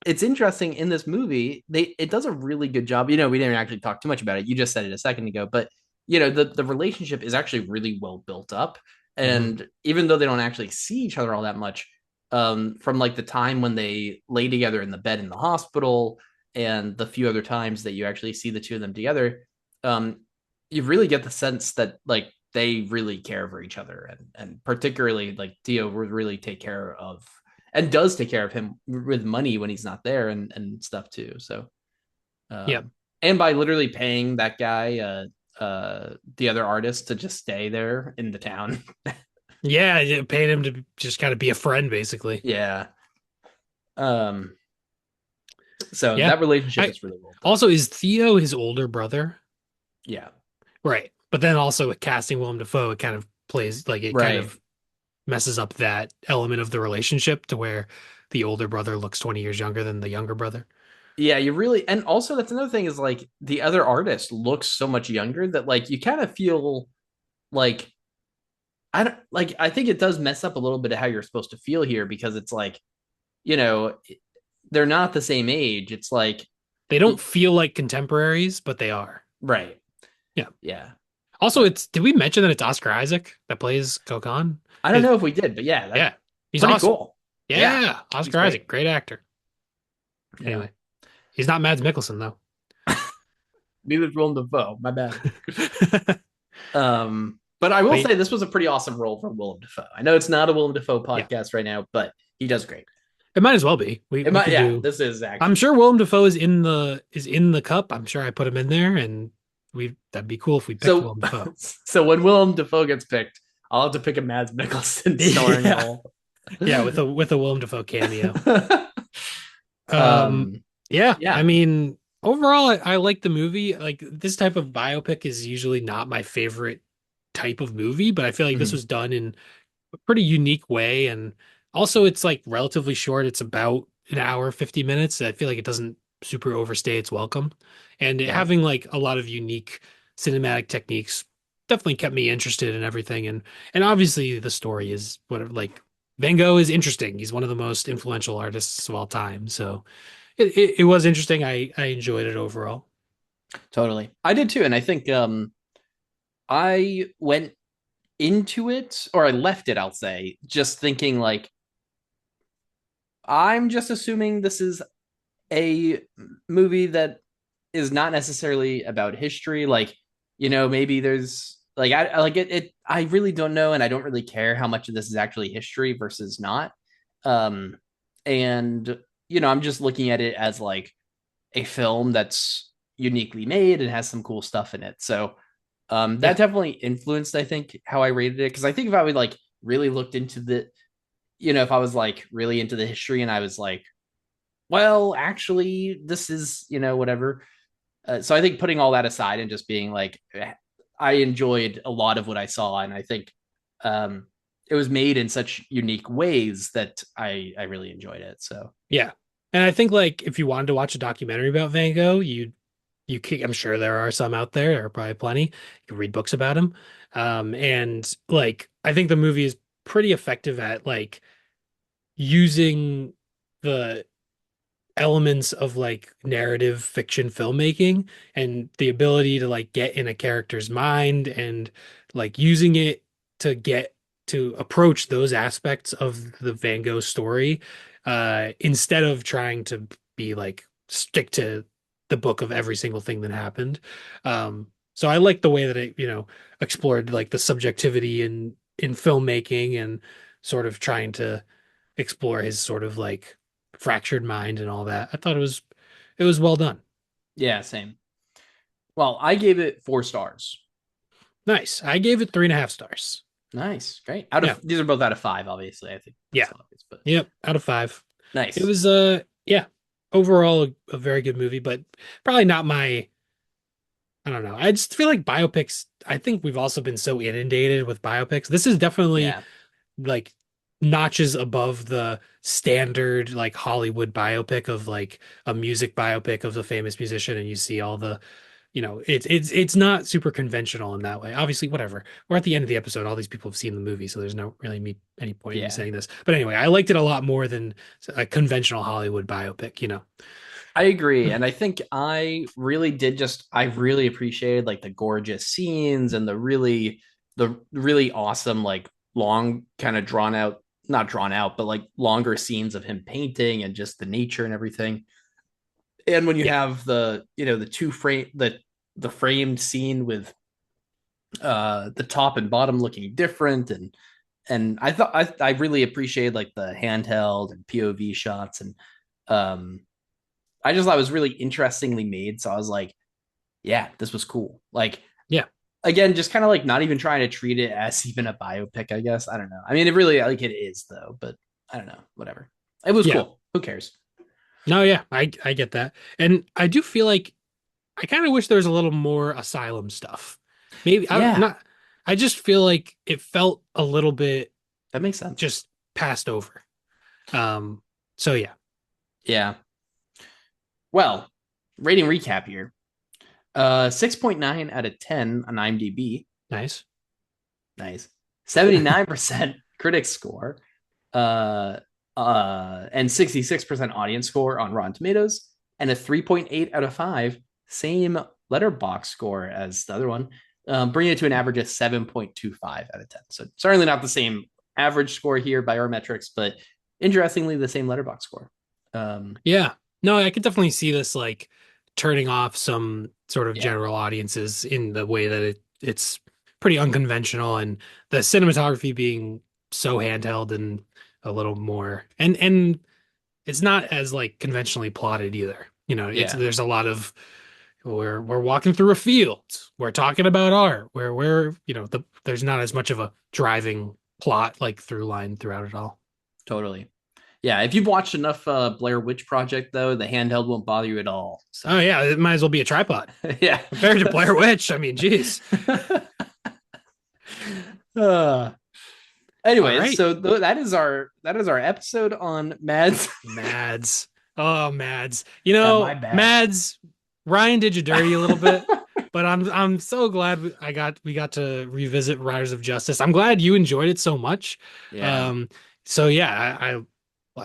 it's interesting in this movie, it does a really good job. You know, we didn't actually talk too much about it. You just said it a second ago, but you know, the relationship is actually really well built up. Hmm. And even though they don't actually see each other all that much, from like the time when they lay together in the bed in the hospital and the few other times that you actually see the two of them together, um, you really get the sense that like they really care for each other, and particularly like Dio would really take care of and does take care of him with money when he's not there and stuff too. So Yep. and by literally paying that guy the other artist to just stay there in the town. Yeah, you paid him to just kind of be a friend, basically. Yeah. Um so Yeah. that relationship I is really well done. also is Theo his older brother? Yeah. Right. But then also with casting Willem Dafoe, it kind of plays like it kind Right. of messes up that element of the relationship to where the older brother looks 20 years younger than the younger brother. Yeah, you really, and also that's another thing is like the other artist looks so much younger that like you kind of feel like I don't like I think it does mess up a little bit of how you're supposed to feel here because it's like, you know, they're not the same age. It's like They don't feel like contemporaries, but they are. right. Yeah. Yeah. Also, But did we mention that it's Oscar Isaac that plays Gogh? I don't His, know if we did, but yeah, that's yeah, he's pretty awesome. cool. Yeah. Yeah, He's Oscar great. Isaac, great actor. Yeah. Anyway, he's not Mads Mikkelsen though. Neither's Willem Dafoe. My bad. But I will But say this was a pretty awesome role for Willem Dafoe. I know it's not a Willem Dafoe yeah, podcast right now, but he does great. it might as well be. It We might, could yeah, do. this is I'm actually sure Willem Dafoe is in the cup. I'm sure I put him in there, and we that'd be cool if we picked so. Willem Dafoe. So when Willem Dafoe gets picked, I'll have to pick a Mads Mikkelsen starring Yeah, role. yeah, with a Willem Dafoe cameo. Um, um, yeah, I yeah. mean, overall, I like the movie. Like this type of biopic is usually not my favorite type of movie, but I feel like this Mhm. was done in a pretty unique way. And also, it's like relatively short. It's about an hour, 50 minutes. I feel like it doesn't super overstay its welcome. And Yeah, having like a lot of unique cinematic techniques definitely kept me interested in everything. And obviously, the story is what like Van Gogh is interesting. He's one of the most influential artists of all time. So it was interesting. I enjoyed it overall. totally. I did too, and I think I went into it, or I left it, I'll say, just thinking like I'm just assuming this is a movie that is not necessarily about history. Like, you know, maybe there's like I like it I really don't know, and I don't really care how much of this is actually history versus not. Um and you know, I'm just looking at it as like a film that's uniquely made and has some cool stuff in it. So that Yeah. definitely influenced, I think, how I rated it. Because I think if I would like really looked into the, you know, if I was like really into the history and I was like, well, actually, this is, you know, whatever. So I think putting all that aside and just being like, I enjoyed a lot of what I saw, and I think um, it was made in such unique ways that I really enjoyed it. So Yeah. And I think like if you wanted to watch a documentary about Van Gogh, you can, I'm sure there are some out there. There are probably plenty. You can read books about him. And like I think the movie is pretty effective at like using the elements of like narrative fiction filmmaking and the ability to like get in a character's mind and like using it to get to approach those aspects of the Van Gogh story instead of trying to be like stick to the book of every single thing that happened. So I like the way that it, explored like the subjectivity in filmmaking and sort of trying to explore his sort of like fractured mind and all that. I thought it was well done. yeah, same. Well, I gave it 4 stars. Nice. I gave it 3.5 stars. Nice, great. Out Yeah. of these are both out of 5, obviously. I think Yeah. that's obvious, but Yep. Out of 5. It nice. was yeah, overall a very good movie, but probably not my I don't know. I just feel like biopics, I think we've also been so inundated with biopics. This is definitely Yeah, like notches above the standard like Hollywood biopic of like a music biopic of the famous musician and you see all the it's not super conventional in that way. Obviously, whatever. We're at the end of the episode. All these people have seen the movie, so there's no really any point in me yeah. saying this. But anyway, I liked it a lot more than a conventional Hollywood biopic. I agree. And I think I really appreciated like the gorgeous scenes and the really awesome, like long kind of drawn out, not drawn out, but like longer scenes of him painting and just the nature and everything. And when you Yeah. have the two frame, the framed scene with the top and bottom looking different, and I really appreciated like the handheld and POV shots, and um I just thought it was really interestingly made. So I was like, yeah, this was cool. Like, Yeah. again, just kind of like not even trying to treat it as even a biopic, I guess. I don't know. I mean, it really, like, it is, though, but I don't know. Whatever. It was Yeah. cool. Who cares? No, yeah, I get that. And I do feel like I kind of wish there was a little more asylum stuff. Maybe I Yeah, not I just feel like it felt a little bit that makes sense. just passed over. Um, so yeah, Yeah. Well, rating recap here. 6.9 out of 10 on IMDb. nice. Nice. 79% critic score. Uh, and 66% audience score on Rotten Tomatoes, and a 3.8 out of 5, same letterbox score as the other one, bringing it to an average of 7.25 out of 10. So certainly not the same average score here by our metrics, but interestingly, the same letterbox score. Yeah. No, I could definitely see this like turning off some sort of Yeah, general audiences in the way that it's pretty unconventional and the cinematography being so handheld and a little more and it's not as like conventionally plotted either. It's yeah, there's a lot of we're walking through a field. We're talking about art. Where we're there's not as much of a driving plot like through line throughout it all. totally. Yeah, if you've watched enough Blair Witch Project, though, the handheld won't bother you at all. Oh So, yeah, it might as well be a tripod. yeah. Compared to Blair Witch, I mean, geez. uh, All Anyways, right, so that is our episode on Mads. Mads. Oh, Mads. My bad. Mads, Ryan did you dirty a little bit, but I'm so glad we got to revisit Riders of Justice. I'm glad you enjoyed it so much. Yeah, Um, so yeah, I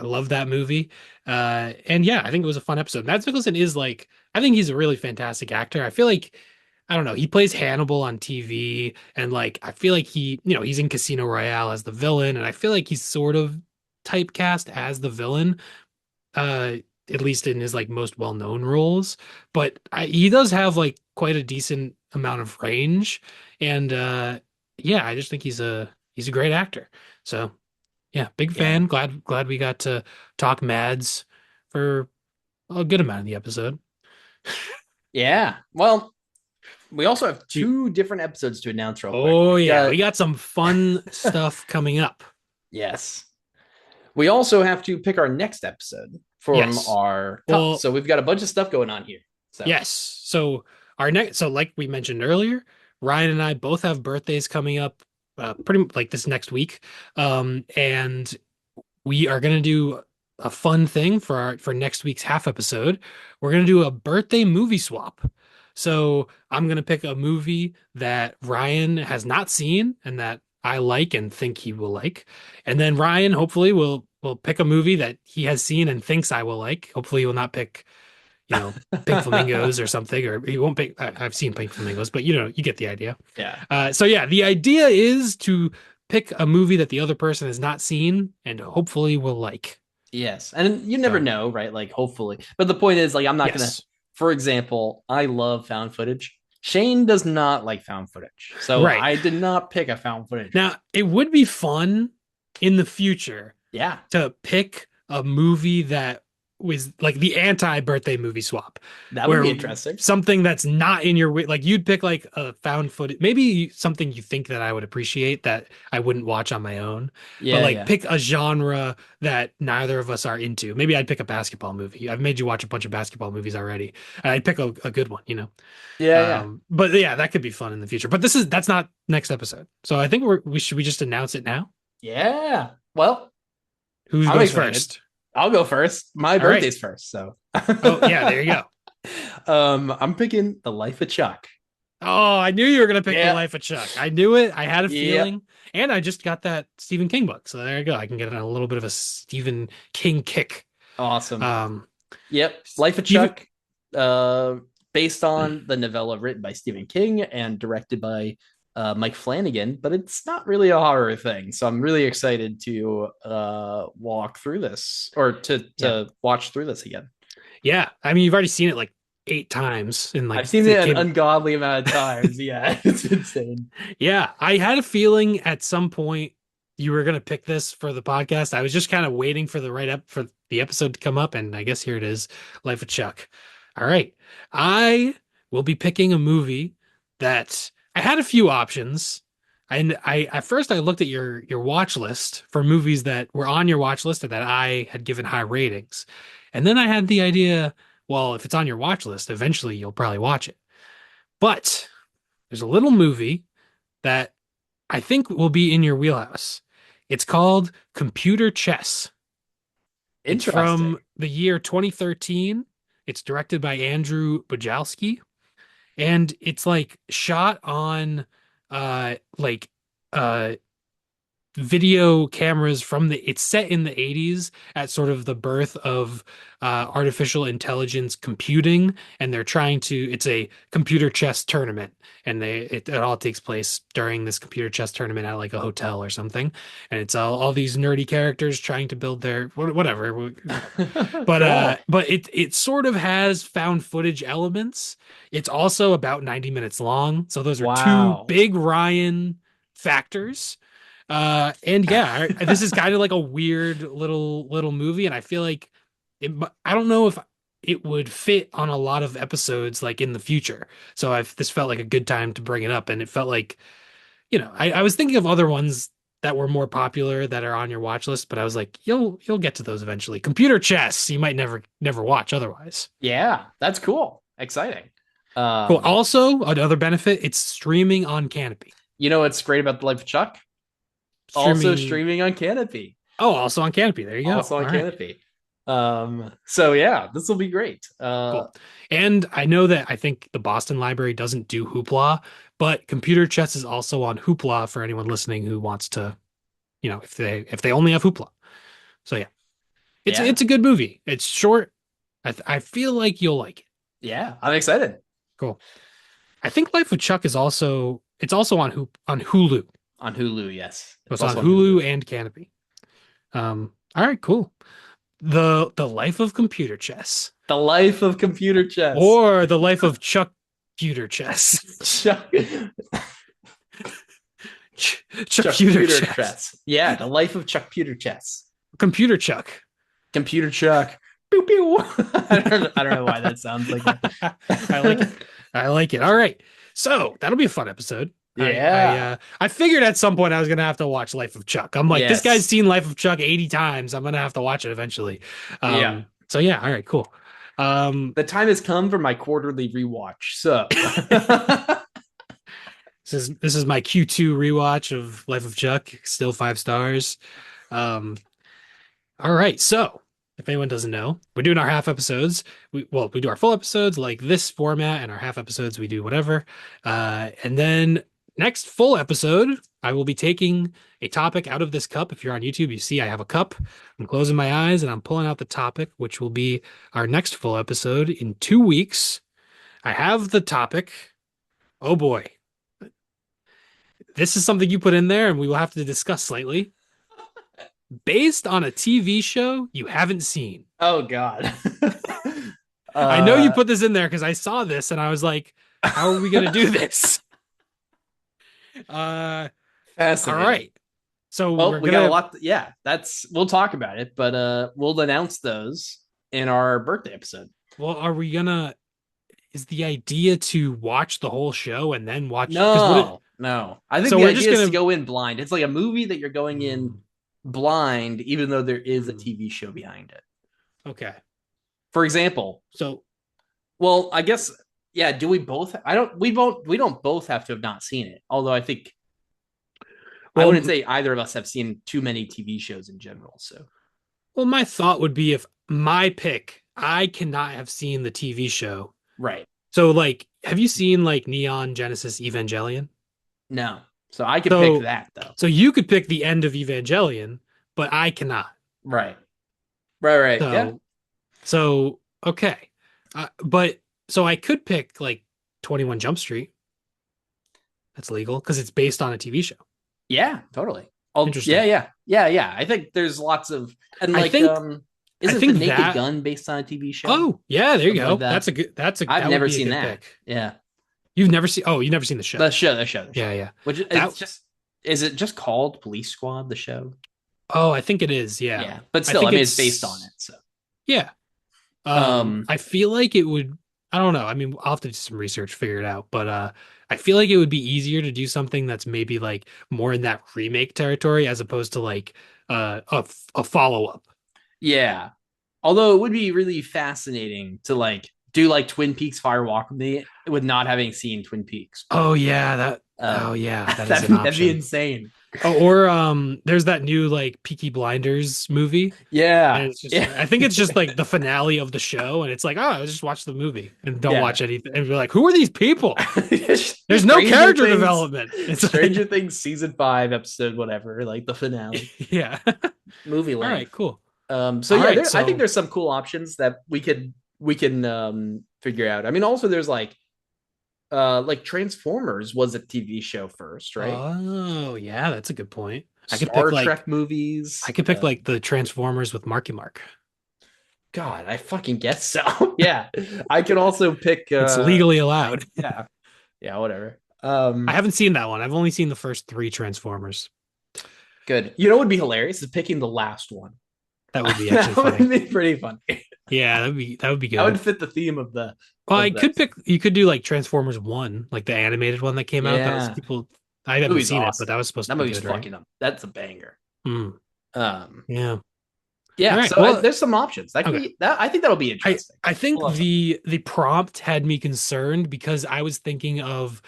love that movie. And yeah, I think it was a fun episode. Mads Mikkelsen is like, I think he's a really fantastic actor. I feel like I don't know. He plays Hannibal on TV, and like I feel like he's in Casino Royale as the villain, and I feel like he's sort of typecast as the villain, uh, at least in his like most well-known roles. But he does have like quite a decent amount of range, and yeah, I just think he's a great actor. So yeah, big yeah, fan. Glad we got to talk Mads for a good amount of the episode. yeah. Well, we also have two different episodes to announce real quick. Oh We've yeah, got we got some fun stuff coming up. yes. We also have to pick our next episode from Yes. our top. Well, So we've got a bunch of stuff going on here. So Yes. So our next, so like we mentioned earlier, Ryan and I both have birthdays coming up, pretty like this next week. And we are gonna do a fun thing for for next week's half episode. We're gonna do a birthday movie swap. So I'm gonna pick a movie that Ryan has not seen and that I like and think he will like. And then Ryan hopefully will pick a movie that he has seen and thinks I will like. Hopefully he will not pick, Pink Flamingos or something, or he won't pick. I've seen Pink Flamingos, but you get the idea. yeah. So yeah, the idea is to pick a movie that the other person has not seen and hopefully will like. Yes. And you never So know, right? Like hopefully. But the point is like I'm not gonna yes, for example, I love found footage. Shane does not like found footage. So right. I did not pick a found footage movie. Now it would be fun in the future Yeah. to pick a movie that was like the anti-birthday movie swap, That would where be interesting. something that's not in your like you'd pick like a found footage, maybe something you think that I would appreciate that I wouldn't watch on my own, but Yeah, like yeah. pick a genre that neither of us are into. Maybe I'd pick a basketball movie. I've made you watch a bunch of basketball movies already. I'd pick a good one. Yeah, yeah. But yeah, that could be fun in the future. But that's not next episode. So I think we just announce it now. Yeah. Well, Who I'm goes excited. first? I'll go first. My All right. birthday's first, so Oh, yeah, there you go. I'm picking The Life of Chuck. Oh, I knew you were gonna pick The Yeah. Life of Chuck. I knew it. I had a Yep. feeling, and I just got that Stephen King book, so there you go. I can get a little bit of a Stephen King kick. Awesome. Um, Yep. Life of Stephen, Chuck, uh, based on the novella written by Stephen King and directed by Mike Flanagan, but it's not really a horror thing. So I'm really excited to walk through this or to yeah, watch through this again. yeah. I mean, you've already seen it like 8 times, and like I've seen it it an came. ungodly amount of times. Yeah, it's insane. Yeah, I had a feeling at some point you were gonna pick this for the podcast. I was just kind of waiting for the right up for the episode to come up, and I guess here it is, Life of Chuck. All right, I will be picking a movie that I had a few options, and I at first I looked at your watch list for movies that were on your watch list and that I had given high ratings, and then I had the idea, well, if it's on your watch list, eventually you'll probably watch it. But there's a little movie that I think will be in your wheelhouse. It's called Computer Chess. It's from Interesting. the year 2013. It's directed by Andrew Bujalski, and it's like shot on like uh video cameras from it's set in the 80s at sort of the birth of artificial intelligence computing, and they're trying to it's a computer chess tournament, and it all takes place during this computer chess tournament at like a hotel or something, and it's all these nerdy characters trying to build their whatever. But Cool. it sort of has found footage elements. It's also about 90 minutes long, so those are two Wow. big Ryan factors. And yeah, this is kind of like a weird little movie, and I feel like I don't know if it would fit on a lot of episodes like in the future. So this felt like a good time to bring it up, and it felt like, I was thinking of other ones that were more popular that are on your watch list, but I was like, you'll get to those eventually. Computer chess, you might never watch otherwise. Yeah, that's cool. Exciting. Cool. Um, Also, another benefit, it's streaming on Canopy. you know what's great about The Life of Chuck? Also Streaming. streaming on Canopy. Oh, also on Canopy. There you go. Also on All right. Canopy. So yeah, this will be great. Cool. And I know that I think the Boston Library doesn't do Hoopla, but Computer Chess is also on Hoopla for anyone listening who wants to, if they only have Hoopla. So yeah, Yeah, it's a good movie. It's short. I feel like you'll like it. yeah, I'm excited. Cool. I think Life of Chuck is also it's also on Hulu. On Hulu, yes. So It's it's on also on Hulu. Hulu and Canopy. All right, cool. The Life of Computer Chess, The Life of Computer Chess. or the Life of Chuck Computer Chess. Chuck, Chuck Chuck Computer Pewter Chess. Chess. Yeah, The Life of Chuck Pewter Chess. Computer Chuck. Computer Chuck. Pew pew. I don't know why that sounds like that. I like it. I like it. All right. So that'll be a fun episode. Yeah. I figured at some point I was gonna have to watch Life of Chuck. I'm like, this guy's Yes. seen Life of Chuck 80 times. I'm gonna have to watch it eventually. Yeah. So yeah, all right, cool. The time has come for my quarterly rewatch. So, this is my Q2 rewatch of Life of Chuck, still 5 stars. Um, all right, so if anyone doesn't know, we're doing our half episodes. We do our full episodes like this format, and our half episodes we do whatever. And then next full episode, I will be taking a topic out of this cup. If you're on YouTube, you see I have a cup. I'm closing my eyes and I'm pulling out the topic, which will be our next full episode in 2 weeks. I have the topic. Oh boy, this is something you put in there, and we will have to discuss slightly. Based on a TV show you haven't seen. oh God. I know you uh, put this in there because I saw this and I was like, how are we going to do this? Uh, all Fascinating. right. So Well, we're we got a gonna, lot. Yeah, we'll talk about it, but we'll announce those in our birthday episode. well, are we gonna, is the idea to watch the whole show and then watch, because what it, No, no. I think so the we're just idea is to gonna, go in blind. It's like a movie that you're going in Hmm, blind, even though there is a hmm, TV show behind it. okay. For example, So, well, I guess yeah. Do we both? I don't. We don't both have to have not seen it. Although I think I well, wouldn't say either of us have seen too many TV shows in general. So well, my thought would be if my pick, I cannot have seen the TV show. right. So like, have you seen like Neon Genesis Evangelion? No. So I could pick So that though. So you could pick the end of Evangelion, but I cannot. Right. Right. Right. Yeah. So, so okay. But so I could pick like 21 Jump Street. That's legal because it's based on a TV show. Yeah. Totally. Oh, yeah. Interesting. Yeah. Yeah. Yeah. I think there's lots of and I like think I isn't the think Naked that Gun based on a TV show? oh yeah, there you Something like go. that. I've That would never be a seen good that. pick. Yeah. You've never seen the show. The show. Yeah, yeah. Which That it's just is it just called Police Squad, the show? oh, I think it is, yeah. Yeah. But I still, I think mean it's based on it's it. So yeah. um I feel like it would, I don't know. I mean, I'll have to do some research, figure it out. But I feel like it would be easier to do something that's maybe like more in that remake territory as opposed to like a follow-up. yeah. Although it would be really fascinating to like do like Twin Peaks Fire Walk with Me with not having seen Twin Peaks. Oh yeah, that oh Um yeah, that is an that'd be option. insane. Oh, or there's that new like Peaky Blinders movie. And Yeah. it's just Yeah. I think it's just like the finale of the show, and it's like, oh, just watch the movie and don't Yeah. watch anything. And we're like, who are these people? There's no Stranger character Things, development. It's Stranger like, Things season 5, episode whatever, like the finale, yeah. movie All right, length. cool. So All yeah, right, I think so there's some cool options that we can figure out. I mean, also there's like Transformers was a TV show first, right? oh yeah, that's a good point. Star Trek movies. I could pick like the Transformers with Marky Mark. God, I fucking guess so. Yeah, I can also pick. It's legally allowed. Yeah, yeah, whatever. I haven't seen that one. I've only seen the first three Transformers. Good. You know what would be hilarious is picking the last one. That would be actually That would funny. be pretty funny. Yeah, that would be That would good. fit the theme of the Well, I of could this. pick. You could do like Transformers One, like the animated one that came out. That was Yeah, people. I haven't movie's seen it, but awesome. that was supposed That to be movie's good, right? fucking up. That's a banger. Mm, Um, yeah. All yeah. right. So Well, there's some options that could okay. be that. I think that'll be I interesting. I think We'll have fun. the prompt had me concerned because I was thinking of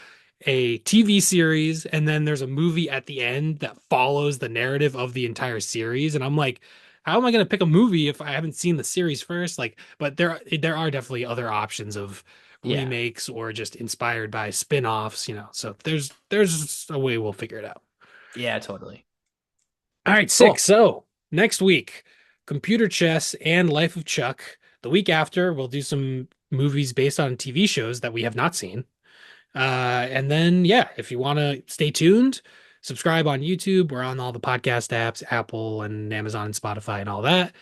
a TV series and then there's a movie at the end that follows the narrative of the entire series, and I'm like, how am I going to pick a movie if I haven't seen the series first? Like, but there are definitely other options of Yeah. remakes or just inspired by spin-offs, you know. So there's a way we'll figure it out. Yeah. Totally. All right, sick. Cool. So next week, Computer Chess and Life of Chuck. The week after, we'll do some movies based on TV shows that we have not seen. And then, yeah, if you want to stay tuned, subscribe on YouTube. We're on all the podcast apps, Apple and Amazon and Spotify and all that.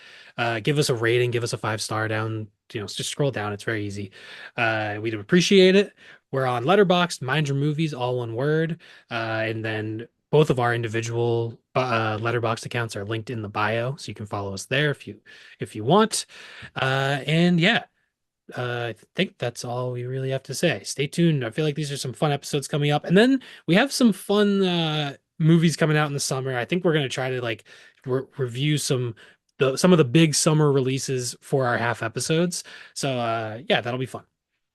Give us a rating, give us a 5 star down. You know, just scroll down. It's very easy. We'd appreciate it. We're on Letterboxd, Mind Your Movies, all one word. And then both of our individual Letterboxd accounts are linked in the bio, so you can follow us there if you want. And yeah. I think that's all we really have to say. Stay tuned. I feel like these are some fun episodes coming up. And then we have some fun movies coming out in the summer. I think we're going to try to like review some some of the big summer releases for our half episodes. So yeah, that'll be fun.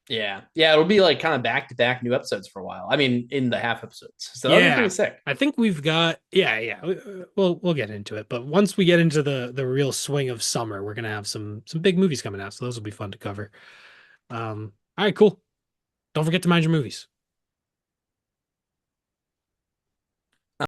Yeah. Yeah. It'll be like kind of back to back new episodes for a while. I mean, in the half episodes. So that'll be pretty Yeah. sick. I think we've got yeah. We'll get into it, but once we get into the real swing of summer, we're gonna have some big movies coming out, so those will be fun to cover. All right, cool. Don't forget to mind your movies.